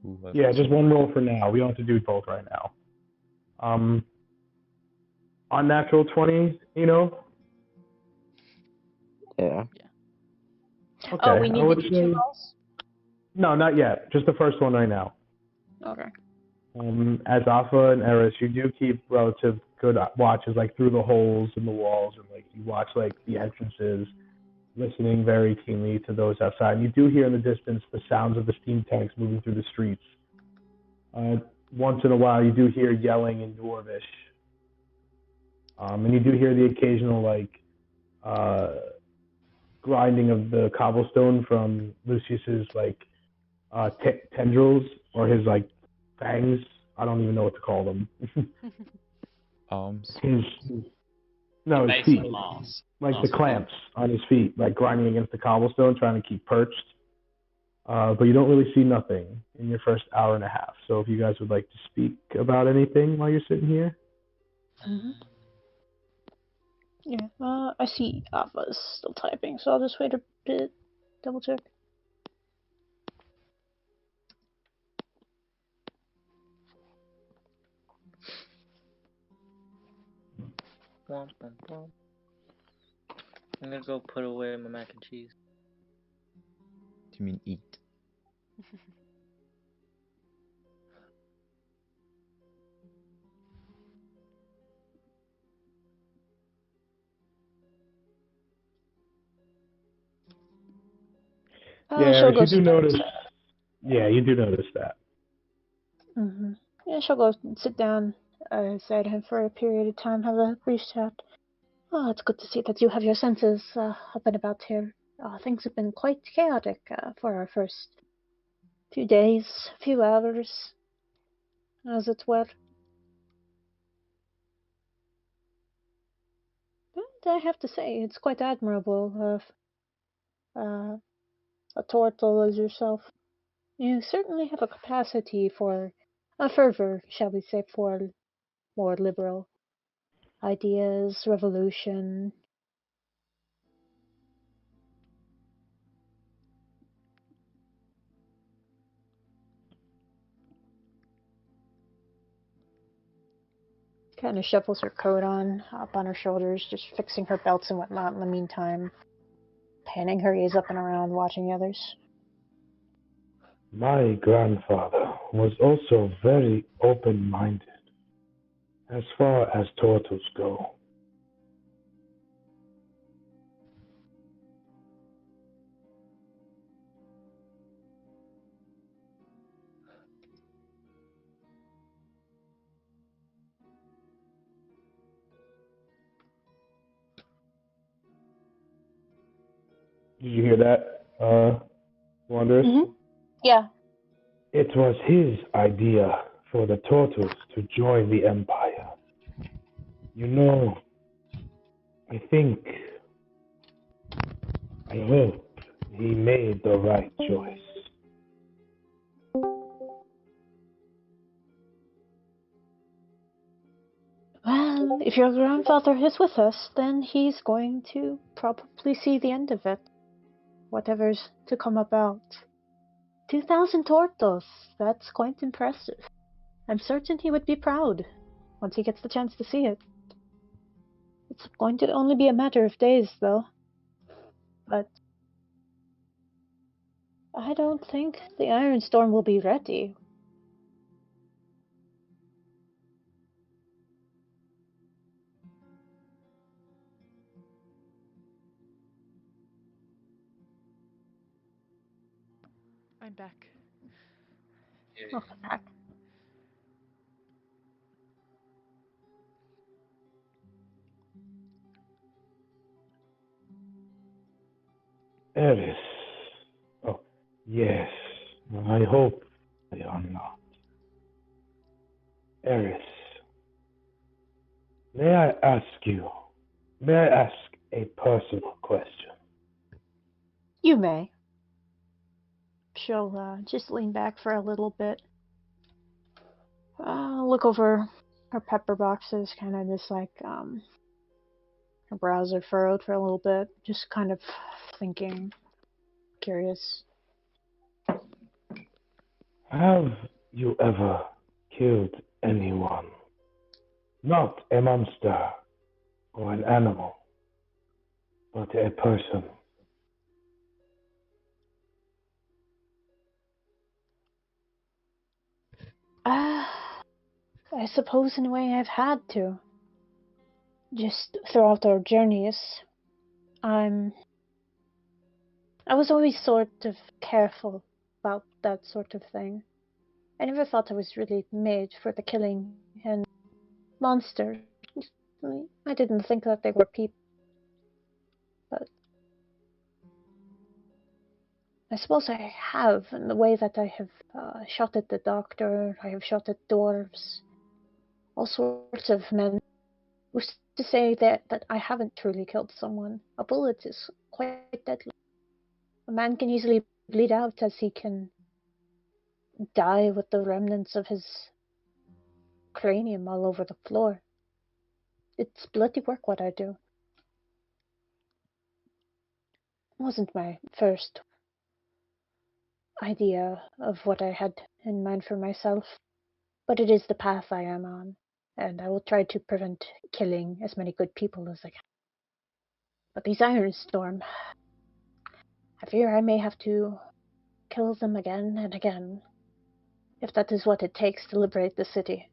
Ooh, Yeah, just one roll for now. We don't have to do both right now. Unnatural 20, you know? Yeah. Okay. Oh, we I need would to do say- 2 rolls? No, not yet. Just the first one right now. Okay. As Alpha and Eris, you do keep relative good watches, like through the holes in the walls, and like you watch like the entrances, listening very keenly to those outside. And you do hear in the distance the sounds of the steam tanks moving through the streets. Once in a while, you do hear yelling in Dwarvish, and you do hear the occasional like grinding of the cobblestone from Lucius's like tendrils or his like fangs. I don't even know what to call them. Arms. his no, his Base feet, of Mars. like the Mars. clamps on his feet, like grinding against the cobblestone, trying to keep perched. But you don't really see nothing in your first hour and a half. So if you guys would like to speak about anything while you're sitting here. Mm-hmm. Yeah, I see Alpha's still typing, so I'll just wait a bit, double check. Womp, womp, womp. I'm gonna go put away my mac and cheese. Do you mean eat? Yeah, she'll Eric, go you do sit down notice. inside. Yeah, you do notice that. Mm-hmm. Yeah, she'll go sit down beside him for a period of time, have a brief chat. Oh, it's good to see that you have your senses up and about here. Things have been quite chaotic for our first few days, few hours, as it were. But I have to say, it's quite admirable of a turtle as yourself. You certainly have a capacity for a fervor, shall we say, for more liberal ideas, revolution. Kind of shuffles her coat up on her shoulders, just fixing her belts and whatnot in the meantime, panning her gaze up and around, watching the others. My grandfather was also very open-minded as far as turtles go. Did you hear that, Wanderers? Mm-hmm. Yeah. It was his idea for the Turtles to join the Empire. You know, I hope he made the right choice. Well, if your grandfather is with us, then he's going to probably see the end of it. Whatever's to come about. 2,000 tortos. That's quite impressive. I'm certain he would be proud once he gets the chance to see it. It's going to only be a matter of days, though. But I don't think the Iron Storm will be ready. I'm back. Welcome back. Eris. Oh, yes. I hope they are not. Eris, may I ask a personal question? You may. She'll just lean back for a little bit. Look over her pepper boxes, kind of just like, her brows are furrowed for a little bit, just kind of thinking, curious. Have you ever killed anyone? Not a monster or an animal, but a person. I suppose in a way I've had to. Just throughout our journeys, I was always sort of careful about that sort of thing. I never thought I was really made for the killing and monsters. I didn't think that they were people. But I suppose I have, in the way that I have shot at the doctor, I have shot at dwarves, all sorts of men. Who's to say that I haven't truly killed someone? A bullet is quite deadly. A man can easily bleed out as he can die with the remnants of his cranium all over the floor. It's bloody work what I do. It wasn't my first idea of what I had in mind for myself, but it is the path I am on, and I will try to prevent killing as many good people as I can. But these Iron Storm, I fear I may have to kill them again and again, if that is what it takes to liberate the city.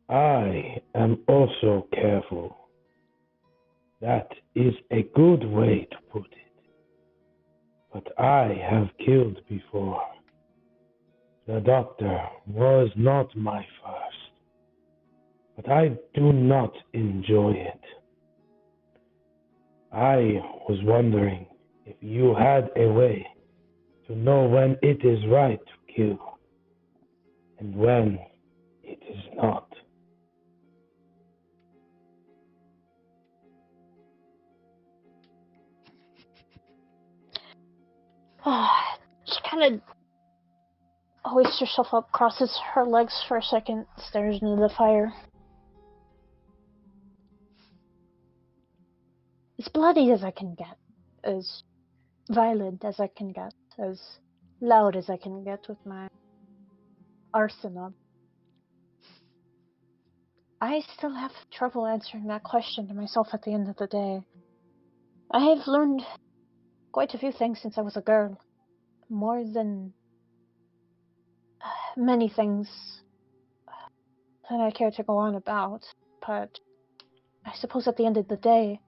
I am also careful. That is a good way to put it. But I have killed before. The doctor was not my first, but I do not enjoy it. I was wondering if you had a way to know when it is right to kill and when it is not. She kind of hoists herself up, crosses her legs for a second, stares into the fire. As bloody as I can get, as violent as I can get, as loud as I can get with my arsenal. I still have trouble answering that question to myself at the end of the day. I have learned quite a few things since I was a girl. More than many things that I care to go on about. But I suppose at the end of the day,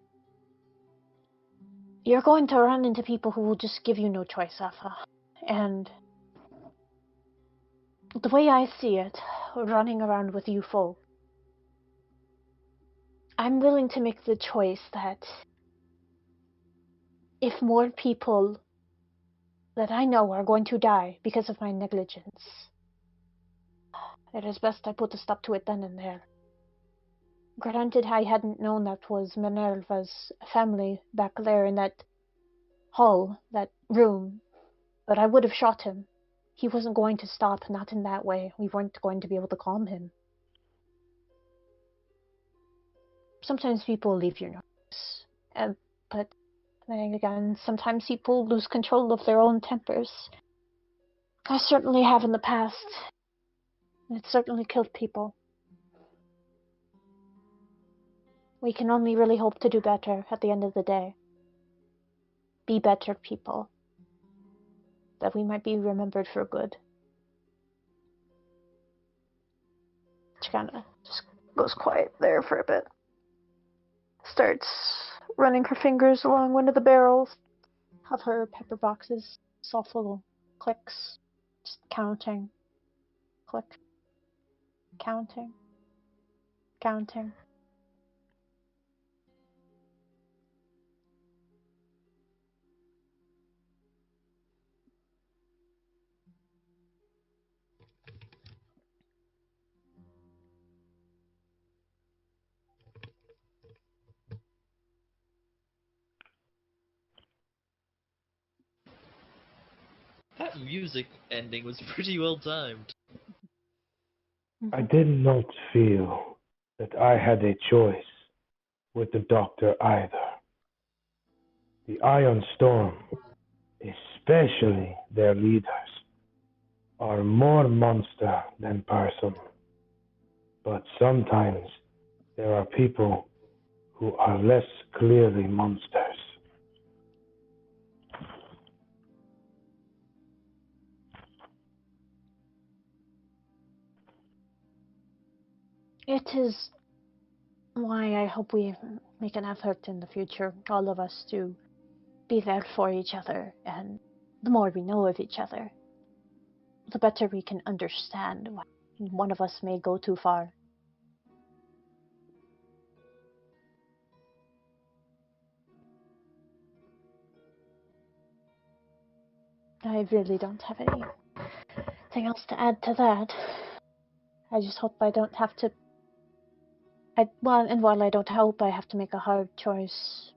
you're going to run into people who will just give you no choice, Alpha. And the way I see it, running around with you folk, I'm willing to make the choice that if more people that I know are going to die because of my negligence, it is best I put a stop to it then and there. Granted, I hadn't known that was Minerva's family back there in that hall, that room, but I would have shot him. He wasn't going to stop, not in that way. We weren't going to be able to calm him. Sometimes people leave your notice, but then again, sometimes people lose control of their own tempers. I certainly have in the past. It certainly killed people. We can only really hope to do better at the end of the day. Be better people. That we might be remembered for good. She kind of just goes quiet there for a bit. Starts running her fingers along one of the barrels of her pepper boxes. Soft little clicks. Just counting. Click. Counting. Counting. That music ending was pretty well timed. I did not feel that I had a choice with the Doctor either. The Iron Storm, especially their leaders, are more monster than person. But sometimes there are people who are less clearly monsters. It is why I hope we make an effort in the future, all of us, to be there for each other. And the more we know of each other, the better we can understand when one of us may go too far. I really don't have anything else to add to that. I just hope I don't have to. While I don't hope I have to make a hard choice.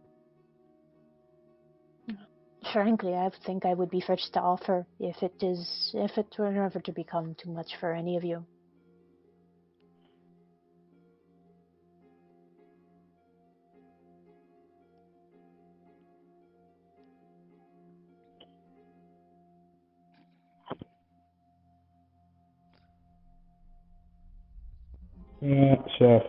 Frankly, I think I would be first to offer if it were never to become too much for any of you. Chef.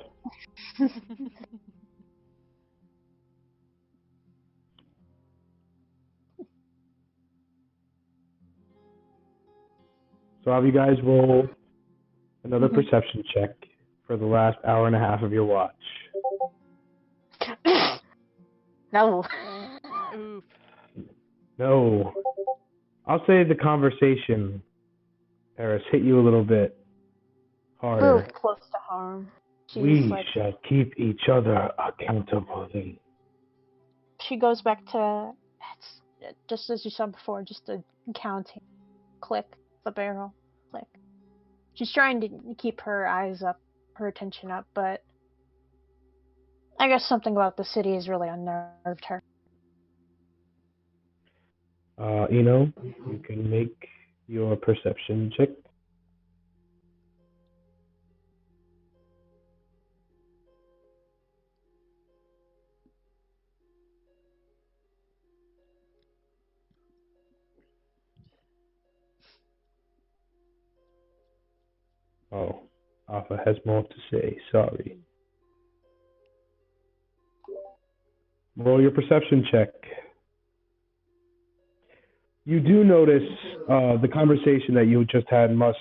So have you guys roll another perception check for the last hour and a half of your watch? No. Oof. No. I'll say the conversation, Paris, hit you a little bit harder. Move close to harm. She's We like, shall keep each other accountable. she goes back to, it's just as you saw before, just a counting. Click the barrel. Click. She's trying to keep her eyes up, her attention up, but I guess something about the city has really unnerved her. Eno, you can make your perception check. Oh, Alpha has more to say. Sorry. Roll your perception check. You do notice the conversation that you just had must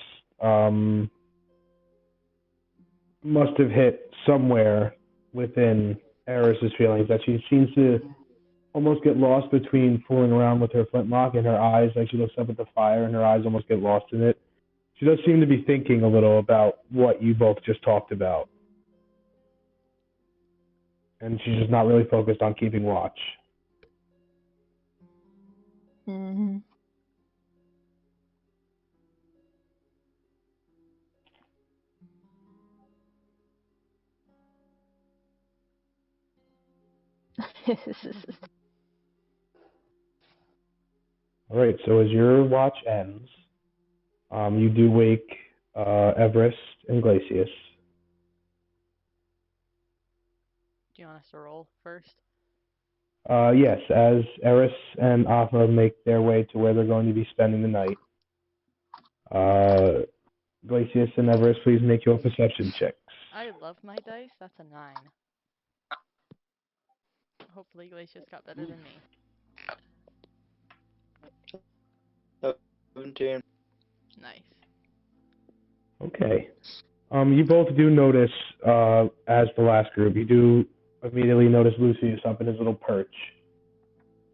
have hit somewhere within Eris's feelings, that she seems to almost get lost between fooling around with her flintlock and her eyes. Like she looks up at the fire and her eyes almost get lost in it. She does seem to be thinking a little about what you both just talked about. And she's just not really focused on keeping watch. Mm-hmm. All right, so as your watch ends, you do wake Everest and Glacius. Do you want us to roll first? Yes, as Eris and Afa make their way to where they're going to be spending the night, Glacius and Everest, please make your perception checks. I love my dice. That's a 9. Hopefully Glacius got better than me. 17. Nice. Okay. You both do notice, as the last group, you do immediately notice Lucius up in his little perch,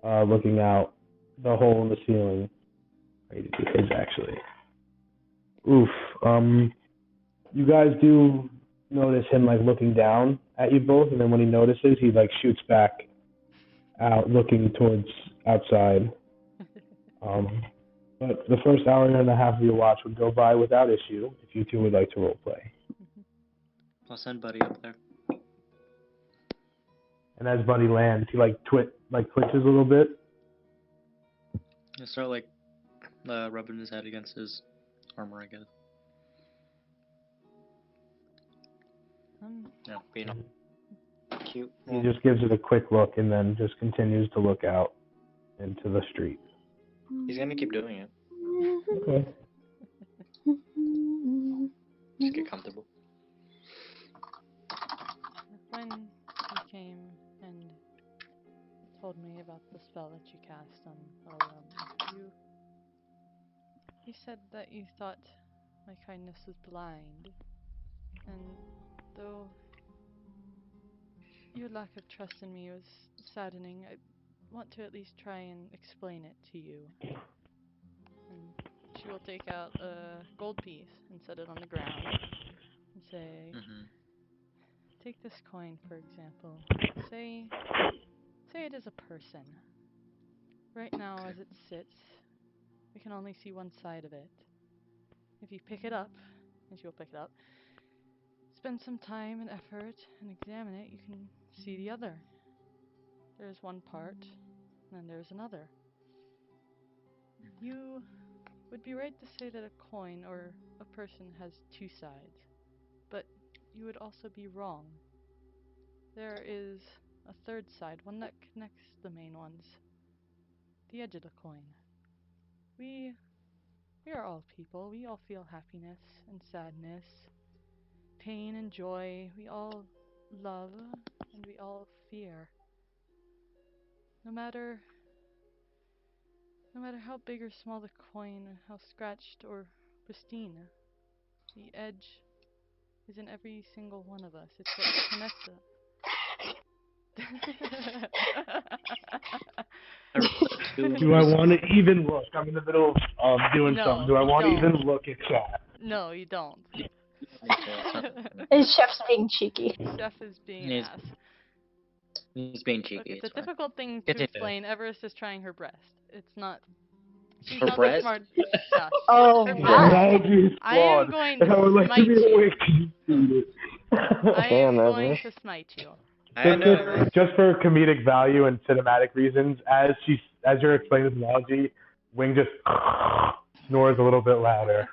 looking out the hole in the ceiling. I need to do his actually. Oof. You guys do notice him like looking down at you both, and then when he notices, he like shoots back out, looking towards outside. But the first hour and a half of your watch would go by without issue if you two would like to role play. I'll send Buddy up there. And as Buddy lands, he twitches a little bit. I start rubbing his head against his armor, I guess. Yeah, being cute. He just gives it a quick look and then just continues to look out into the street. He's gonna keep doing it. Okay. Just get comfortable. When you came and told me about the spell that you cast on Elrum, you said that you thought my kindness was blind, and though your lack of trust in me was saddening, I want to at least try and explain it to you. And she will take out a gold piece and set it on the ground and say, take this coin, for example. Say it is a person. Right now, as it sits, we can only see one side of it. If you pick it up, and she will pick it up, spend some time and effort and examine it, you can see the other. There's one part, and then there's another. You would be right to say that a coin or a person has two sides, but you would also be wrong. There is a third side, one that connects the main ones. The edge of the coin. We are all people. We all feel happiness and sadness, pain and joy. We all love and we all fear. No matter how big or small the coin, how scratched or pristine, the edge is in every single one of us. It's what connects us. Do I want to even look? I'm in the middle of doing something. Do I want to even look at chat? No, you don't. Is Chef's being cheeky? Chef is being an ass. He's being cheeky. Look, it's a fine. difficult thing to explain. Everest is trying her breast. It's not. She's Her not breast? that smart. Yeah, Oh her my! breast. I am going to smite you. I am going to smite you. Just for comedic value and cinematic reasons, as you're explaining this analogy, Wing just snores a little bit louder.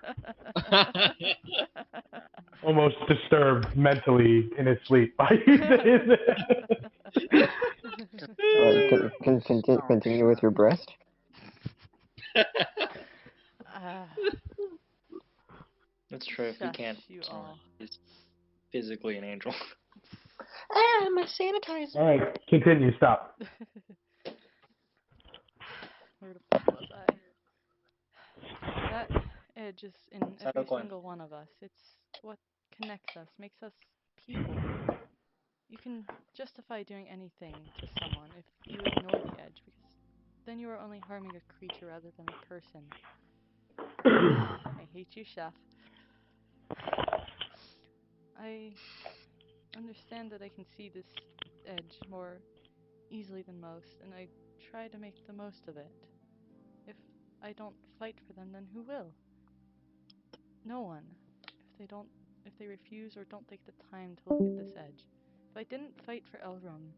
Almost disturbed mentally in his sleep by you saying that. Continue with your breast. That's true. If he can't, he's physically an angel. My sanitizer. All right, continue. Stop. Where the fuck was I? edge is in Side every of coin. single one of us. It's what connects us, makes us people. You can justify doing anything to someone if you ignore the edge, because then you are only harming a creature rather than a person. I hate you, Chef. I understand that I can see this edge more easily than most, and I try to make the most of it. If I don't fight for them, then who will? No one. If they refuse or don't take the time to look at this edge. If I didn't fight for Elrum,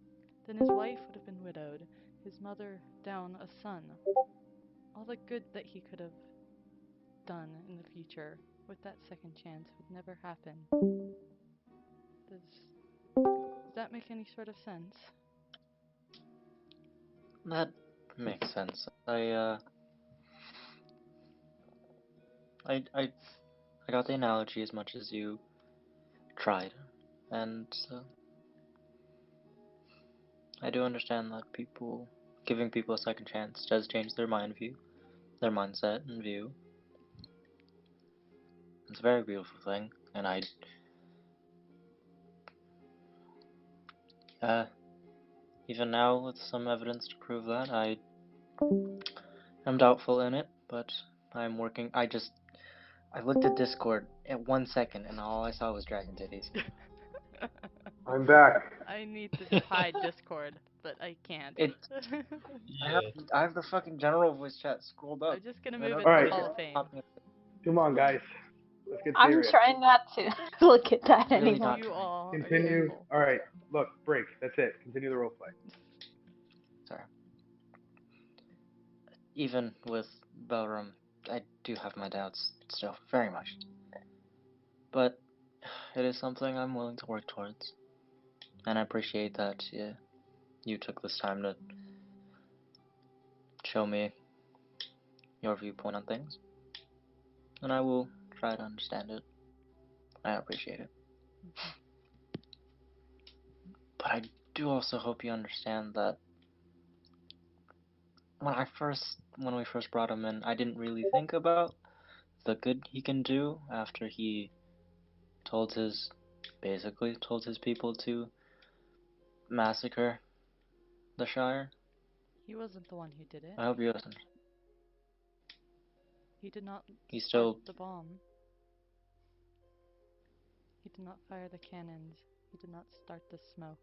then his wife would have been widowed, his mother down a son. All the good that he could have done in the future with that second chance would never happen. Does that make any sort of sense? That makes sense. I got the analogy as much as you tried, and I do understand that giving people a second chance does change their mindset and view. It's a very beautiful thing, and even now with some evidence to prove that, I am doubtful in it, but I'm working. I looked at Discord at 1 second, and all I saw was dragon titties. I'm back. I need to hide Discord, but I can't. I have the fucking general voice chat scrolled up. I'm just gonna move it All to right. Hall of Fame. Come on, guys. Let's get I'm serious. trying not to look at that Really anymore. not You trying. all are Continue. careful. All right. Look, break. That's it. Continue the roleplay. Sorry. Even with Belram, I do have my doubts still, very much. But it is something I'm willing to work towards. And I appreciate that you took this time to show me your viewpoint on things. And I will try to understand it. I appreciate it. But I do also hope you understand that when we first brought him in, I didn't really think about the good he can do after he basically told his people to massacre the Shire. He wasn't the one who did it. I hope you listen. He did not He start still the bomb. He did not fire the cannons. He did not start the smoke.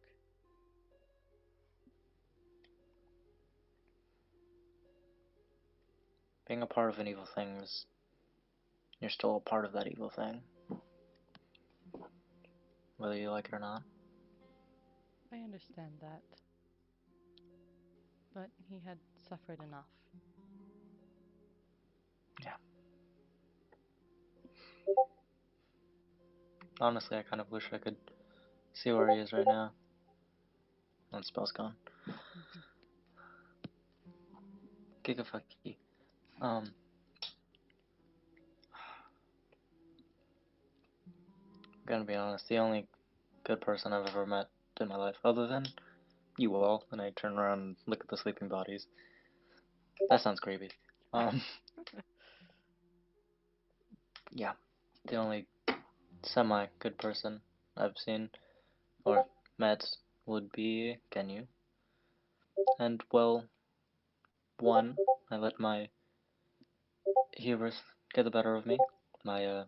being a part of an evil thing is you're still a part of that evil thing. Whether you like it or not. I understand that. But he had suffered enough. Yeah. Honestly, I kind of wish I could see where he is right now. That spell's gone. Gigafucky. I'm gonna be honest, the only good person I've ever met in my life, other than you all, and I turn around and look at the sleeping bodies. That sounds creepy. Yeah, the only semi-good person I've seen or met would be Kenyu. And, well, one, I let my hubris get the better of me. I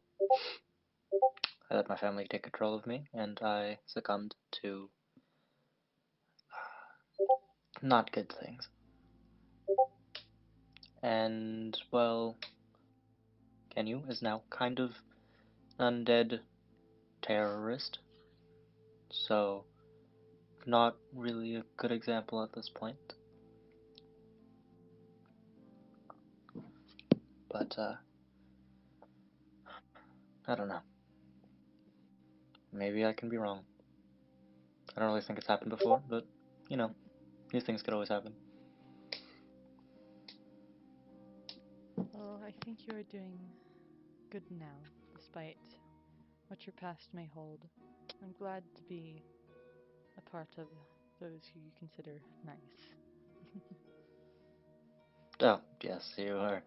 let my family take control of me, and I succumbed to not good things. And, well, Kenyu is now kind of undead terrorist, so not really a good example at this point. But, I don't know. Maybe I can be wrong. I don't really think it's happened before, but, you know, these things could always happen. Well, I think you are doing good now, despite what your past may hold. I'm glad to be a part of those who you consider nice. Oh, yes, you are.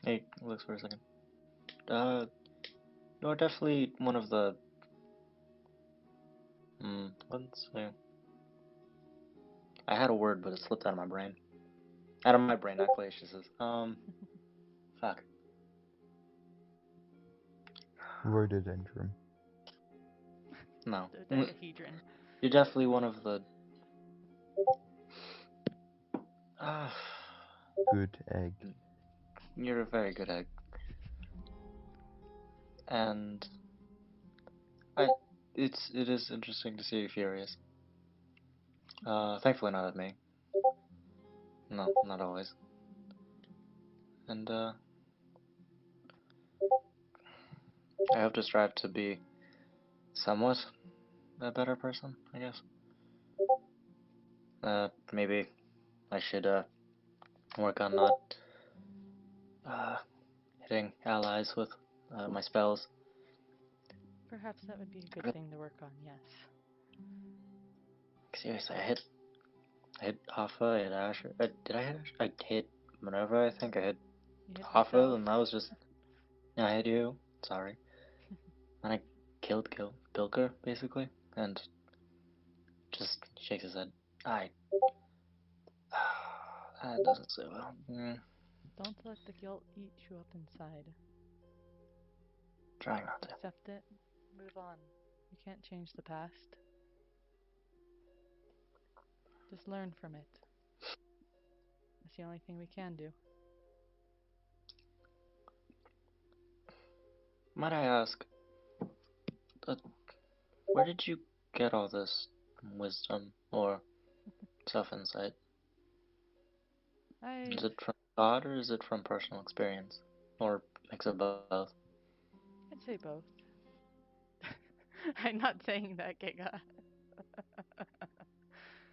Hey, looks for a second. You're definitely one of the. Let's see. I had a word, but it slipped out of my brain. Out of my brain, not Glacius's. Fuck. Rhododendron. No. Dodecahedron. You're definitely one of the. Good egg. You're a very good egg. And it is interesting to see you furious. Thankfully not at me. No, not always. And I hope to strive to be somewhat a better person, I guess. Maybe I should work on not hitting allies with my spells. Perhaps that would be a good thing to work on, yes. Seriously, I hit Alpha, I hit Asher. Did I hit Asher? I hit Minerva, I think. I hit Alpha, myself. and that was just. Yeah, I hit you. Sorry. And I killed Bilker, basically. And just shakes his head. That doesn't sit well. Don't let the guilt eat you up inside. Trying not to. Accept it. Move on. You can't change the past. Just learn from it. That's the only thing we can do. Might I ask, where did you get all this wisdom or self-insight? Is it from God or is it from personal experience? Or mix of both? I'd say both. I'm not saying that, Giga.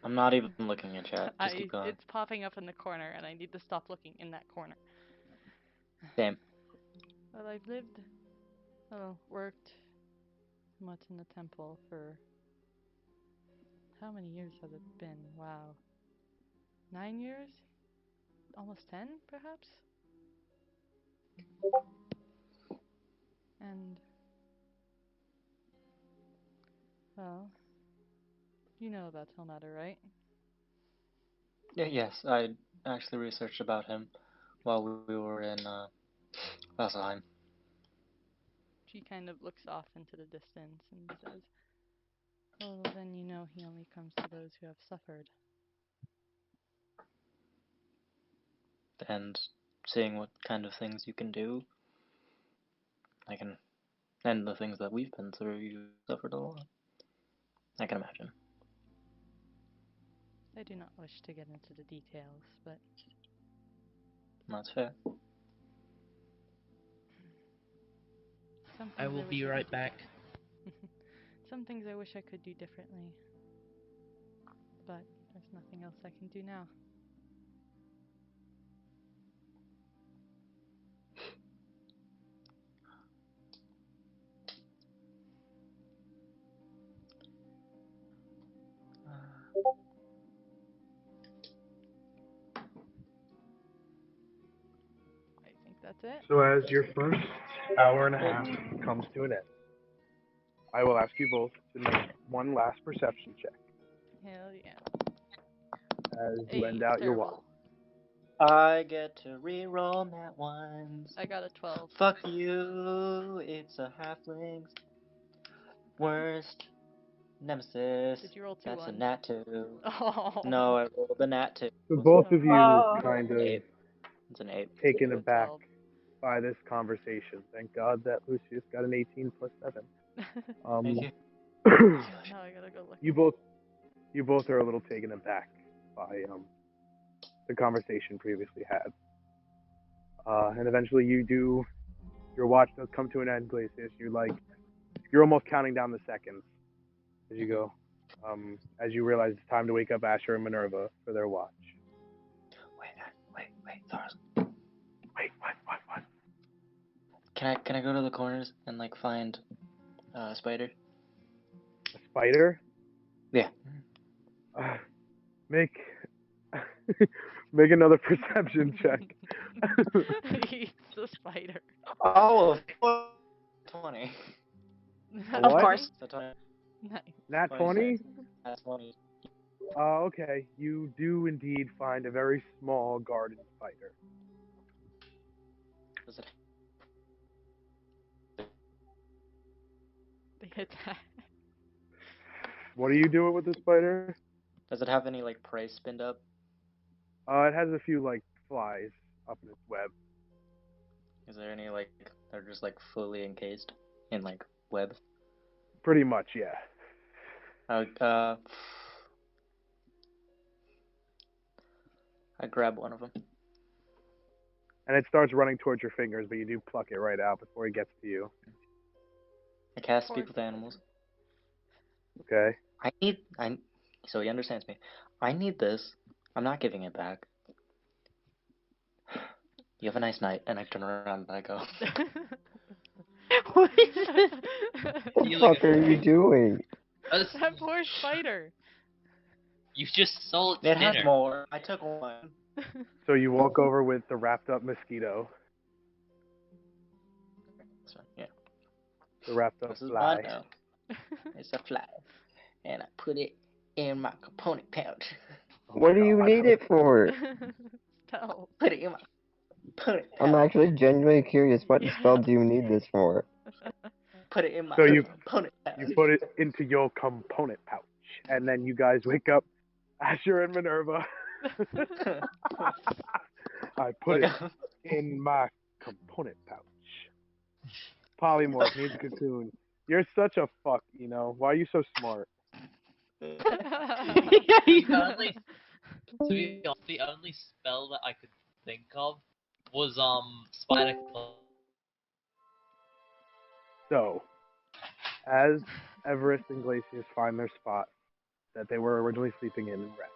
I'm not even looking at chat. Just keep going. It's popping up in the corner, and I need to stop looking in that corner. Same. Well, I've worked much in the temple for... How many years has it been? Wow. 9 years? Almost 10, perhaps? And... Well... You know about Telmatter, right? Yes, I actually researched about him while we were in Vasselheim. She kind of looks off into the distance and says, well, then you know he only comes to those who have suffered. And seeing what kind of things you can do, and the things that we've been through, you suffered a lot. I can imagine. I do not wish to get into the details, but... That's fair. I will be right back. Some things I wish I could do differently, but there's nothing else I can do now. I think that's it. So as your first hour and a half comes to an end, I will ask you both to make one last perception check Hell yeah. as you end out your watch. I get to reroll nat ones. I got a 12. Fuck you, it's a halfling's worst nemesis. Did you roll 2 That's ones? a nat 2. Oh. No, I rolled a nat 2. So both of you kind of It's an 8. taken aback by this conversation. Thank God that Lucius got an 18 plus 7. Thank you. Now I gotta go look. You both are a little taken aback by the conversation previously had. And eventually your watch does come to an end, Glacius. You're almost counting down the seconds as you go. As you realize it's time to wake up Asher and Minerva for their watch. Wait, Thor's. Wait, what? Can I go to the corners and find a spider? A spider? Yeah. Make Make another perception check. He's the spider. Oh, 20. Of What? course. So 20. Nice. Nat 20? That's 20. Okay. You do indeed find a very small garden spider. Does it They attack. What are you doing with the spider? have any like prey spinned up? It has a few like flies up in its web. Is there any like they're just like fully encased in like web? Pretty much, yeah. I grab one of them. And it starts running towards your fingers, but you do pluck it right out before it gets to you. I cast Poor Speak with Animals. Okay. So he understands me. I need this. I'm not giving it back. You have a nice night, and I turn around and I go. What is this? What the fuck are you doing? That poor spider. You just stole its It has dinner. more. I took one. So you walk over with the wrapped up mosquito, So, yeah. the wrapped up This is fly. mine now. It's a fly, and I put it in my component pouch. What do you need it for? Stealth. Put it in my component pouch. I'm actually genuinely curious. What spell do you need this for? Put it in my So you component pouch. you put it into your component pouch, and then you guys wake up, Asher and Minerva. I put it in my component pouch. Polymorph needs cocoon. You're such a fuck, you know. Why are you so smart? To be honest, the only spell that I could think of was Spider Claw. So, as Everest and Glacius find their spot that they were originally sleeping in and rest,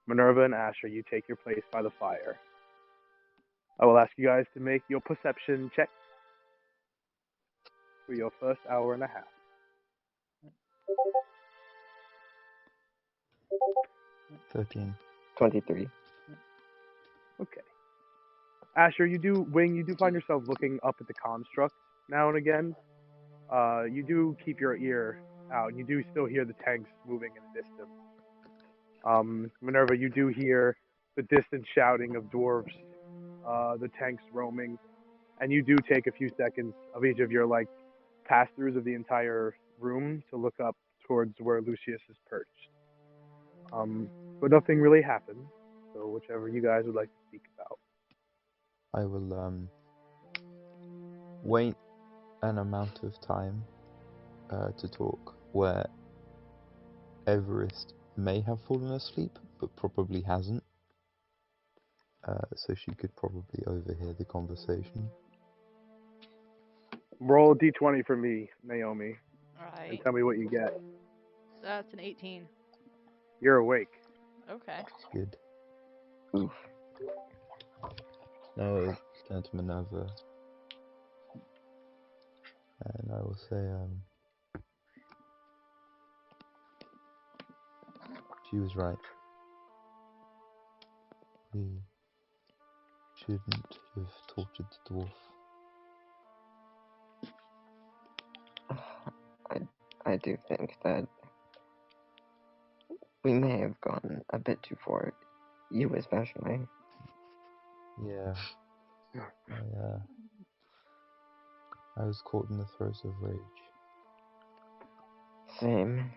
Minerva and Asher, you take your place by the fire. I will ask you guys to make your perception check for your first hour and a half. 13. 23. Okay. Asher, you do find yourself looking up at the construct now and again. You do keep your ear out. You do still hear the tanks moving in the distance. Minerva, you do hear the distant shouting of dwarves, the tanks roaming, and you do take a few seconds of each of your like pass-throughs of the entire room to look up towards where Lucius is perched. But nothing really happens. So whichever you guys would like to speak about. I will wait an amount of time to talk where Everest may have fallen asleep, but probably hasn't. So she could probably overhear the conversation. Roll a d20 for me, Naomi, and Alright. tell me what you get. That's an 18. You're awake. Okay. Good. Oof. Now I'll turn to Minerva, and I will say, she was right. We shouldn't have tortured the dwarf. I do think that we may have gone a bit too far. You especially. Yeah. I was caught in the throes of rage. Same.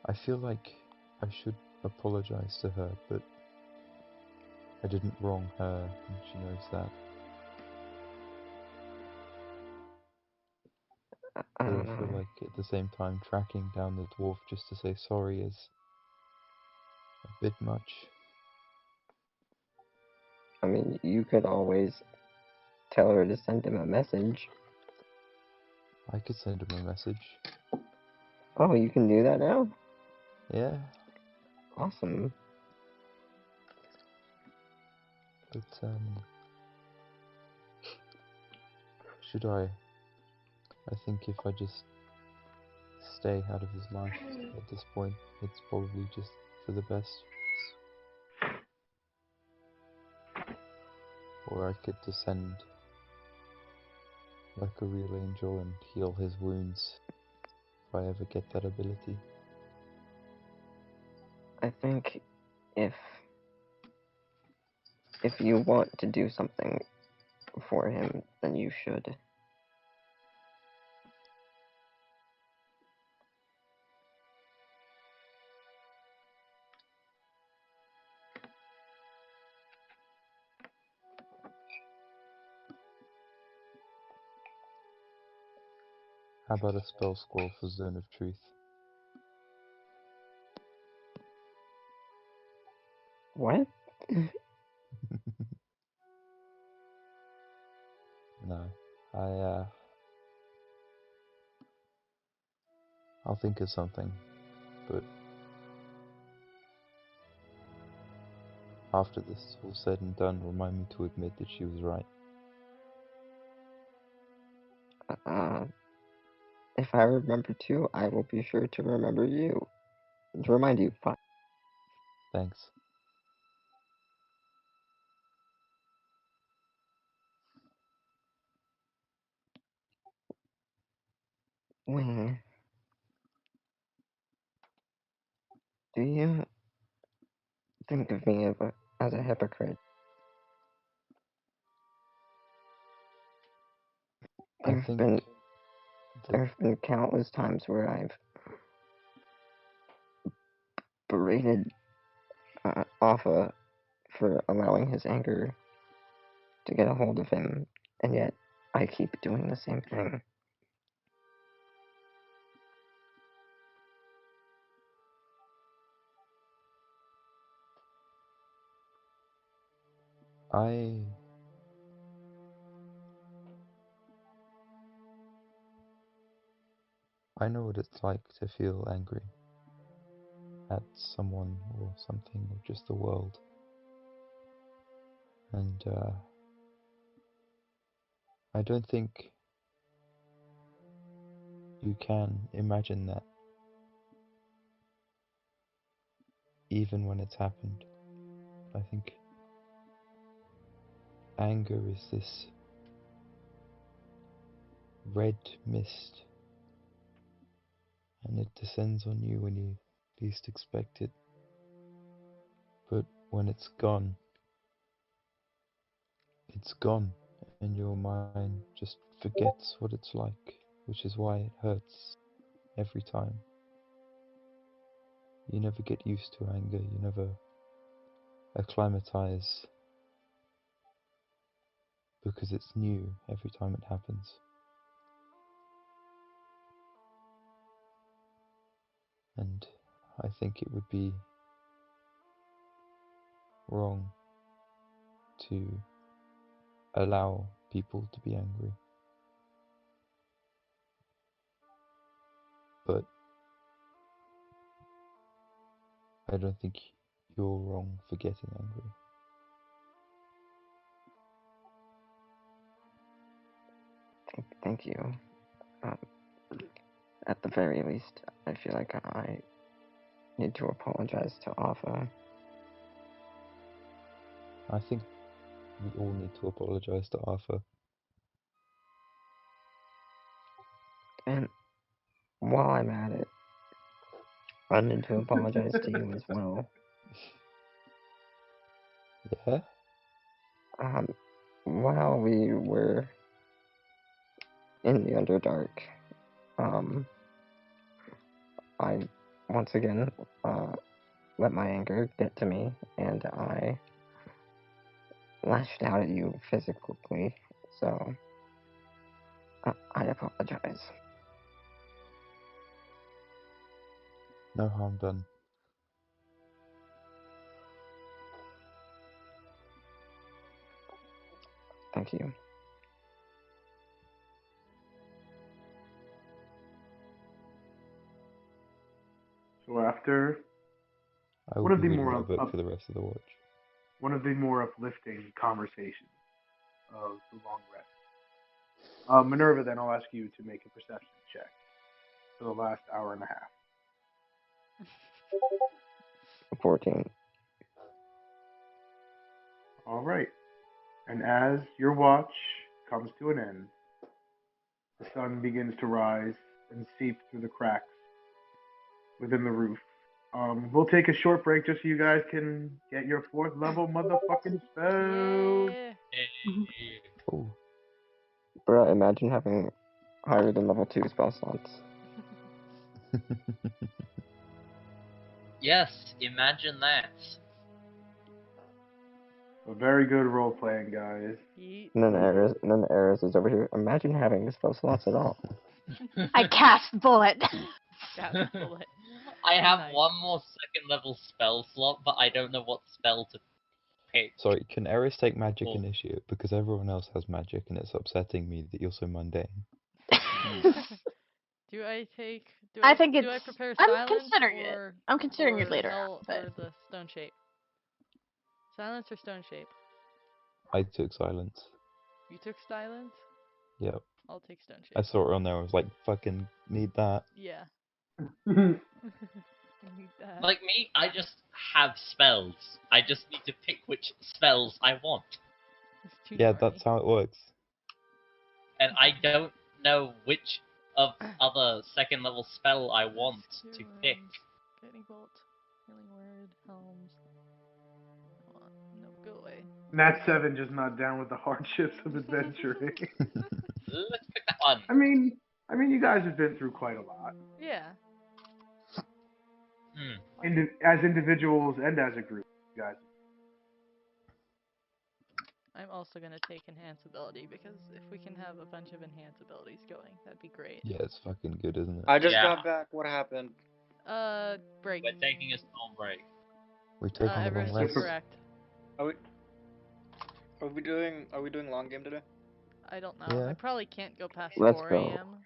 I feel like I should apologize to her, but I didn't wrong her, and she knows that. I But I don't feel know. like at the same time tracking down the dwarf just to say sorry is a bit much. I mean, you could always tell her to send him a message. I could send him a message. Oh, you can do that now? Yeah, Awesome. but should I? I think if I just stay out of his life at this point. It's probably just for the best. Or I could descend like a real angel and heal his wounds if I ever get that ability. I think if you want to do something for him, then you should. How about a spell scroll for Zone of Truth? What? No, I'll think of something, but after this is all said and done, remind me to admit that she was right. If I remember to, I will be sure to remember you. To remind you, fine. Thanks. Wing, do you think of me as a hypocrite? There have been countless times where I've berated Alpha for allowing his anger to get a hold of him, and yet I keep doing the same thing. I know what it's like to feel angry at someone or something or just the world. And I don't think you can imagine that even when it's happened. I think anger is this red mist, and it descends on you when you least expect it. But when it's gone, and your mind just forgets what it's like, which is why it hurts every time. You never get used to anger, you never acclimatize, because it's new every time it happens. And I think it would be wrong to allow people to be angry. But I don't think you're wrong for getting angry. Thank you. At the very least, I feel like I need to apologize to Alpha. I think we all need to apologize to Arthur. And while I'm at it, I need to apologize to you as well. Yeah? While we were in the Underdark, I once again let my anger get to me, and I lashed out at you physically, so I apologize. No harm done. Thank you. So after I one will of be the reading more my book for the rest of the watch. one of the more uplifting conversations of the long rest. Minerva, then I'll ask you to make a perception check. for the last hour and a half. 14. All right. And as your watch comes to an end, the sun begins to rise and seep through the cracks within the roof. We'll take a short break just so you guys can get your 4th level motherfucking spell. Yeah. Oh. Bro, imagine having higher than level 2 spell slots. Yes, imagine that. A very good role playing, guys. Yeet. And then Ares is over here. Imagine having spell slots at all. I cast bullet. Got bullet. I have Nice. one more second level spell slot, but I don't know what spell to pick. Sorry, can Eris take magic Oh. initiate? Because everyone else has magic and it's upsetting me that you're so mundane. Do I take? Do I think do it's. I prepare I'm silence considering it. or I'm considering it or later. null But or the stone shape? Silence or stone shape? I took silence. You took silence. Yep. I'll take stone shape. I saw it on there. I was like, fucking need that. Yeah. I need that. Like me, I just have spells. I just need to pick which spells I want. It's too Yeah, gnarly. that's how it works. And I don't know which of other second level spell I want to pick. Guiding bolt, healing word, helms. Come on, no, go away. Nat 7 just not down with the hardships of adventuring. Let's pick that one. I mean, you guys have been through quite a lot, Yeah. as individuals and as a group, you guys. I'm also gonna take enhance ability because if we can have a bunch of enhance abilities going, that'd be great. Yeah, it's fucking good, isn't it? I just Yeah. got back. What happened? Break. We're taking a small break. We've taken a long Everest rest. is correct. Are we doing long game today? I don't know. Yeah. I probably can't go past Let's 4 go. a.m.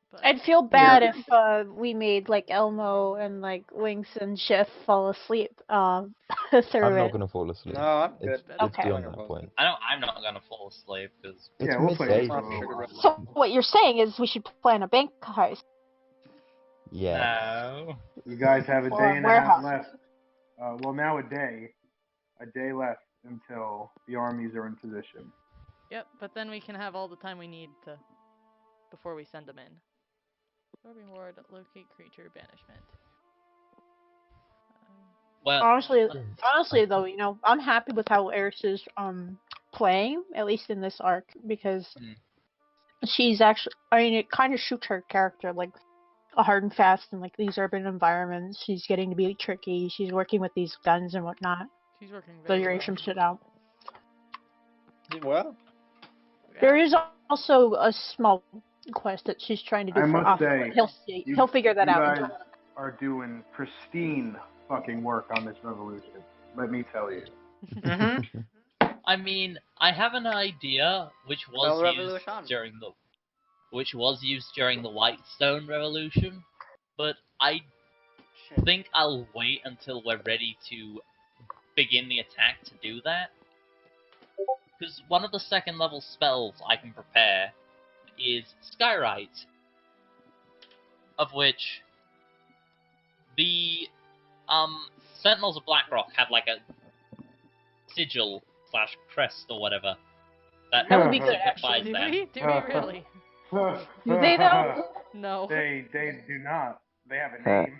But I'd feel bad if we made like Elmo and like Winks and Chef fall asleep through I'm not it. gonna fall asleep. No, I'm It's, good. it's Okay. beyond that point. I'm not gonna fall asleep because It's Yeah, we'll play midday. this for a little Sugar while. rush. So what you're saying is we should plan a bank heist. Yeah. no. You guys have a Or day a and a half warehouse. left. Well, now a day left until the armies are in position. yep. But then we can have all the time we need to before we send them in. Absorbing ward, locate creature, banishment. Well, Honestly though, you know, I'm happy with how Eris is playing, at least in this arc, because she's actually, I mean, it kind of shoots her character like a hard and fast in like these urban environments. She's getting to be tricky. She's working with these guns and whatnot, She's working very figuring well. some shit out. Well, There is also a small quest that she's trying to do I for must Alpha, say, but he'll figure that you out. guys are doing pristine fucking work on this revolution. Let me tell you. I mean, I have an idea which was Spell used revolution. during the Whitestone Revolution, but I think I'll wait until we're ready to begin the attack to do that. Because one of the second level spells I can prepare is Skywrite, of which the Sentinels of Blackrock have like a sigil / crest or whatever that That would be good, identifies Do them. we? Do we really? Do they though? No. They do not. They have a name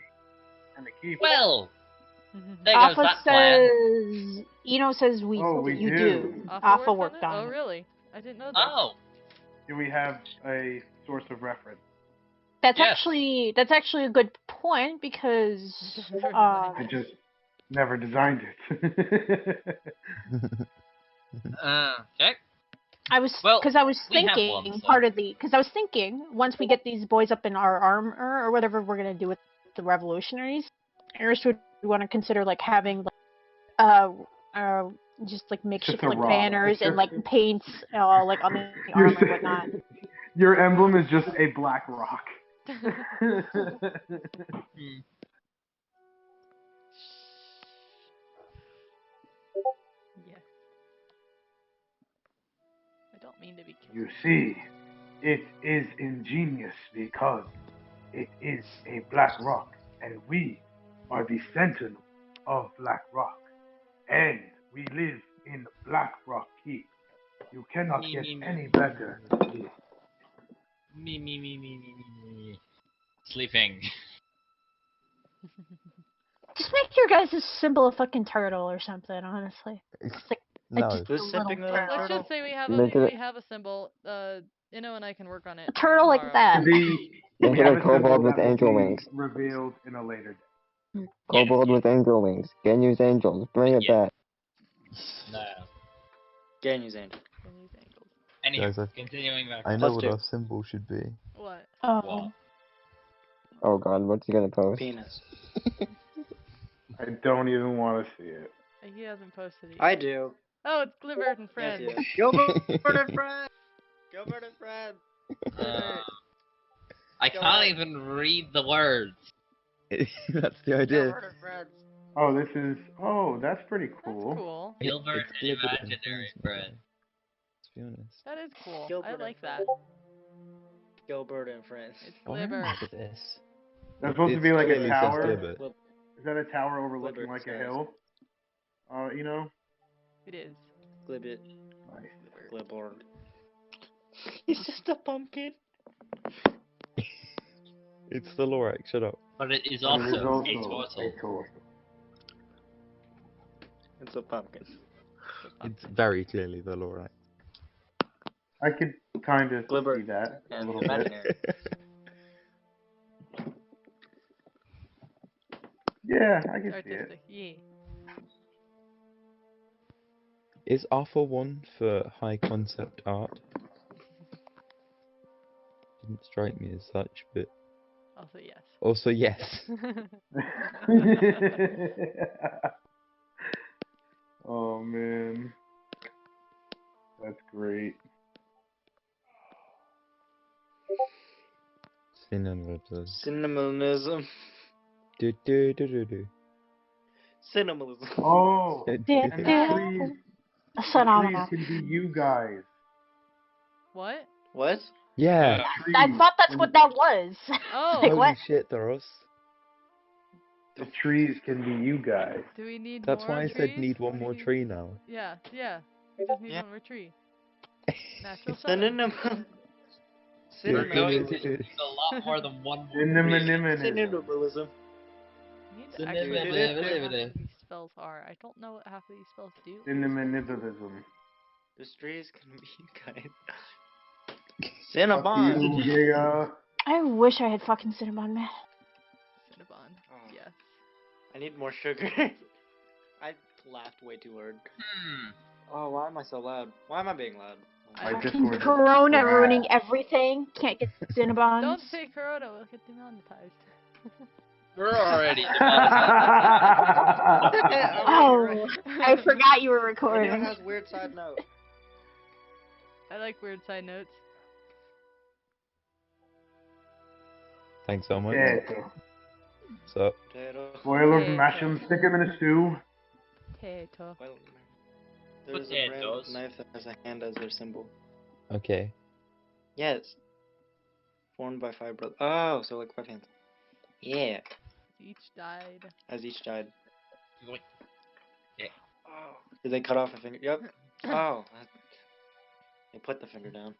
and a key. Well, there goes Alpha that plan. says, Eno says we do. Alpha worked on Oh, it. really? I didn't know that. Oh, Do we have a source of reference? That's Yes. actually a good point because I just never designed it. okay. I was Well, because I was we have thinking one, so- I was thinking once we get these boys up in our armor or whatever we're gonna do with the revolutionaries, Eris would want to consider like having just like makeshift a like rock. banners and like paints like on the armor and whatnot. Your emblem is just a black rock. Yes. I don't mean to be kidding. You see, it is ingenious because It is a black rock, and we are the Sentinels of Black Rock, and we live in Blackrock Keep. You cannot Me, get me, me, any me, better than this. Me. Sleeping. Just make your guys' symbol a fucking turtle or something, honestly. Like No. just Who's a little sipping the turtle. Let's just say we have Make a it- we have a symbol. Inno and I can work on it. A turtle like tomorrow. that. Make We it have a a kobold symbol with that will angel be wings. revealed in a later day. Kobold with angel wings. Ganyu's angels. Bring it Yeah. back. No. Ganyu's angel. Can use angles. Anyway, Guys, continuing back. I know Plus what two. our symbol should be. What? Oh. What? Oh god, what's he gonna post? Penis. I don't even want to see it. He hasn't posted it. I yet. do. Oh, it's Glibert and Yes, Friends. yes. Gilbert and Friends. Gilbert and Friends. I Go can't on. even read the words. That's the idea. Gilbert and Friends. Oh, this is. Oh, that's pretty cool. That's cool. Gilbert It's and Gilbert and imaginary Friends, friend. Let's be honest. That is cool. Gilbert I and like that. Friends. Gilbert and Friends. It's I Glibert. remember this. That's supposed to It's be like a clearly says tower. Gilbert. Glib- Is that a tower overlooking Glibber like a says. hill? You know. It is. Glibbit. Nice. Glibborn. He's just a pumpkin. It's the Lorax, shut up. But it is And it is also a also turtle. a turtle. It's a pumpkin. It's very clearly the Lorax. I could kind of Glibber see that a and little bit. imaginary. Yeah, I can see it. Artistic. Yeah. Is Alpha 1 for high concept art? Didn't strike me as such, but Also, yes. also yes. Oh man, that's great. Sentinels. Cinnamalism. Do do do do do. Cinnamalism. Oh, Do, and do, the do. trees, A the trees phenomenon. can be you guys. What? What? Yeah. Trees, I thought that's can- what that was. Oh. Like, Holy what? shit, Thoros. The trees can be you guys. Do we need That's more why I trees? said need one What do more you- tree now. Yeah, yeah. We just need Yeah. one more tree. Natural seven. Cinnamon. Dude, No, Cinnamon. dude, dude. it's a lot more than one more Cinnamon. Cinnamalism. I need to Cinnamon, actually blah, know blah, what half blah. of these spells are. I don't know what half of these spells do. Cinnamonibilism. The trees can be you guys. Fuck Cinnabon. you, yeah. I wish I had fucking Cinnabon, man. Cinnabon. Oh. Yes. I need more sugar. I laughed way too hard. Oh, why am I so loud? Why am I being loud? I just Fucking wanted to Corona brag. ruining everything. Can't get Cinnabons. Don't say Corona, we'll get demonetized. We're already Oh, I forgot you were Anyone recording. has weird side note. I like weird side notes. Thanks so much. Potato. So, Potato. Boil 'em, Potato. mash 'em, stick 'em in a stew. Potato. Well, there's a brand Potatoes. of knife that has a hand as their symbol. okay. Yes. Formed by 5 brothers. Oh, so like 5 hands. Yeah. Each died. As each died. Yoink. Yeah. Oh. Did they cut off a finger? Yep. Oh. They put the finger down.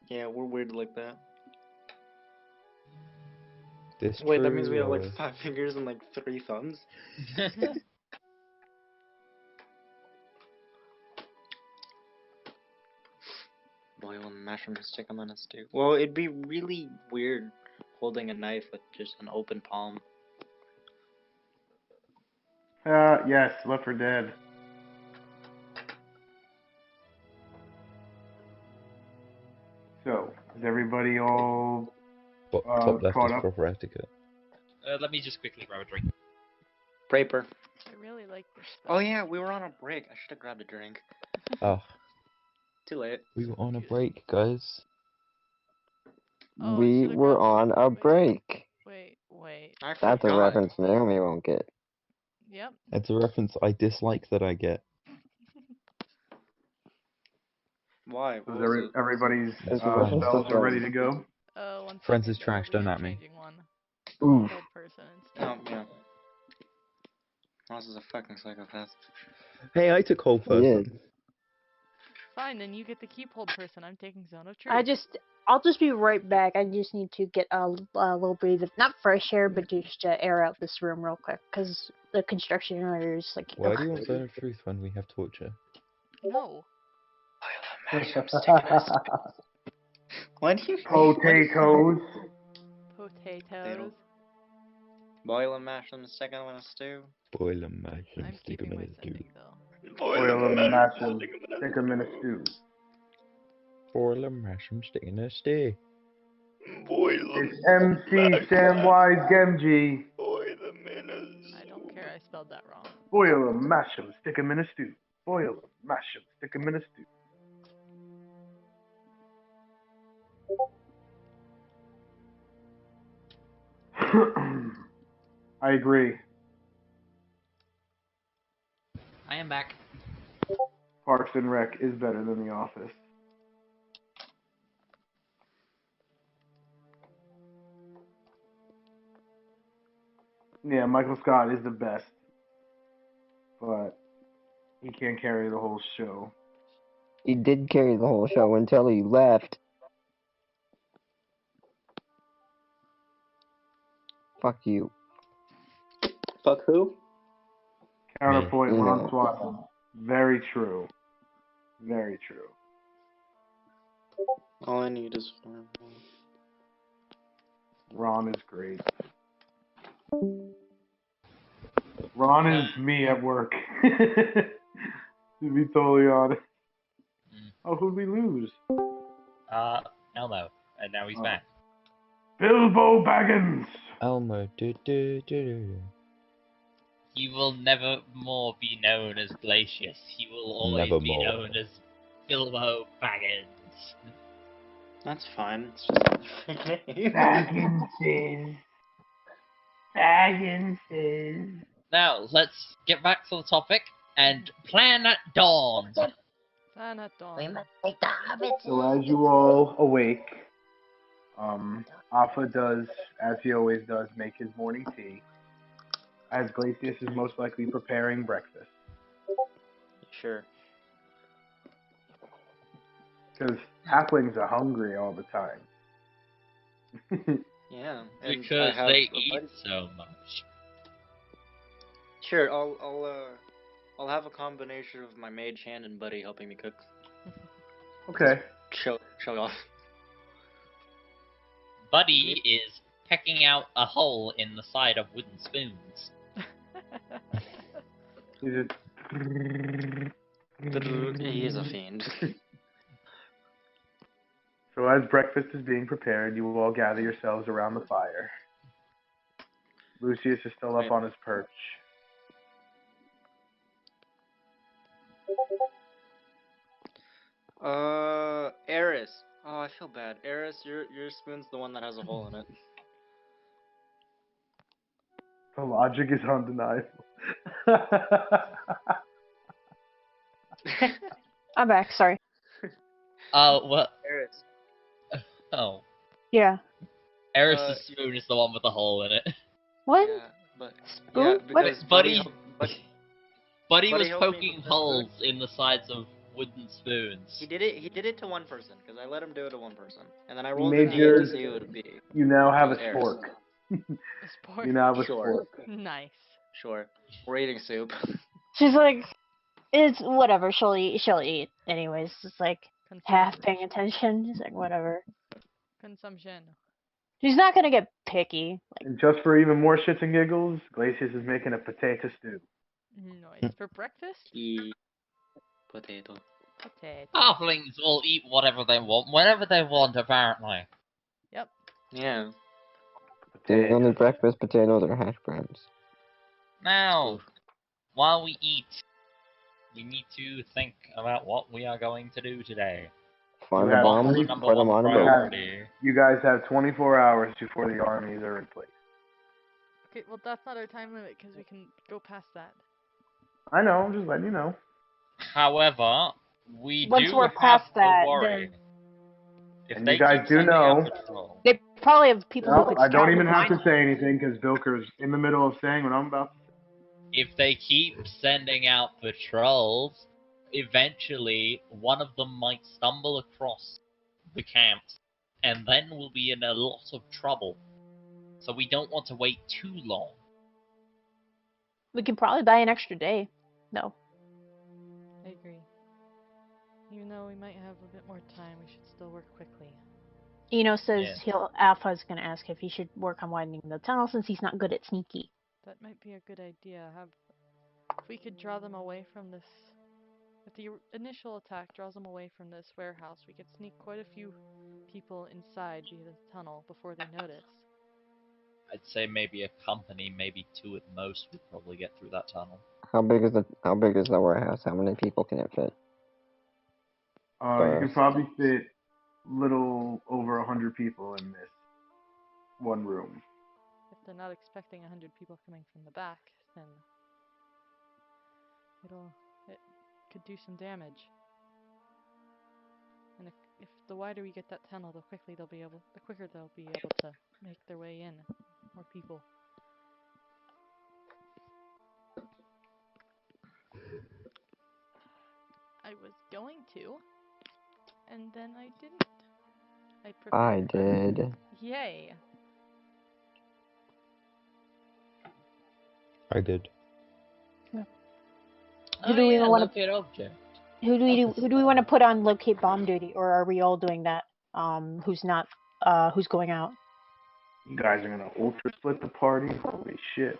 Yeah, we're weird like that. This Wait, that means we true have like or- 5 fingers and like 3 thumbs? Boil and mash them and stick them in a stew. Well, it'd be really weird holding a knife with just an open palm. Yes, Left 4 Dead. So, is everybody all Top left caught is up? proper etiquette. Let me just quickly grab a drink. Praper. I really like this spell. Oh yeah, we were on a break. I should have grabbed a drink. Oh, Too late. we were on a break, guys. Oh, I We should've were grabbed- on a wait, break. Wait. I That's a forgot. reference Naomi won't get. Yep. It's a reference I dislike that I get. Why? What Is was it? everybody's It's Friends. spells are ready to go? 1 Friends second, is trash, though, don't we're at me. changing one. Oof. Hold person instead. Oh, yeah. Ross is a fucking psychopath. Hey, I took hold He person. is. Fine, then you get the keep hold person. I'm taking zone of truth. I'll just be right back. I just need to get a little breathe of not fresh air, but just air out this room real quick, because the construction area is like. Why do you want Zone of Truth when we have torture? No. Why do you Potatoes. Potatoes. boil and mash them and stick them in a stew? Boil them, mash them, I'm stick them keeping in my a stew. sending, though. Boil them, mash them, stick them in a stew. Boil them, mash them, stick in a stew. It's MC Samwise Gamgee. I don't care, I spelled that wrong. Boil them, mash them, stick them in a stew. Boil them, mash them, stick them in a stew. I agree. I am back. Parks and Rec is better than The Office. Yeah, Michael Scott is the best, but he can't carry the whole show. He did carry the whole show until he left. Fuck you. Fuck who? Counterpoint, You Ron know. Swanson. Very true. Very true. All I need is Ron is great. Ron is me at work. To be totally honest. Oh, who'd we lose? Elmo. And now he's Oh. back. Bilbo Baggins! Elmo, do. He will never more be known as Glacius. He will always be Nevermore. known as Bilbo Baggins. That's fine. It's just Bagginses. Bagginses. Now, let's get back to the topic and Planet Dawn. Planet Dawn. We must take the hobbits. So as you all awake, Alpha does, as he always does, make his morning tea. As Glacius is most likely preparing breakfast. Sure. Because halflings are hungry all the time. Yeah. and Because I have they a eat buddy- so much. Sure, I'll have a combination of my mage hand and buddy helping me cook. Okay. Show off. Buddy is pecking out a hole in the side of wooden spoons. He's a... He is a fiend. So as breakfast is being prepared, you will all gather yourselves around the fire. Lucius is still up on his perch. Eris. Oh, I feel bad. Eris, your spoon's the one that has a hole in it. The logic is undeniable. I'm back. Sorry. Well, Eris. oh. Yeah. Eris' spoon is the one with the hole in it. What? Yeah, but Spoon? yeah, What? because Buddy Buddy was helped me poking with the holes in the sides of wooden spoons. He did it to one person because I let him do it to one person, and then I You rolled made the your- d8 to see who it would be. You now have a Eris. spork. A sport. You now have a Sure. spork. Nice. Sure, we're eating soup. She's like, it's whatever. She'll eat anyways. It's like half paying attention. She's like, whatever. Consumption. She's not gonna get picky. Like, And just for even more shits and giggles, Glacius is making a potato stew. Nice. For breakfast? Potato. Potato. Halflings will eat whatever they want, whenever they want, apparently. Yep. Yeah. The only breakfast potatoes are hash browns. Now, while we eat, we need to think about what we are going to do today. Find You the have bombs, What's put the number them one on a boat. priority? You guys have 24 hours before the armies are in place. Okay, well that's not our time limit because we can go past that. I know, I'm just letting you know. However, We Once do we're have past a that, worry. then If And they you guys keep do sending out know. patrol, they probably have people who No, could I don't scout even the have to blind. say anything because Bilker's in the middle of saying what I'm about to say. if they keep sending out patrols, eventually one of them might stumble across the camps, and then we'll be in a lot of trouble. So we don't want to wait too long. We can probably buy an extra day. No. I agree. Even though we might have a bit more time, we should still work quickly. Eno says Yeah. Alpha's gonna ask if he should work on widening the tunnel since he's not good at sneaky. That might be a good idea. If we could draw them away from this, if the initial attack draws them away from this warehouse, we could sneak quite a few people inside via the tunnel before they notice. I'd say maybe a company, maybe two at most, would probably get through that tunnel. How big is the warehouse? How many people can it fit? You can probably fit little over 100 people in this one room. If they're not expecting 100 people coming from the back, then it could do some damage. And if the wider we get that tunnel, the quicker they'll be able to make their way in. More people. I was going to, and then I didn't. I did. Yay! I did. Who do we want to locate object. Who do we want to put on locate bomb duty, or are we all doing that? Who's going out? You guys are gonna ultra split the party? Holy shit.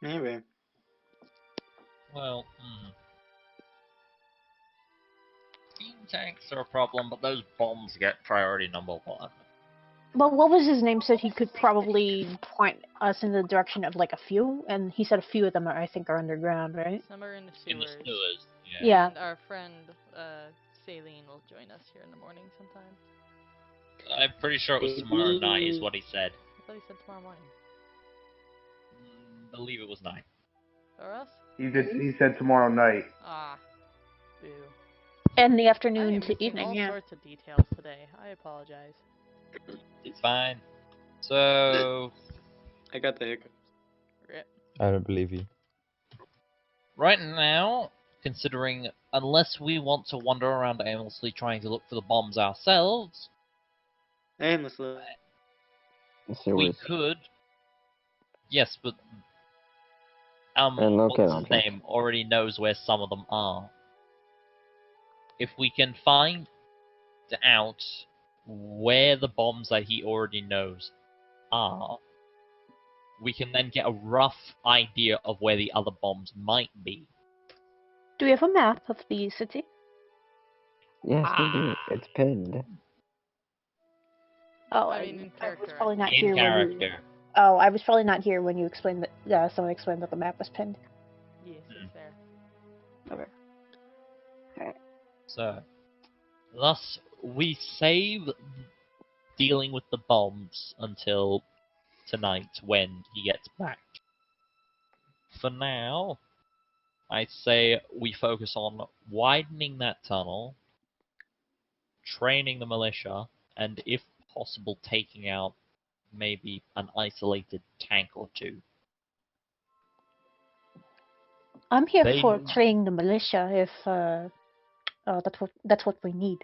Maybe. Well, steam tanks are a problem, but those bombs get priority number one. Well, what was his name? Said he could probably point us in the direction of like a few, and he said a few of them are underground, right? Some are in the sewers. In the sewers, Yeah. And our friend Saline will join us here in the morning sometime. I'm pretty sure it was tomorrow night, is what he said. I thought he said tomorrow morning. Believe it was night. For us? He said tomorrow night. Ah. Boo. And the I afternoon am to missing evening, all yeah. sorts of details today. I apologize. It's fine. So, I got the hiccups. Rip. I don't believe you. right now, considering unless we want to wander around aimlessly trying to look for the bombs ourselves, Aimlessly. we could. Yes, but And locate what's his object. name already knows where some of them are. If we can find out where the bombs that he already knows are, we can then get a rough idea of where the other bombs might be. Do we have a map of the city? Yes, we do. It's pinned. Oh, I mean, in I was character. probably not In here when you. character. Oh, I was probably not here when you explained that. Yeah, someone explained that the map was pinned. Yes, it's there. Okay. So, thus, we save dealing with the bombs until tonight when he gets back. For now, I'd say we focus on widening that tunnel, training the militia, and if possible, taking out maybe an isolated tank or two. I'm here They- for training the militia if that's what we need.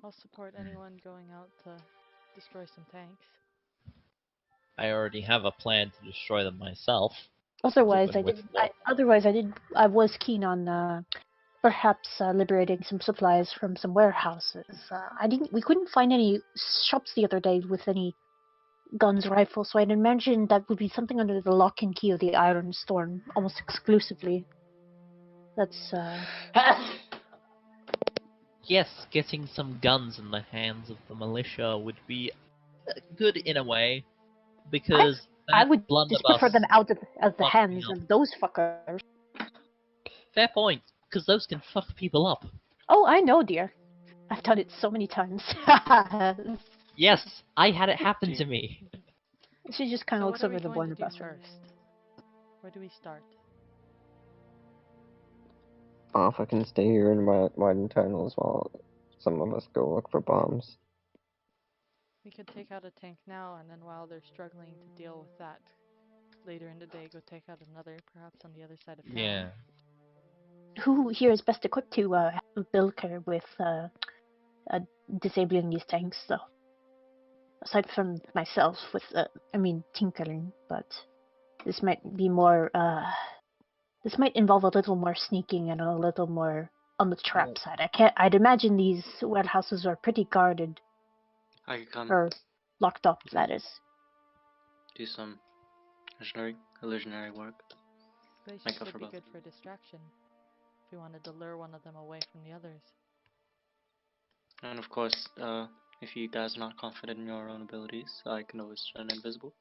I'll support anyone going out to destroy some tanks. I already have a plan to destroy them myself. Otherwise, Open with I was keen on perhaps liberating some supplies from some warehouses. We couldn't find any shops the other day with any guns, rifles, so I'd imagine that would be something under the lock and key of the Iron Storm, almost exclusively. That's Yes, getting some guns in the hands of the militia would be good in a way, because I would just blunderbuss. prefer them out of the fuck hands me up. of those fuckers. Fair point, because those can fuck people up. Oh, I know, dear. I've done it so many times. Yes, I had it happen to me. She just kind of So looks what are over we the going to do blunderbuss. first? Where do we start? Alpha can stay here and widen tunnels while some of us go look for bombs. We could take out a tank now, and then while they're struggling to deal with that, later in the day, go take out another, perhaps on the other side of town. Yeah. Who here is best equipped to help Bilker with disabling these tanks, though? Aside from myself, with tinkering, but this might be more. This might involve a little more sneaking and a little more on the trap side. I'd imagine these warehouses are pretty guarded. I could come Or locked up, that is. do some illusionary work. Glaciers would be good for distraction, if we wanted to lure one of them away from the others. And of course, if you guys are not confident in your own abilities, I can always turn invisible.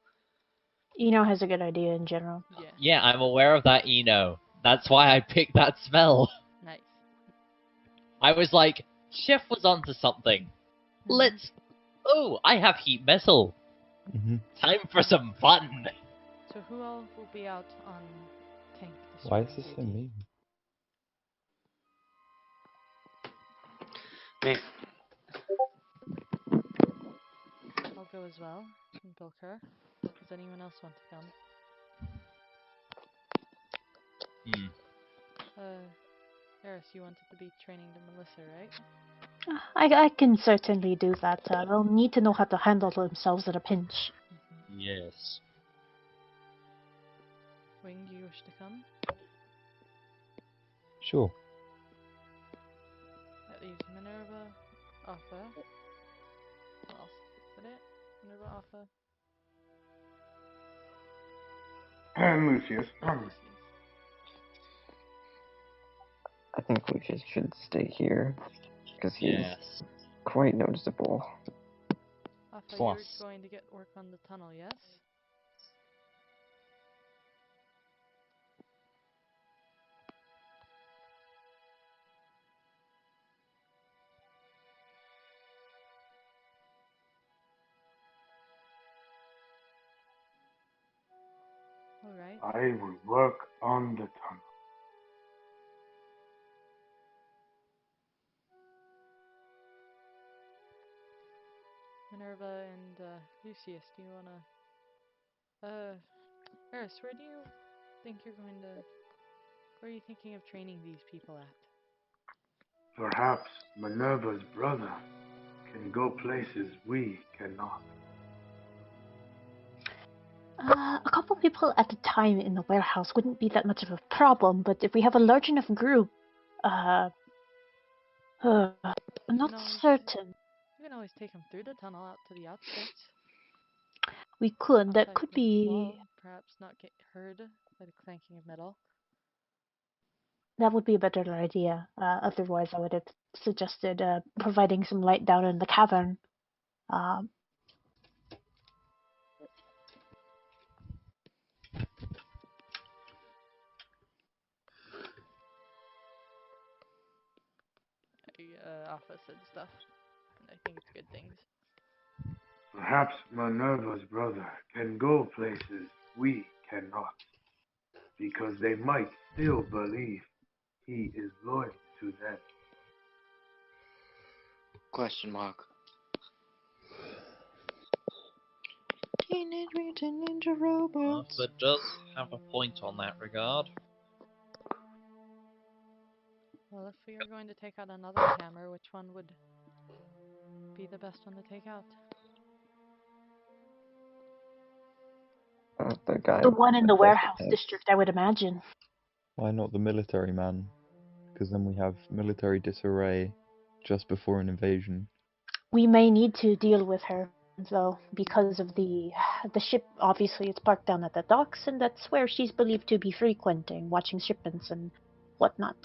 Eno has a good idea in general. Yeah, I'm aware of that, Eno. That's why I picked that spell. Nice. I was like, Chef was onto something. Let's... Oh, I have heat missile. Time for some fun. So who all will be out on tank Why destroying is this so duty? mean? Me. I'll go as well. And Bilker. Does anyone else want to come? Eris, you wanted to be training the Melissa, right? I can certainly do that. They'll need to know how to handle themselves at a pinch. Yes. Wing, do you wish to come? Sure. That leaves Minerva, Arthur. What else? Is that it? Minerva, Arthur. And Lucius. I think Lucius should stay here, because he's quite noticeable. Arthur, you're going to get work on the tunnel, yes? Alright. I will work on the tunnel. Minerva and Lucius, do you wanna... Eris, where do you think you're going to... Where are you thinking of training these people at? Perhaps Minerva's brother can go places we cannot. A couple people at a time in the warehouse wouldn't be that much of a problem, but if we have a large enough group, I'm not certain. You can always take them through the tunnel out to the outskirts. We could. That could The wall, be. perhaps not get heard by the clanking of metal. That would be a better idea. Otherwise, I would have suggested providing some light down in the cavern. Alpha said stuff, and I think it's good things. Perhaps Minerva's brother can go places we cannot, because they might still believe he is loyal to them. Question mark. Teenage Mutant Ninja Robots. Arthur does have a point on that regard. Well, if we are going to take out another hammer, which one would be the best one to take out? The one in the warehouse district, I would imagine. Why not the military man? Because then we have military disarray just before an invasion. We may need to deal with her, though, because of the ship. Obviously, it's parked down at the docks, and that's where she's believed to be frequenting, watching shipments and whatnot.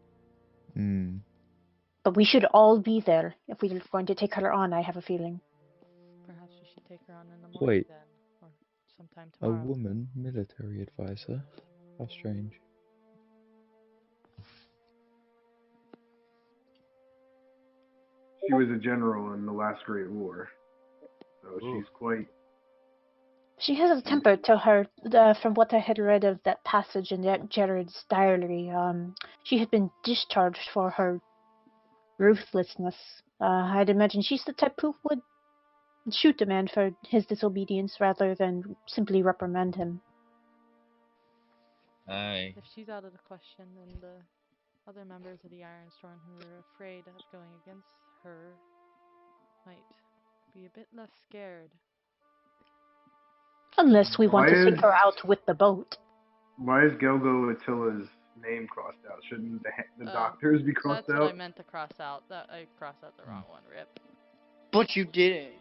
But we should all be there if we're going to take her on, I have a feeling. Perhaps we should take her on in the morning then, or sometime tomorrow. A woman military advisor? How strange. She was a general in the last Great War, so she's quite She has a temper to her. From what I had read of that passage in Jared's diary, she had been discharged for her ruthlessness. I'd imagine she's the type who would shoot a man for his disobedience rather than simply reprimand him. Aye. If she's out of the question, then the other members of the Ironstorm who are afraid of going against her might be a bit less scared. Unless we want Why to sink is- her out with the boat. Why is Gelgo Attila's name crossed out? Shouldn't the doctors be crossed That's out? what I meant to cross out. That I crossed out the wrong one, Rip. But you didn't.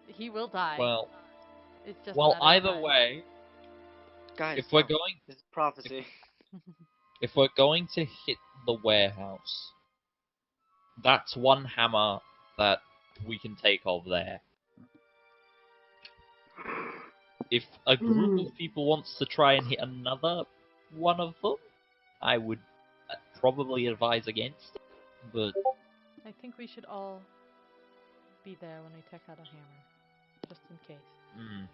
He will die. Well, It's just well, a matter of either time. way, Guys, if we're no. going, This is prophecy. if we're going to hit the warehouse, that's one hammer that we can take off there. If a group of people wants to try and hit another one of them, I would probably advise against it, but I think we should all be there when we take out a hammer, just in case.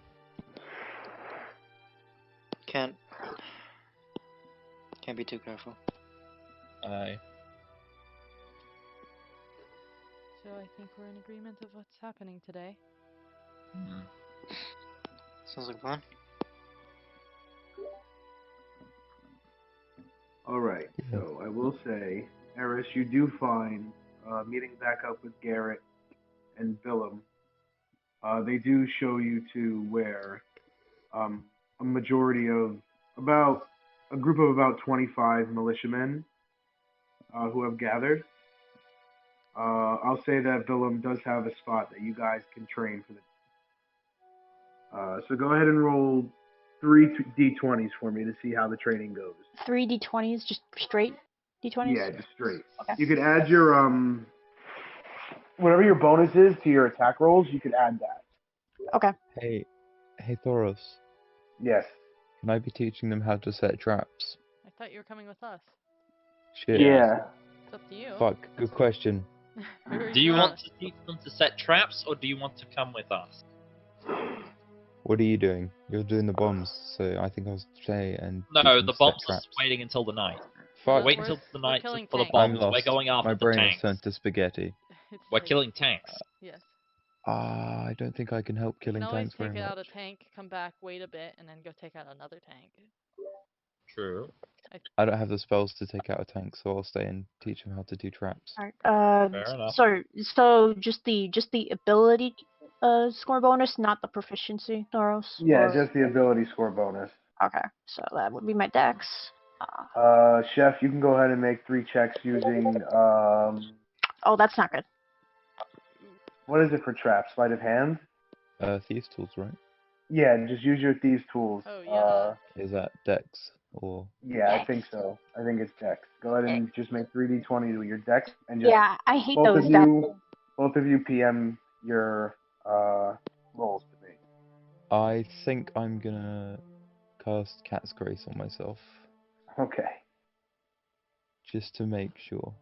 Can't be too careful. Aye. So I think we're in agreement of what's happening today. Sounds like fun. Alright, so I will say, Eris, you do find, meeting back up with Garrett and Willem, they do show you to where a majority of a group of about 25 militiamen who have gathered. I'll say that Willem does have a spot that you guys can train for the. So go ahead and roll 3 d20s for me to see how the training goes. 3 d20s, just straight d20s? Yeah, just straight. Okay. You could add your whatever your bonus is to your attack rolls, you could add that. Okay. Hey Thoros, Yes. can I be teaching them how to set traps? I thought you were coming with us. Shit. Yeah. It's up to you. Fuck, good question. Do you want to teach them to set traps, or do you want to come with us? What are you doing? You're doing the bombs, so I think I'll stay and teach No, them the to set bombs are traps. waiting until the night. Fuck. Wait We're- until the we're night killing for the tanks. I'm bombs. lost. We're going after My the brain tanks. has turned to spaghetti. It's We're like- killing tanks. Yes. I don't think I can help You killing can always tanks very take much. out a tank, come back, wait a bit, and then go take out another tank. True. I don't have the spells to take out a tank, so I'll stay and teach them how to do traps. Alright. Fair enough. So just the ability score bonus, not the proficiency, Thoros? Yeah, Or- just the ability score bonus. Okay, so that would be my dex. Chef, you can go ahead and make 3 checks using Oh, that's not good. what is it for traps? Sleight of hand? Thieves tools, right? Yeah, just use your thieves tools. Oh, yeah. Is that dex or? Yeah, I think so. I think it's dex. Go ahead and just make 3d20 with your dex and just Yeah, I hate both those of you PM your rolls to me. I think I'm gonna cast Cat's Grace on myself, Okay. just to make sure.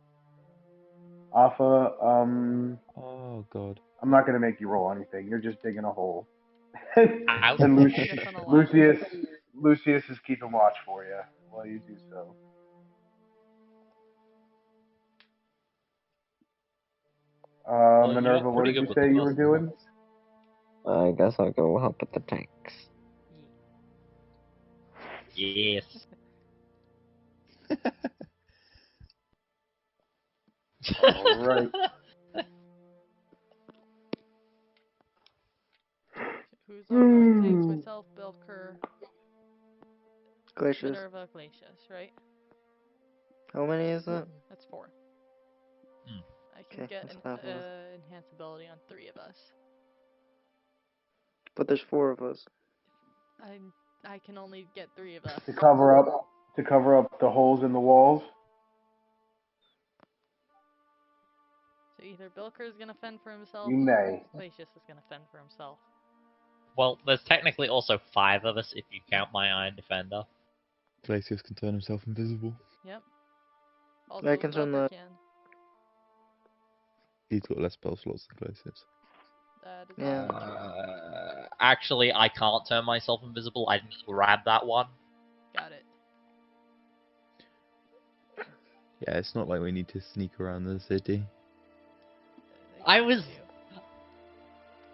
Alpha, Oh god. I'm not gonna make you roll anything. You're just digging a hole. Ouch. And Just on a line. Lucius is keeping watch for you while you do so. Well, Minerva, you're what pretty did you good with say the you were buses. doing? I guess I'll go help with the tanks. Yes. Alright. Who's on tanks? Myself, Belker, Glaciers. Minerva, Glacius, right? How many is that? That's 4. Hmm. I can Okay, get that's half of us. enhanced ability on 3 of us. But there's 4 of us. I can only get 3 of us. To cover up the holes in the walls. So either Bilker is gonna fend for himself, You may. or Glacius is gonna fend for himself. Well, there's technically also 5 of us if you count my Iron Defender. Glacius can turn himself invisible. Yep. Also, I can turn Belker that. can. He's got less spell slots than Glacius. That is Yeah. also true. Actually, I can't turn myself invisible. I didn't grab that one. Got it. Yeah, it's not like we need to sneak around the city. I was...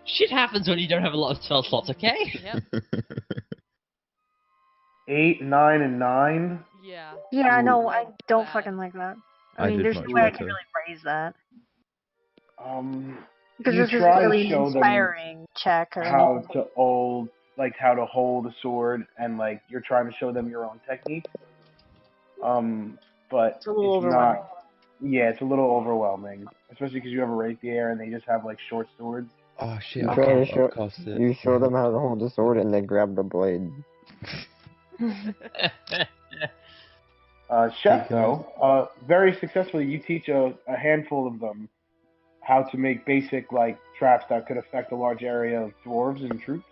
Shit happens when you don't have a lot of spell slots, okay? Yep. 8, 9, and 9. Yeah. Yeah, no, I don't Bad. fucking like that. I I mean, did there's much no way I can better. really raise that. Because You this isn't try to really an show them inspiring check or how anything. to how to hold a sword, and like you're trying to show them your own technique. But It's a little it's overwhelming. not. Yeah, it's a little overwhelming, especially because you have a rapier and they just have like short swords. Oh shit, You I try to can't show upcast it. you show them how to hold the sword and they grab the blade. Chef, though, very successfully, you teach a handful of them how to make basic like traps that could affect a large area of dwarves and troops.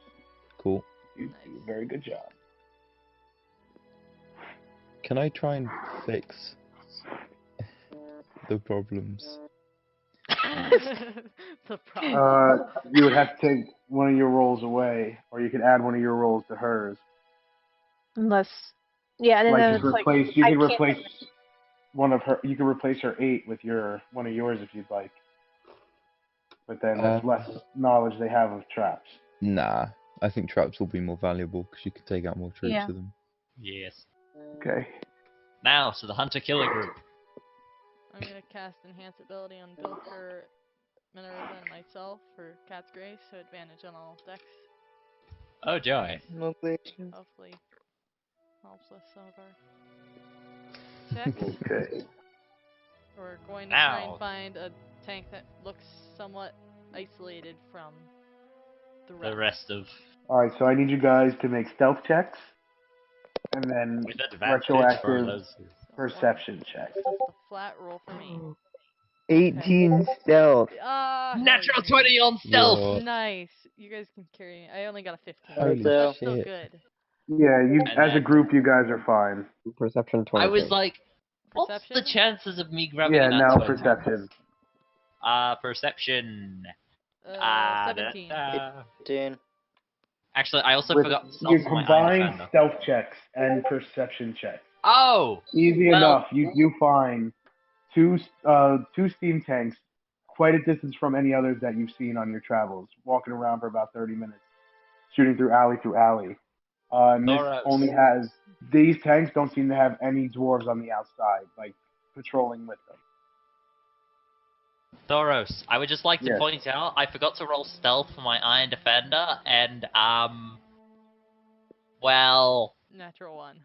Cool. You do a very good job. Can I try and fix the problems? The problem. You would have to take one of your rolls away, or you could add one of your rolls to hers. Unless, yeah, and then Like it's just like replace. You I could can't replace one of her. You could replace her 8 with one of yours if you'd like. But then that's less knowledge they have of traps. Nah, I think traps will be more valuable because you could take out more troops Yeah. with them. Yes. Okay. Now to the hunter-killer group. I'm gonna cast Enhance Ability on Bilker, Minerva, and myself for Cat's Grace, so advantage on all decks. Oh joy. Lovely. Hopefully helps us some of our checks. Okay. We're going to try Now. and find a tank that looks somewhat isolated from the The rest of... All right. So I need you guys to make stealth checks, and then With advantage for retroactive those... perception checks. Just a flat roll for me. 18 stealth. Natural 20 on stealth! What? Nice. You guys can carry me. I only got a 15. Holy That's still shit. good. Yeah, you And as a then- group, you guys are fine. Perception 20. I was like, what's Perception? the chances of me grabbing Yeah, an now nat 20? perception. Perception. 17. 15. Actually, I also With forgot you stealth for my Iron combine Defender. stealth checks and perception checks. Oh! Easy Well- enough. You find two steam tanks quite a distance from any others that you've seen on your travels, walking around for about 30 minutes, shooting through alley. And this Thoros. only has these tanks don't seem to have any dwarves on the outside, like patrolling with them. Thoros, I would just like to Yes. point out, I forgot to roll stealth for my Iron Defender, and, well, Natural 1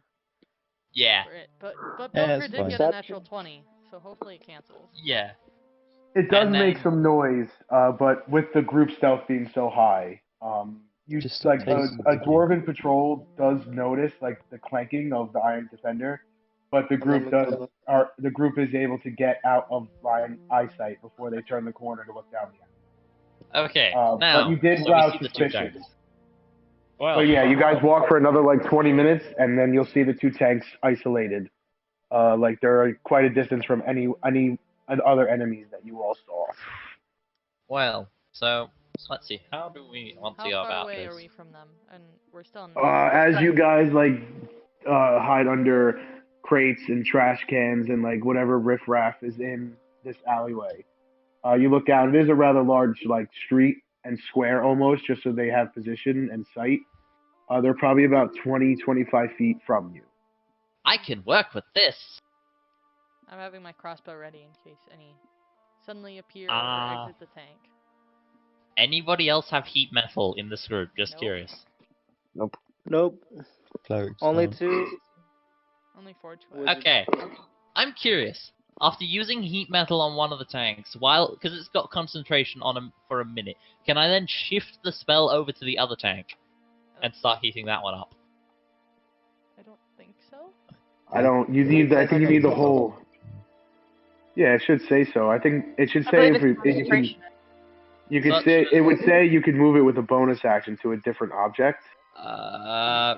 yeah, for it. But Yeah, Bilker it's did fine. get a natural 20, so hopefully it cancels. yeah. It does And make then- some noise, but with the group stealth being so high, you Just like take a some dwarven patrol does notice like the clanking of the Iron Defender, but the group the group is able to get out of line eyesight before they turn the corner to look down the alley. Okay, But now, you did so we rouse see the two suspicious. tanks. Well, So yeah, you guys walk for another like 20 minutes, and then you'll see the two tanks isolated. Like they're quite a distance from any other enemies that you all saw. well, so, let's see, how do we want to How go far about away this? are we from them? And we're still in As you guys like hide under crates and trash cans and like whatever riffraff is in this alleyway, you look down. It is a rather large like street and square almost, just so they have position and sight. They're probably about 20-25 feet from you. I can work with this! I'm having my crossbow ready in case any suddenly appear Ah. or exit the tank. Anybody else have heat metal in this group? Just Nope. curious. Nope. Clerics Only don't. 2. Only forge Wizard. Okay, I'm curious. After using heat metal on one of the tanks, because it's got concentration on him for a minute, can I then shift the spell over to the other tank and start heating that one up? I don't think so. I don't. You need. I think you need the whole. Yeah, it should say so. I think it should I say believe if it's you can. concentration. You could Such say a- it would say you could move it with a bonus action to a different object.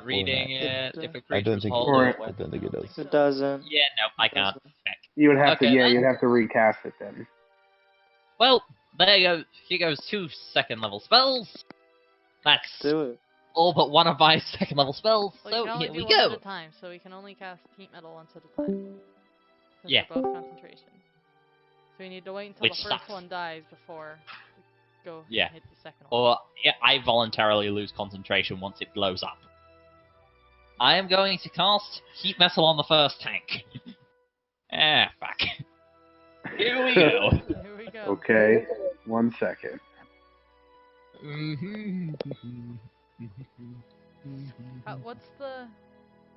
Reading it. If a I creature don't is think holding it Or- does. I don't think it does. It doesn't. Yeah, no, I can't. Heck. You would have to. Okay, Yeah, then. you'd have to recast it then. Well, there you go. Here goes 2 second level spells. That's Do it. all but one of my second level spells, Well, so you can only here do we one go. at a time, so we can only cast heat metal once at a time. Since Yeah. they're both concentration. So we need to wait until Which the first sucks. one dies before we go Yeah. and hit the second one. Or I voluntarily lose concentration once it blows up. I am going to cast heat metal on the first tank. Fuck. Here we go. Here we go. Okay, 1 second.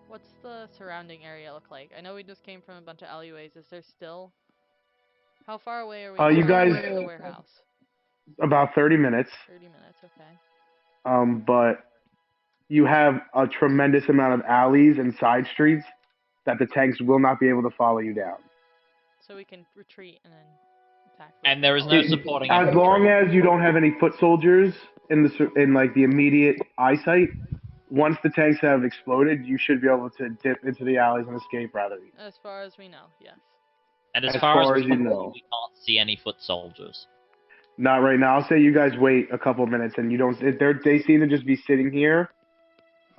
What's the surrounding area look like? I know we just came from a bunch of alleyways. Is there still? How far away are we You from guys- the warehouse? About 30 minutes. 30 minutes, okay. But you have a tremendous amount of alleys and side streets that the tanks will not be able to follow you down. So we can retreat and then attack. And there is no supporting As infantry. long as you don't have any foot soldiers in the immediate eyesight, once the tanks have exploded, you should be able to dip into the alleys and escape rather easily. As far as we know, yes. And as as far far as as we you know, know. we can't see any foot soldiers. Not right now. I'll say you guys wait a couple minutes and you don't. They seem to just be sitting here.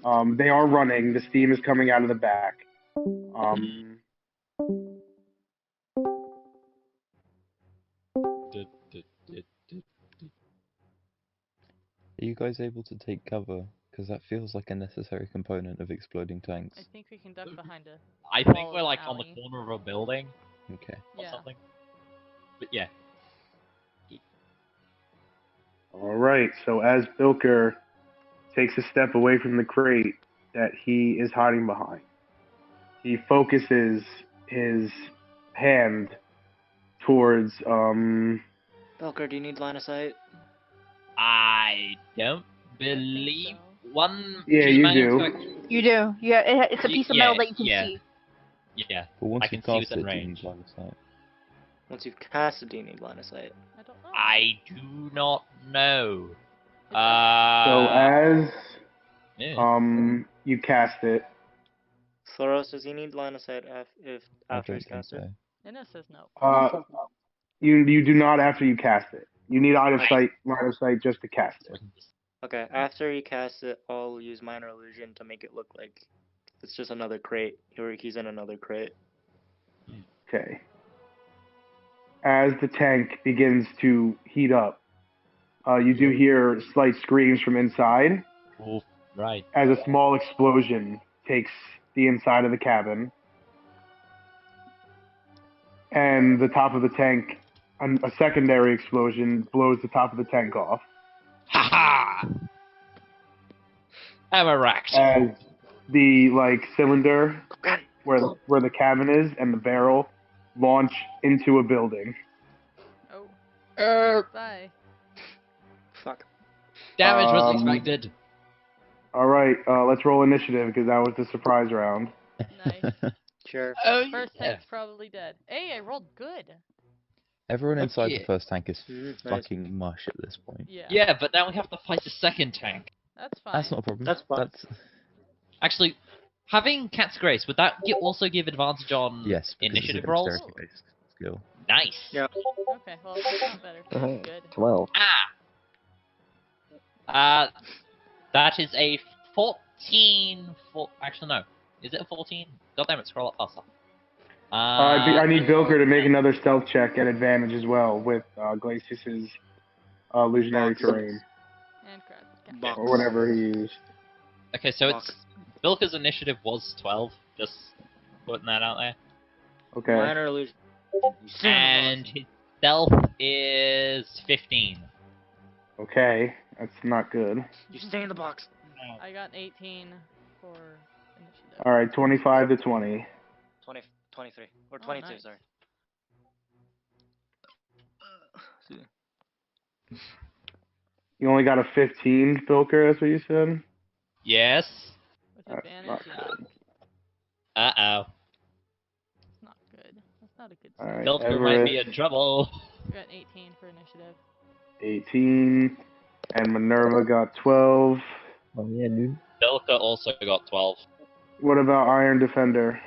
They are running. The steam is coming out of the back. Are you guys able to take cover? Because that feels like a necessary component of exploding tanks. I think we can duck behind a I wall think of we're an like on the alley. corner of a building Okay. or Yeah. something. But yeah. All right. So as Bilker takes a step away from the crate that he is hiding behind, he focuses his hand towards Belker, do you need line of sight? I don't believe so. one. Yeah, just you managed do. to- You do. Yeah, it's a piece of metal that you can yeah. see. Yeah. But once I you can see cast within it, do you range. need line of sight? Once you've cast it, do you need line of sight? I don't know. I do not know. so as Yeah. you cast it. Thoros, does he need line of sight if I after don't he's think cast it? so. Inna says no. You do not after you cast it. You need line Right. of sight just to cast So I it. can just- Okay, after he casts it, I'll use minor illusion to make it look like it's just another crate. He's in another crate. Okay. As the tank begins to heat up, you do hear slight screams from inside Oof, right. as a small explosion takes the inside of the cabin. And the top of the tank, a secondary explosion blows the top of the tank off. Ha ha! I'm erect. As the cylinder where the cabin is and the barrel launch into a building. Oh. Bye. Fuck. Damage was Um, expected. All right, let's roll initiative because that was the surprise round. Nice. Sure. Oh, First yeah. tank's probably dead. Hey, I rolled good. Everyone Look inside here. the first tank is Nice. fucking mush at this point. Yeah. Yeah, but now we have to fight the second tank. That's fine. That's not a problem. That's fine. Actually, having Cat's Grace, would that also give advantage on Yes, because initiative it's a rolls? dexterity-based skill. Nice. Yeah. Okay, well, that's not better. That's good. 12. That is a 14. Actually, no. Is it a 14? God damn it, scroll up faster. I need Bilker to make another stealth check at advantage as well with Glacius's illusionary Box. terrain And crap. Box. or whatever he used. Okay, so Box. it's Bilka's initiative was 12. Just putting that out there. Okay. Minor illusion. And his stealth is 15. Okay, that's not good. You stay in the box. I got 18 for initiative. All right, 25 to 20. 23. Or Oh, 22, nice. sorry. You only got a 15, Bilker. That's what you said. Yes. With That's advantage, not yeah. good. Uh-oh. That's not good. That's not a good All start. right, Bilka might be Everest, in trouble. I got 18 for initiative. 18, and Minerva got 12. Oh, yeah, dude. Bilka also got 12. What about Iron Defender?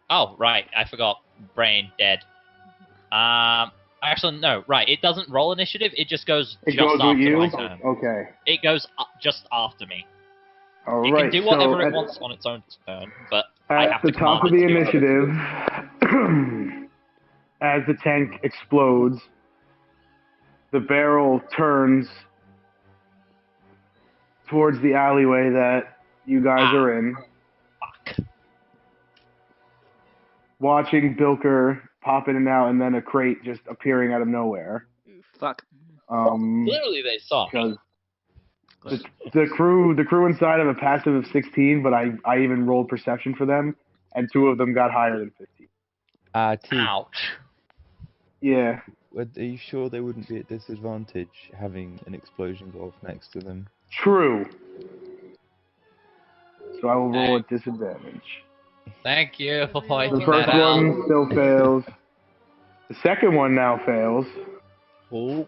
Oh, right. I forgot. Brain dead. I Actually, no. Right, it doesn't roll initiative. It just goes It just goes with after you? my turn. Okay. It goes just after me. It Alright, can do whatever it wants on its own turn, but I have at the to top command of the it to do initiative, as the tank explodes, the barrel turns towards the alleyway that you guys are in. Fuck. Watching Bilker pop in and out, and then a crate just appearing out of nowhere. Fuck. Clearly they saw me. The crew inside have a passive of 16, but I even rolled perception for them, and 2 of them got higher than 15. T. Ouch. Yeah. Are you sure they wouldn't be at disadvantage having an explosion go off next to them? True. So I will roll at disadvantage. Thank you for pointing The first that out. one still fails. The second one now fails. Oh.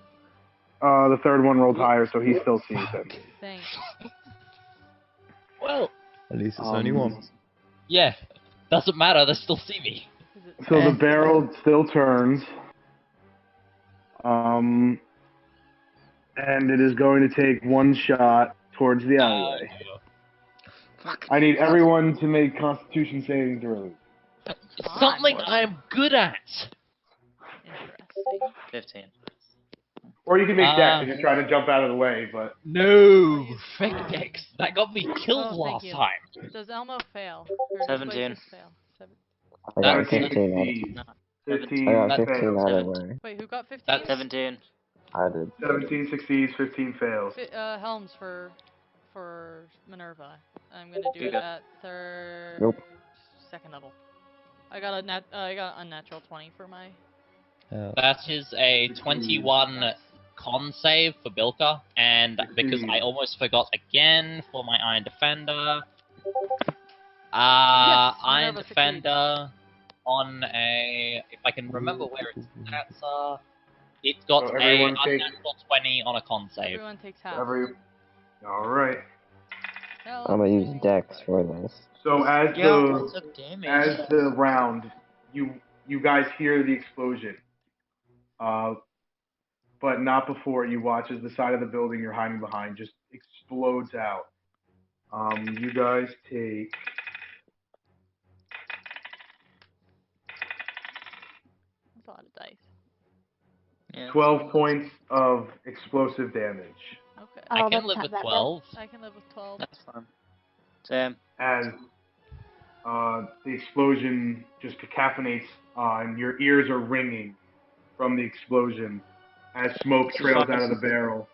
The third one rolled higher, so he still sees him. Thanks. Well, at least it's only one. Yeah, doesn't matter. They still see me. So the barrel still turns. And it is going to take 1 shot towards the alleyway. Fuck. I need everyone to make Constitution saving throws. Something I'm good at. Interesting. 15. Or you can make Dex if you're trying to jump out of the way, but... No! Fake Dex. That got me killed Oh, last thank you. time. Does Elmo fail? Or does 17. Waitress fail? I got 15 15 15 I got 15 fails. out of the way. Wait, who got 15? That's 17. I did. 17 succeeds, 15 fails. Helms for Minerva. I'm gonna do You it go. at third, Nope. second level. I got a unnatural 20 for my. That is a 21 con save for Bilka, and because I almost forgot again for my Iron Defender. Iron Minerva Defender on a... If I can remember where its stats are... It got So a everyone take- unnatural 20 on a con save. Everyone takes half. Alright. I'm gonna use Dex for this. So as I took damage. as the round, you guys hear the explosion. But not before you watch as the side of the building you're hiding behind just explodes out. You guys take That's a lot of dice. Yeah, 12 points of explosive damage. Okay. I Oh, can that's live not with that bad. 12. I can live with 12. That's fine. Same. As the explosion just cacophonies and your ears are ringing from the explosion as smoke trails out of the barrel.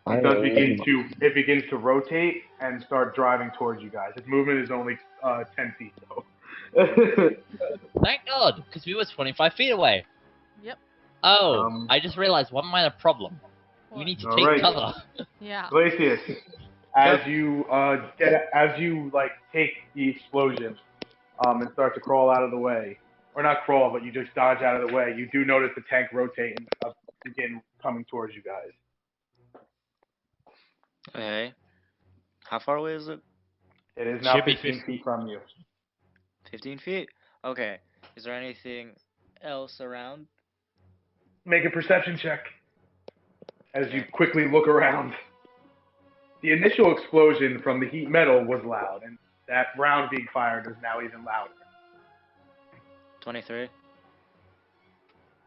It begins to rotate and start driving towards you guys. Its movement is only 10 feet though. Thank God, because we were 25 feet away. Yep. Oh, I just realized one minor problem. We What? need to Alright. take cover. Yeah. Glacius, as you take the explosion and start to crawl out of the way, or not crawl, but you just dodge out of the way, you do notice the tank rotate and begin coming towards you guys. Okay. How far away is it? It is now Should be 15 feet from you. 15 feet? Okay. Is there anything else around? Make a perception check as you quickly look around. The initial explosion from the heat metal was loud, and that round being fired is now even louder. 23.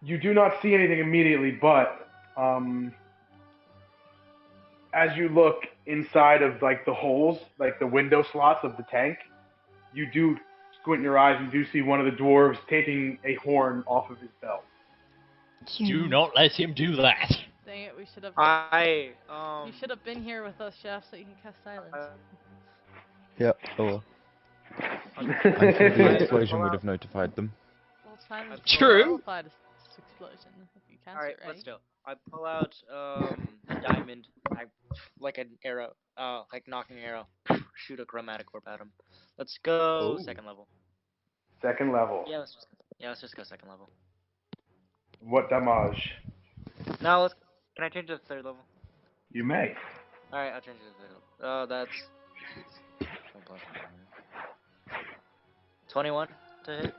You do not see anything immediately, but as you look inside of like the holes, like the window slots of the tank, you do squint your eyes and do see one of the dwarves taking a horn off of his belt. Do not let him do that. Dang it, we should have. You should have been here with us, Jeff, so you can cast silence. Yep, oh well. I'm sure the explosion would have notified them. Well, silence True. qualified as explosion if you cast Alright, it, right? but still. I pull out a diamond, like an arrow, like knocking arrow, shoot a chromatic orb at him. Let's go second level. Second level. Yeah, let's just go second level. What damage? Now can I change it to third level? You may. Alright, I'll change it to third level. Oh, that's 21 to hit.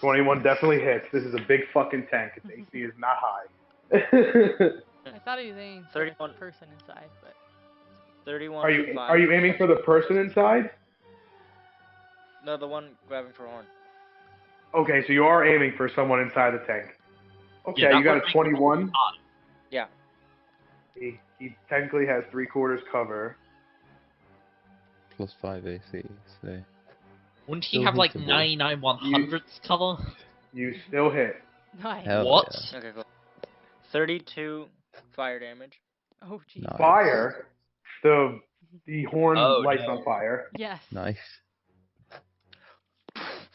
21 definitely hits. This is a big fucking tank. Its AC is not high. I thought he was aiming for 31. the person inside, but 31 Are for you 5. are you aiming for the person inside? No, the one grabbing for horn. Okay, so you are aiming for someone inside the tank. Okay, Yeah, you got that a would 21. Yeah. He technically has 3/4 cover. +5 AC, so Wouldn't he Still have like hittable. 99 100ths cover? You still hit. nice. Hell What? yeah. Okay, cool. 32 fire damage. Oh, geez. Nice. Fire. The horn Oh, lights no. on fire. Yes. Nice.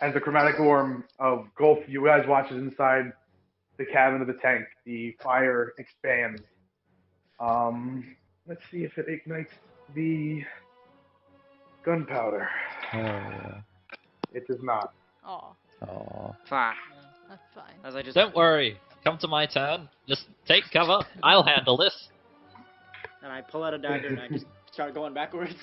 As the chromatic orb of Gulf, you guys watches inside the cabin of the tank. The fire expands. Let's see if it ignites the gunpowder. Hell yeah. It does not. Aw, Aw. Fuck. that's fine. As I just Don't worry. Come to my turn. Just take cover. I'll handle this. and I pull out a dagger and I just start going backwards.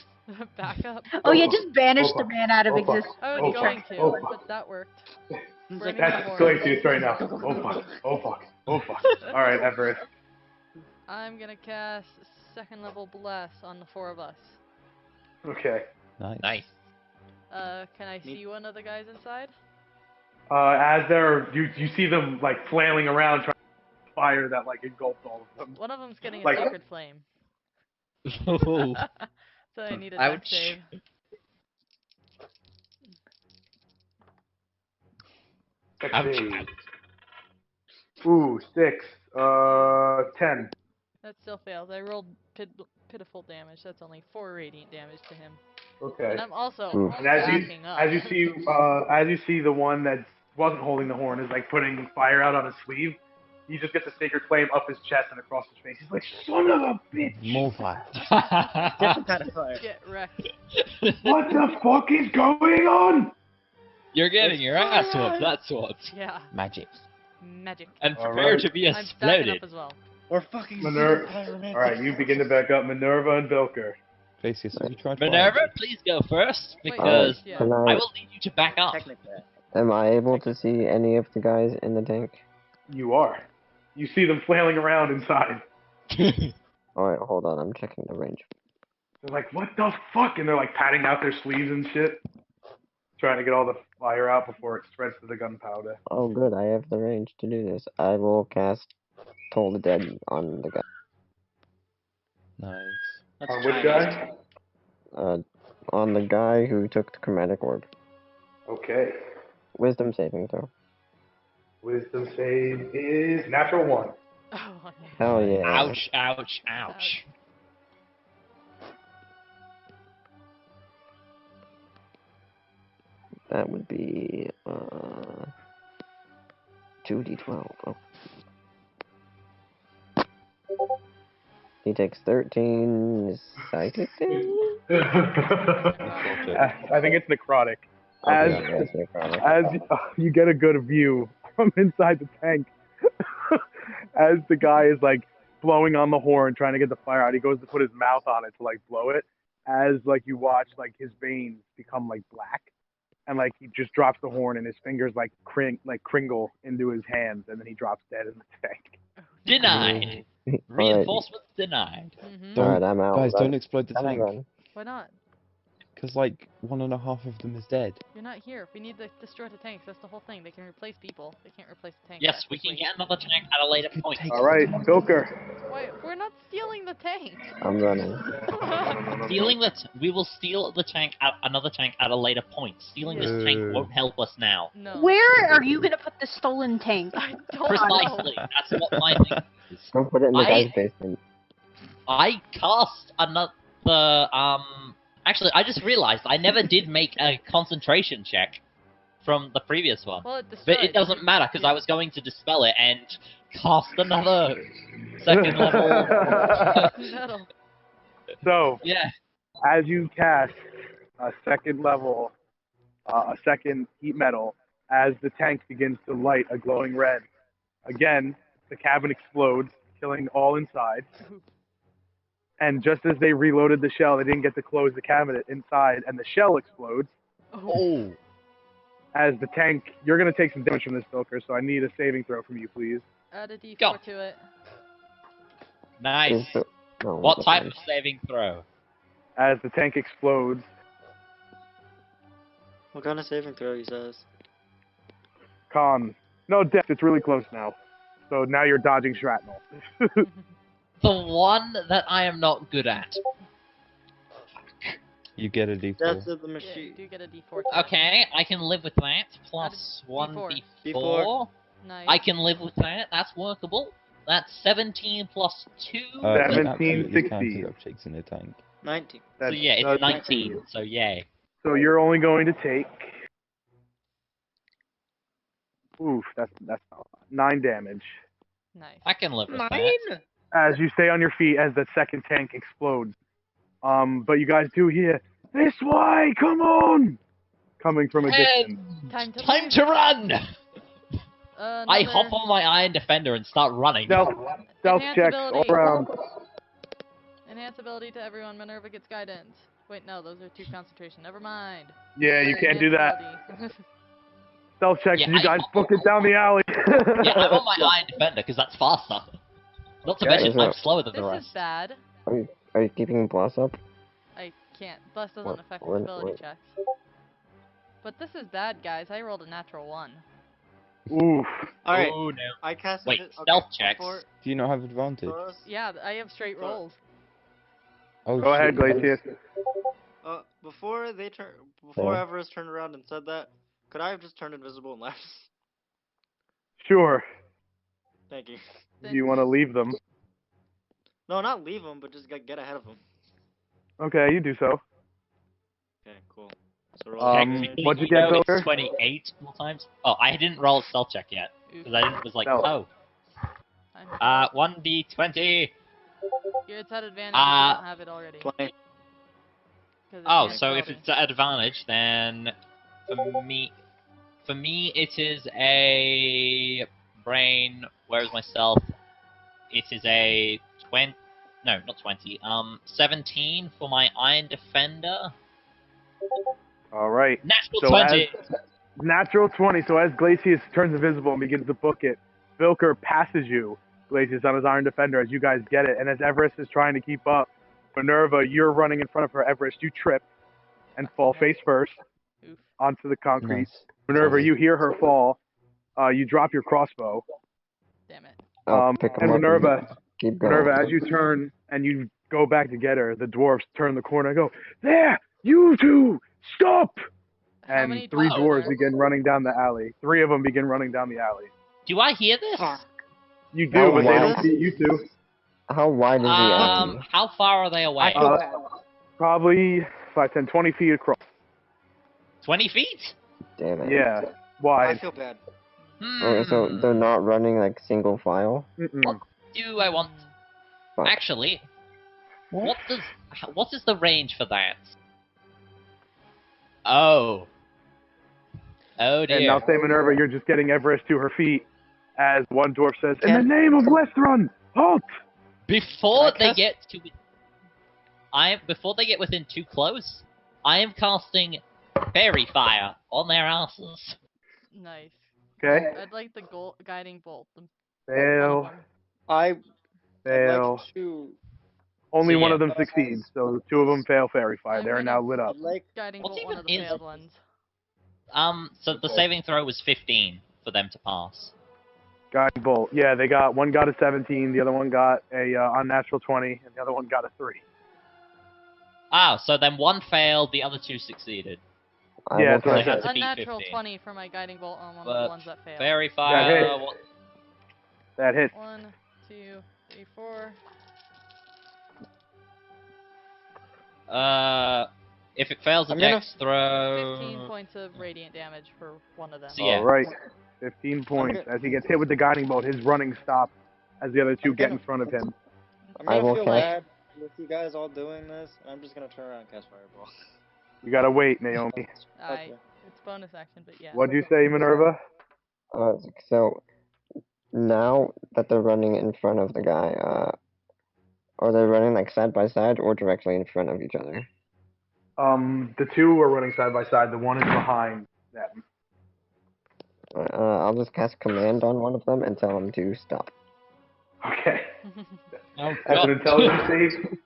Back up. Oh yeah, just banish Oh, the fuck. man out of Oh, fuck. existence. I Oh, was fuck. going to, Oh, fuck. but that worked. It's Burning like, the That's horn. going to right now. Oh fuck. Oh fuck. Oh fuck. Alright, Everett. I'm gonna cast second level bless on the 4 of us. Okay. Nice. Nice. Can I see one of the guys inside? As you see them like flailing around trying to fire that like engulfed all of them. One of them's getting a Like- sacred flame. Ooh. So I need a dex Ouch. save. Let's see. Ooh, 6. 10. That still fails. I rolled pitiful damage. That's only 4 radiant damage to him. Okay. And I'm also Ooh. And as backing up. you see the one that wasn't holding the horn is like putting fire out on his sleeve. He just gets a sacred flame up his chest and across his face. He's like, son of a bitch! More fire. different kind of fire. Get wrecked. What the fuck is going on? You're getting your ass fire. whooped, that's what. Yeah. Magic. Magic. And All prepare right. to be I'm backing exploded. up as well. Or fucking Alright, you begin to back up. Minerva and Bilker. Facius, have you tried Minerva, fire? please go first, Wait, because yeah. Can I will need you to back up. Technically. Am I able to see any of the guys in the tank? You are. You see them flailing around inside. Alright, hold on, I'm checking the range. They're like, what the fuck? And they're like patting out their sleeves and shit. Trying to get all the fire out before it spreads to the gunpowder. Oh good, I have the range to do this. I will cast Toll the Dead on the guy. Nice. That's On which Chinese. guy? On the guy who took the chromatic orb. Okay. Wisdom saving throw. Wisdom save is natural 1. Oh, Hell yeah. Ouch, ouch, ouch. That would be 2d12. Oh. He takes 13 psychic damage. I think it's necrotic. Okay, As yeah, it's necrotic. as you get a good view from inside the tank, as the guy is like blowing on the horn, trying to get the fire out, he goes to put his mouth on it to like blow it. As like you watch like his veins become like black, and like he just drops the horn, and his fingers like kringle into his hands, and then he drops dead in the tank. Denied. Alright, Reinforcements denied. Mm-hmm. Don't- alright, I'm out. Guys, Run. don't explode the Run, tank. run. Why not? Because, like, 1.5 of them is dead. You're not here. We need to destroy the tanks. That's the whole thing. They can replace people. They can't replace the tanks. Yes, we can get another tank at a later point. All right, Bilker. Wait, we're not stealing the tank. I'm running. We will steal the tank at another tank at a later point. Stealing this tank won't help us now. No. Where are you gonna put the stolen tank? I don't Precisely. know. That's what my thing is. Don't put it in the I- guy's basement. I cast another actually I just realized I never did make a concentration check from the previous one. Well, it But destroyed. it doesn't matter because I was going to dispel it and cast another second level. Metal. So Yeah. as you cast a second level, a second heat metal, as the tank begins to light a glowing red, again the cabin explodes, killing all inside. And just as they reloaded the shell, they didn't get to close the cabinet inside, and the shell explodes. Oh. as the tank, you're going to take some damage from this Bilker, so I need a saving throw from you, please. Add a D4 Go. to it. Nice. No, What type of saving throw? As the tank explodes, What kind of saving throw, he says? con. No, death, it's really close now. So now you're dodging shrapnel. The one that I am not good at. You get a D4. That's the Yeah, machine. do get a D4 to it. Okay, I can live with that. Plus D4. 1d4. D4. Nice. I can live with that. That's workable. That's 17 plus 2. You 17 absolutely can succeed. pick up chicks in a tank. 19. So yeah, it's that's 19. So yay. So you're only going to take. Oof, that's not a lot. 9 damage. Nice. I can live with that. 9? As you stay on your feet as the second tank explodes. But you guys do hear, this way, come on! Coming from a distance. Time to Time leave. to run! I Another hop on my Iron Defender and start running. Stealth Enhance checks all ability. around. Enhance ability to everyone. Minerva gets guidance. Wait, no, those are 2 concentration. Never mind. Yeah, you can't do that. Enhance Stealth checks, Yeah, you guys book it down the alley. Yeah, I'm on my Iron Defender because that's faster. Not to Okay. mention, I'm slower than the This rest. is bad. Are you keeping Blast up? I can't. Bless doesn't What- affect what- ability what- checks. But this is bad, guys. I rolled a natural 1. Oof. Alright, Oh no. I casted Wait, it. stealth checks. Do you not have advantage? Yeah, I have straight rolls. Oh, Go ahead, shit. Glacius. Before Yeah. Everest turned around and said that, could I have just turned invisible and left? Sure. Thank you. Do you want to leave them? No, not leave him, but just get ahead of him. Okay, you do so. Okay, cool. So roll Technically, what'd you get, know it's Bilker? 28 more times. Oh, I didn't roll a stealth check yet. Oof. Because I was like, Stealth. oh. I'm 1d20. It's at advantage if you Uh, don't have it already. 20. 'Cause it's Oh, enhanced so if ability. it's at advantage, then for me it is a brain. Where's my stealth? It is a 20. No, not 20. 17 for my Iron Defender. All right. Natural So 20. Natural 20. So as Glacius turns invisible and begins to book it, Vilker passes you, Glacius, on his Iron Defender as you guys get it. And as Everest is trying to keep up, Minerva, you're running in front of her. Everest, you trip and fall face first Oof. onto the concrete. Nice. Minerva, Sorry. you hear her fall. You drop your crossbow. Damn it. I'll pick him And up. Minerva, Keep going. Minerva, as you turn and you go back to get her, the dwarves turn the corner and go, there, you two, stop! How And many 3 dwarves are dwarves there? begin running down the alley. 3 of them begin running down the alley. Do I hear this? You do, Oh, but they wow. don't see you two. How wide is the alley? How far are they away? Probably 5, 10, 20 feet across. 20 feet? Damn it. Yeah, I wide. feel bad. Okay, so they're not running like single file? Mm-mm. Do I want? Fuck. Actually, what is the range for that? Oh. Oh And dear. now say, Minerva, you're just getting Everest to her feet as one dwarf says, in the name of Westrun, halt! Before Can I they cast- get to, before they get within too close, I am casting fairy fire on their asses. Nice. Okay? I'd like the guiding bolt. Fail, I'd fail. like to. Only So, one yeah. of them succeeds, so 2 of them fail fairy fire. I'm They are gonna- now lit up. I'd like. Guiding What bolt one of even the is- failed ones. So the saving throw was 15 for them to pass. Guiding bolt. Yeah, they got, one got a 17, the other one got a unnatural 20, and the other one got a 3. Ah, so then one failed, the other 2 succeeded. I Yeah, will that's what I catch had it. to beat Unnatural 15. 20 for my guiding bolt on one of But the ones that failed. Fairy hey. fire. What? That hits. 1, 2, 3, 4. If it fails a I'm gonna- dex throw. 15 points of radiant damage for one of them. So, yeah. All right. 15 points. Okay. As he gets hit with the guiding bolt, his running stops as the other 2 I'm get gonna- in front of him. I'm I gonna will feel cast- bad with you guys all doing this, and I'm just gonna turn around and cast fireball. You gotta wait, Naomi. It's bonus action, but yeah. What'd you say, Minerva? So now that they're running in front of the guy, are they running like side by side or directly in front of each other? The 2 are running side by side. The one is behind them. I'll just cast command on one of them and tell them to stop. Okay. Oh, That's an God. intelligence save.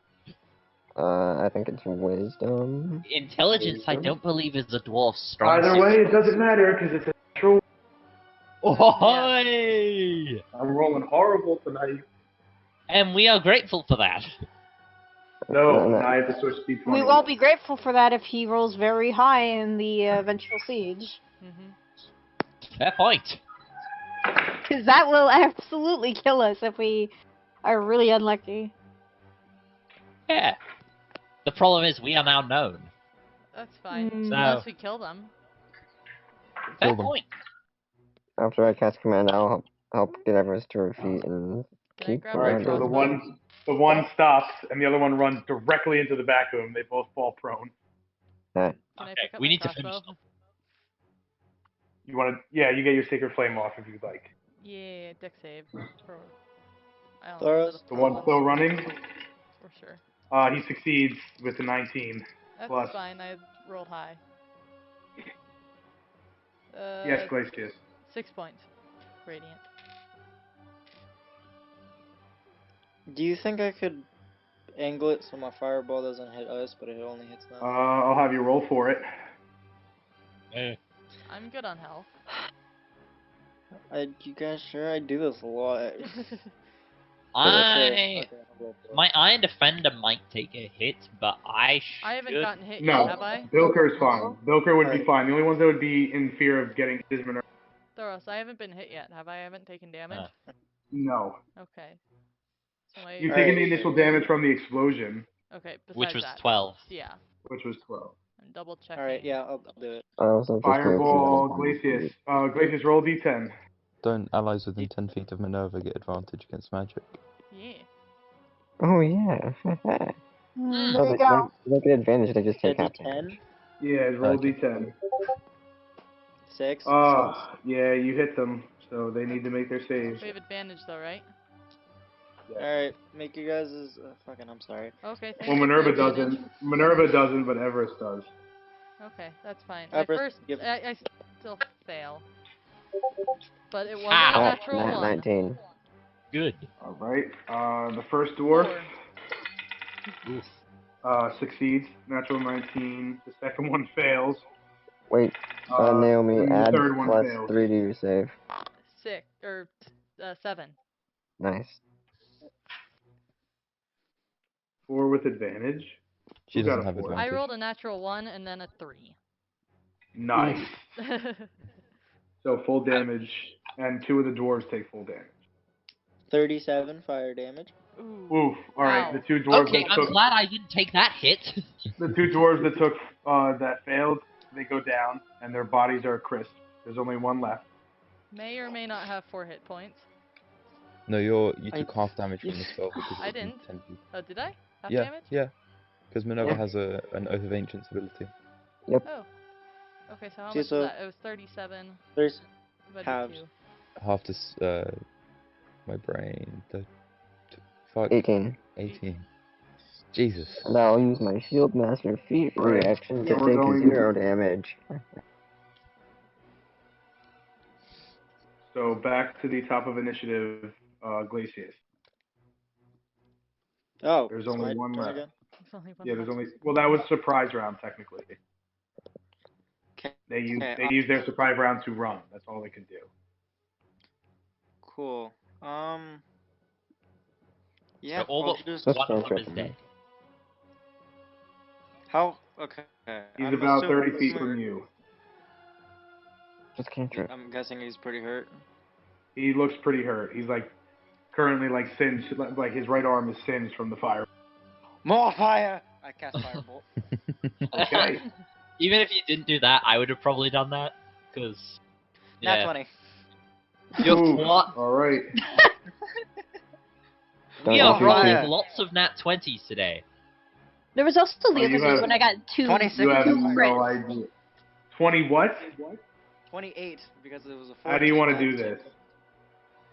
I think it's wisdom. Intelligence, I Wisdom? don't believe, is a dwarf's strong Either suit. way, it doesn't matter because it's a natural. Ahoy! I'm rolling horrible tonight. And we are grateful for that. No, No. I have to switch to D20. We won't be grateful for that if he rolls very high in the eventual siege. Fair point. Because that will absolutely kill us if we are really unlucky. Yeah. The problem is we are now known. That's fine. Mm. Unless we kill them. Fair Kill them. point. After I cast command, I'll help get Everest to her feet and Can I keep grab All right, so crossbow? the one stops and the other one runs directly into the back of him. They both fall prone. Okay. Can I Okay, pick up we my need to crossbow? finish them. You want to? Yeah, you get your sacred flame off if you'd like. Yeah, deck save. I don't Thoros? know The one still running. for sure. He succeeds with a 19. That's Plus. fine. I rolled high. Yes, Glacius. 6 points. Radiant. Do you think I could angle it so my fireball doesn't hit us, but it only hits them? I'll have you roll for it. I'm good on health. You guys sure? I do this a lot. My I'll roll for it. Iron Defender might take a hit, but I I haven't should... gotten hit No, yet, have I? Bilker's fine. Bilker would be Alright. fine. The only ones that would be in fear of getting is Minerva. Thoros, I haven't been hit yet, have I? I haven't taken damage? No. Okay. So my... You've Alright. taken the initial damage from the explosion, Okay, besides which was that. 12. Yeah. which was 12. I'm double checking. Alright, yeah, I'll do it. I also just Fireball, Glacius. Glacius, roll D10. Don't allies within 10 feet of Minerva get advantage against magic? Yeah. Oh yeah. There No, you they go. don't get advantage. They just Yeah, take half D10? damage. Yeah, roll Okay. D10. 6? Yeah, you hit them, so they need to make their saves. We have advantage though, right? Alright, make you guys' fucking, I'm sorry. Okay, thank Well, you for Minerva advantage. doesn't. Minerva doesn't, but Everest does. Okay, that's fine. Everest, I still fail. But it wasn't Ow. a natural Nat one. 19. Good. All right. The first dwarf Four. succeeds, natural 19. The second one fails. Wait, Naomi, and the add third one plus fails. 3 to your save. 7. Nice. 4 with advantage. She Who got doesn't a have 4? advantage. I rolled a natural 1 and then a 3. Nice. So full damage, and 2 of the dwarves take full damage. 37 fire damage. Ooh. Oof. All right. Ow. The 2 dwarves Okay, that I'm took glad I didn't take that hit. the 2 dwarves that took that failed. They go down, and their bodies are crisp. There's only one left. May or may not have 4 hit points. No, you took half damage from the spell because I it was didn't. 10 feet. Oh, did I? Half Yeah, damage? yeah. Because Minerva Yeah. has an Oath of Ancients ability. Oh. Okay, so how See, much so is that? It was 37 There's divided halves. by 2. Half this, my brain. 18. 18. Jesus. And I'll use my Shield Master Feat Alright, reaction to then we're take going- 0 damage. So back to the top of initiative, Glacius. Oh, There's it's only my one turn left. again? There's only one Yeah, there's left. only. Well, that was surprise round technically. Okay. They use Okay, they use their surprise round to run. That's all they can do. Cool. Yeah, So all I'll but just... That's one of them is cantrip. dead. How? Okay. He's I'm about 30 assuming- feet from you. Just cantrip. I'm guessing he's pretty hurt. He looks pretty hurt. He's like currently like singed, like his right arm is singed from the fire. More fire! I cast Firebolt. Okay. Even if you didn't do that, I would have probably done that. Because. Nat Yeah. 20. You're Ooh, what? all right. Don't We you are feel rolling fire. lots of nat 20s today. There was also the Oh, other you day have when I got 2 26. You have two no crits. idea. 20 what? 28, because it was a 14. How do you want to do this?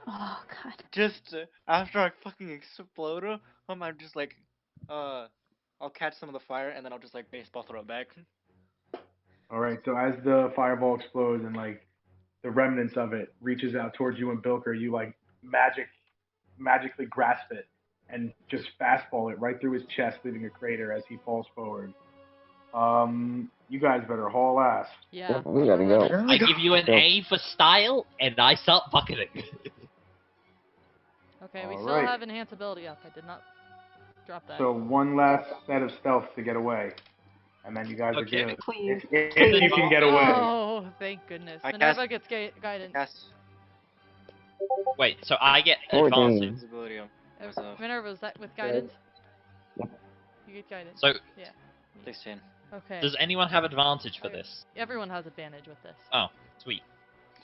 Oh god. Just after I fucking explode, I'm just like, I'll catch some of the fire and then I'll just like baseball throw it back. All right. So as the fireball explodes and like the remnants of it reaches out towards you and Bilker. You like magically grasp it and just fastball it right through his chest, leaving a crater as he falls forward. You guys better haul ass. Yeah. We gotta go. I give you an Go. A for style, and I start bucketing. Okay, we All still right. have enhance ability up. I did not drop that. So one last set of stealth to get away, and then you guys are Okay. good. Please. If you can get away. Oh, thank goodness. I Minerva gets guidance. Yes. Wait, so I get 14. advantage. Visibility on Minerva, is that with guidance? Yep. You get guidance. So, 16. Okay. does anyone have advantage for this? Everyone has advantage with this. Oh, sweet.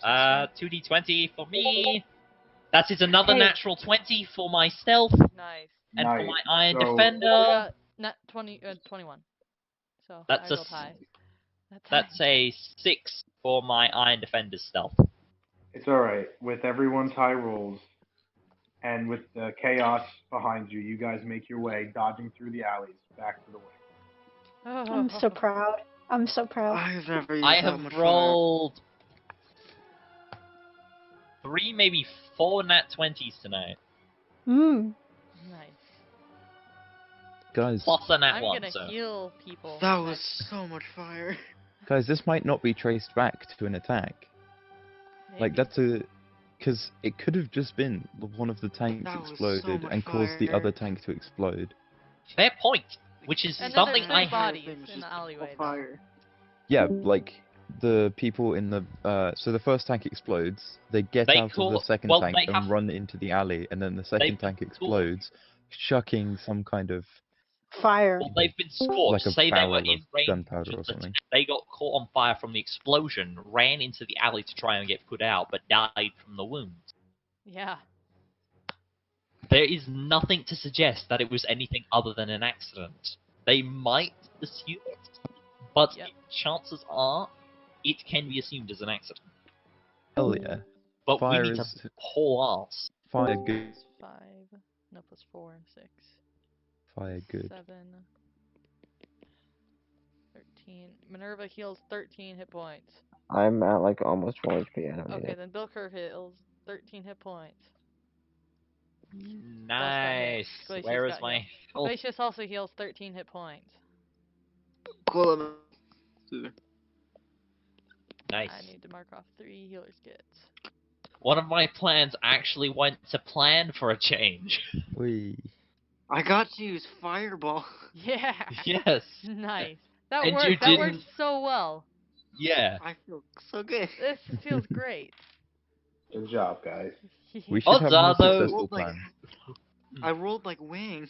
2d20 for me. That is another Hey. natural 20 for my stealth, Nice. and for Nice. my Iron So- Defender, Nat 21. So That's I a rolled high. that's a 6 for my Iron Defender's stealth. It's alright. With everyone's high rolls, and with the chaos behind you, you guys make your way, dodging through the alleys, back to the way. Oh. I'm so proud. I'm so proud. I've never used I that have much rolled 3, maybe 4 nat 20s tonight. Mm. Nice. Guys, Plus a nat I'm 1, gonna so. heal people. fire. That was so much fire. guys, this might not be traced back to an attack. Like, Maybe. that's a... Because it could have just been one of the tanks That was so exploded much and caused the fire. other tank to explode. Fair point, which is And then something there's I three bodies in the alleyway. though. Fire. Yeah, like, the people in the... so the first tank explodes, they get They out of call- the second well, tank they and have- run into the alley, and then the second tank call- explodes, chucking some kind of... Fire. Well, they've been scorched. like a Say they were barrel in of range. gunpowder or but something. They got caught on fire from the explosion, ran into the alley to try and get put out, but died from the wounds. Yeah. There is nothing to suggest that it was anything other than an accident. They might assume it, but Yep. chances are it can be assumed as an accident. Hell yeah. But Fire we need is... to haul ass. Fire good. 5. No, plus 4. 6. Fire good. 7. 13. Minerva heals 13 hit points. I'm at like almost full HP. I don't need Okay, it. then Bilker heals 13 hit points. Nice. Glacius Where is got my healed. health? Glacius also heals 13 hit points. Cool. Nice. I need to mark off 3 healer's kits. One of my plans actually went to plan for a change. Whee. I got to use Fireball. Yeah. Yes. Nice. That And worked. you That worked didn't- so well. Yeah. I feel so good. This feels great. Good job, guys. We should have Odds a more are, though- successful Like, plan. I rolled like wing.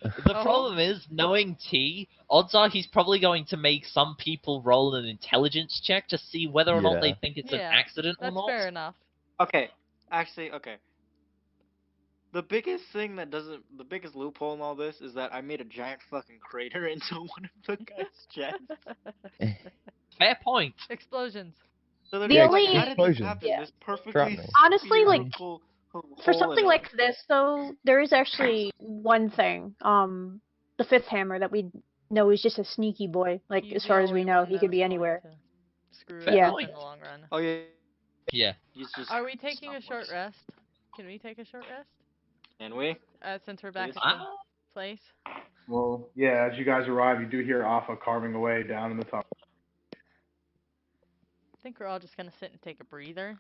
The problem is, knowing T, odds are he's probably going to make some people roll an intelligence check to see whether or not they Yeah. think it's Yeah, an accident or That's not. fair enough. Okay, actually, okay. The biggest thing that the biggest loophole in all this is that I made a giant fucking crater into one of the guy's chests. Fair point. Explosions. So they're The just only- like, how did this Explosion. happen? Yeah. This perfectly Shrapnel. Honestly, like, spherical For hole something in like it. this, though, there is actually one thing. The fifth hammer that we know is just a sneaky boy. Like, He's as the far as we only know, one he that could is be going anywhere. to Screw Fair it Yeah. up point. in the long run. Oh yeah. Yeah. He's just. Are we taking a someplace. short rest? Can we take a short rest? Can we? Since we're back at the Ah, place? Well, yeah, as you guys arrive, you do hear Alpha carving away down in the tunnel. I think we're all just gonna sit and take a breather.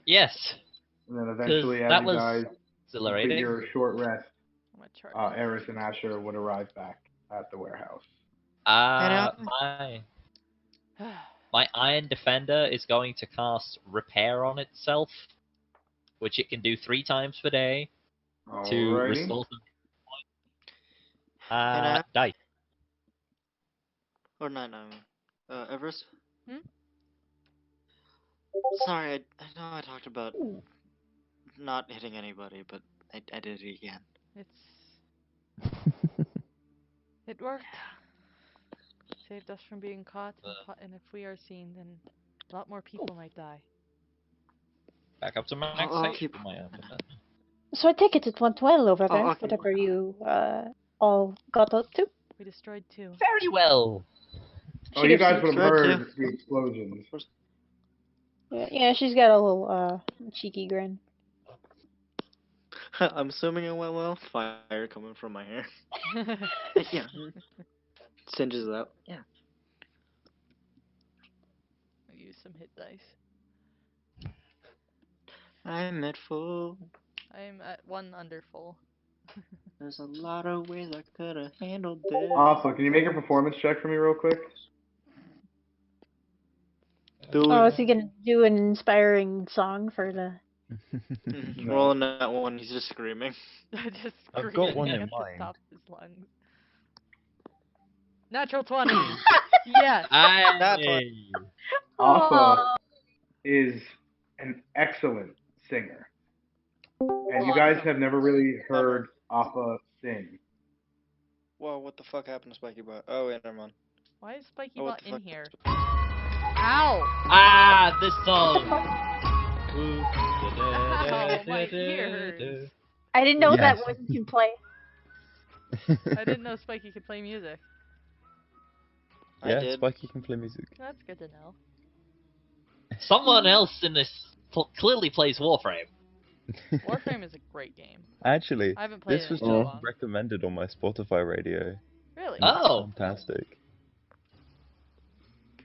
yes. And then eventually, as that you was guys complete exhilarating. your short rest, I'm gonna chart this. Eris and Asher would arrive back at the warehouse. My Iron Defender is going to cast Repair on itself, which it can do 3 times per day to Alrighty. restore some I- die. Or no. Everest. Hmm? Sorry, I know I talked about not hitting anybody, but I did it again. It worked. Saved us from being caught, and if we are seen, then a lot more people might die. Back up to max I'll height keep- for my Iron Defender. So I take it it went well over there, okay. whatever you all got up to. We destroyed 2. Very well. Oh, you guys would have Sure, heard the explosions. Yeah, she's got a little cheeky grin. I'm assuming it went well. Fire coming from my hair. Yeah. Singes it out. Yeah. I'll use some hit dice. I'm at full. I'm at 1 under full. There's a lot of ways I could have handled this. Also, can you make a performance check for me real quick? Oh, is he gonna do an inspiring song for the... Rolling that one, he's just screaming. Just I've got one screaming in at the mind. top of his lungs. Natural 20! Yes! Hey. Alpha is an excellent singer. And you guys have never really heard Alpha sing. Whoa, what the fuck happened to Spiky Bot? Oh, yeah, never mind. Why is Spiky Oh, what Bot the in fuck? here? Ow! Ah, this song. Ow, my ears. I didn't know that Yes. one can play. I didn't know Spiky could play music. I Yeah, did. Spiky can play music. That's good to know. Someone else in this clearly plays Warframe. Warframe is a great game. Actually, I haven't played this it was in so just long. recommended on my Spotify radio. Really? Oh, Fantastic.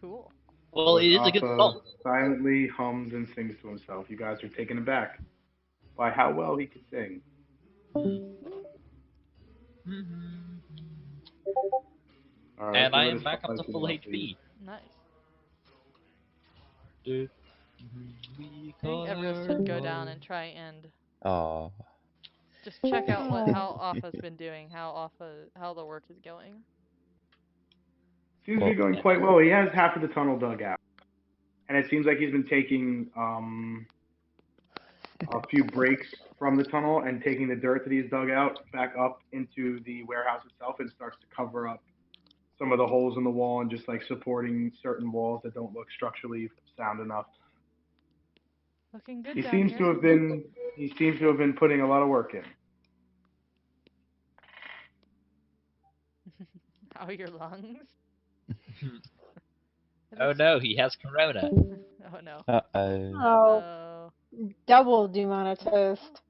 Cool. well, it is a good Alpha song. silently hums and sings to himself. You guys are taken aback by how well he can sing. All right, And let's I see am what back his up to Spiky full Bot HP. Nice. I think everyone should go down and try and Aw. just check out how Alpha's been doing, how the work is going. Seems to be going quite well. He has half of the tunnel dug out, and it seems like he's been taking a few breaks from the tunnel and taking the dirt that he's dug out back up into the warehouse itself, and starts to cover up some of the holes in the wall and just like supporting certain walls that don't look structurally sound enough. Looking good He down seems here. to have been putting a lot of work in. How are your lungs? Oh no, he has corona. Oh no. Uh-oh. Oh, double demonetized.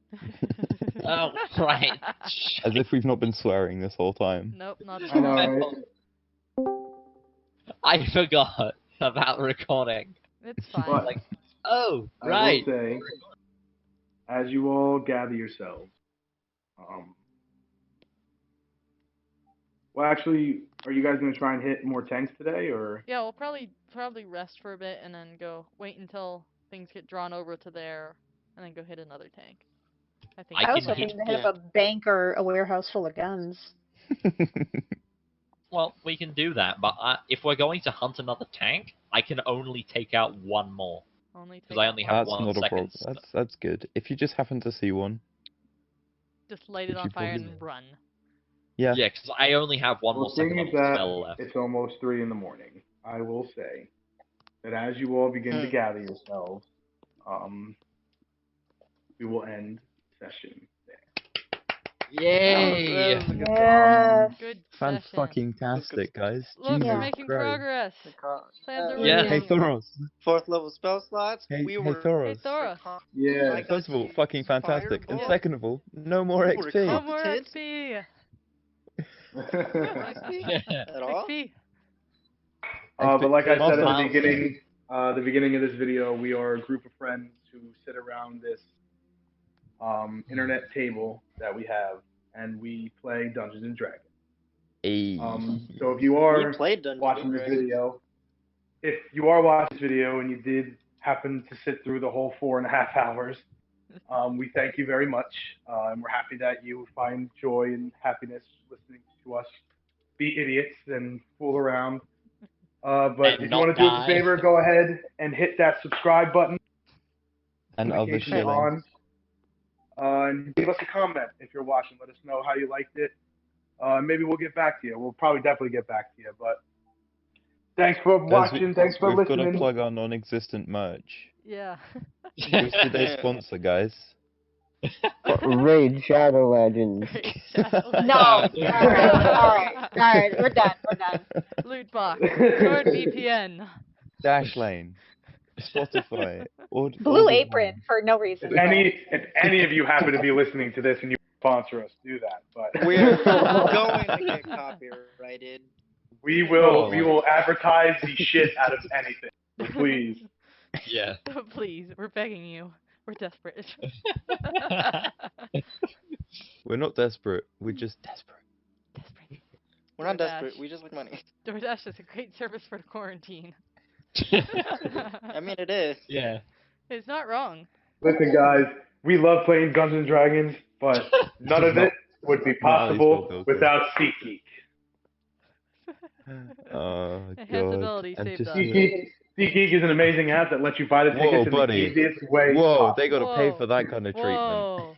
Oh, right. As if we've not been swearing this whole time. Nope, not I know, right? I forgot about recording. It's fine. But Like, oh, I right. will say, as you all gather yourselves, well, actually, are you guys going to try and hit more tanks today, or? Yeah, we'll probably rest for a bit and then wait until things get drawn over to there, and then go hit another tank. I think. I was can hoping hit- to hit up a bank or a warehouse full of guns. Well, we can do that, but if we're going to hunt another tank, I can only take out one more. Because I only have That's 1 not a second. problem. That's good. If you just happen to see one. Just light it Would on you fire believe- and run. Yeah. Yeah, because I only have one Well, more second seeing of as that spell left. it's almost 3 in the morning, I will say that as you all begin to gather yourselves, we will end session there. Yay! That was a good Yes. Good session. Fan-fucking-tastic, guys. Look, Jesus we're making Christ. progress. Plans are Yeah. working. Hey, Thoros. 4th level spell slots. Hey, we hey, were. Hey, Thoros. Thora. Yeah. I got First of all, fucking fantastic. And Fireball. second of all, no more We're XP. No more Competent. XP. At all? XP. But like I said at Awesome. the beginning of this video, we are a group of friends who sit around this internet table that we have, and we play Dungeons and Dragons. Hey. So if you are We played Dungeons watching and this Dragons. video, and you did happen to sit through the whole 4.5 hours, we thank you very much, and we're happy that you find joy and happiness listening to us be idiots and fool around. But And if you not want to do us a die. favor, go ahead and hit that subscribe button. And other Notifications shillings. on. And give us a comment if you're watching. Let us know how you liked it. Maybe we'll get back to you. We'll probably definitely get back to you. But thanks for watching. Thanks for We've got listening. to plug our non-existent merch. Yeah. Who's today's sponsor, guys? Raid Shadow Legends. No. Alright, we're done. Loot box. NordVPN. Dash Lane. Spotify. Blue Apron for no reason. If any of you happen to be listening to this and you sponsor us, do that. But We're going to get copyrighted. we will advertise the shit out of anything. So please. Yeah. Please, we're begging you. We're desperate. We're not desperate. We're just desperate. We're not DoorDash. desperate. We just like money. DoorDash is a great service for the quarantine. I mean, it is. Yeah. It's not wrong. Listen, guys, we love playing Dungeons and Dragons, but none of it would be possible without SeatGeek. Oh, It has God. ability And saved just us. SeatGeek is an amazing app that lets you buy the tickets in buddy. the easiest way Whoa, possible. they gotta pay for that kind of treatment. Whoa.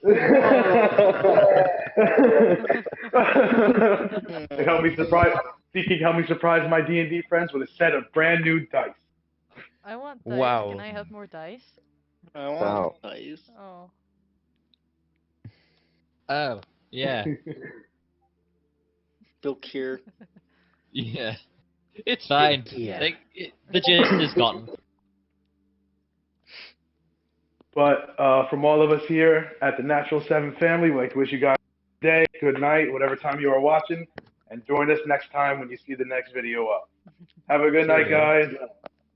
It helped me surprise. SeatGeek helped me surprise my D&D friends with a set of brand new dice. I want dice. Wow. Can I have more dice? I want Wow. dice. Oh. Oh, yeah. Bill Kier. Yeah. It's fine. The gist is gone. But from all of us here at the Natural 7 family, we'd like to wish you guys a good day, good night, whatever time you are watching, and join us next time when you see the next video up. Have a good night, guys.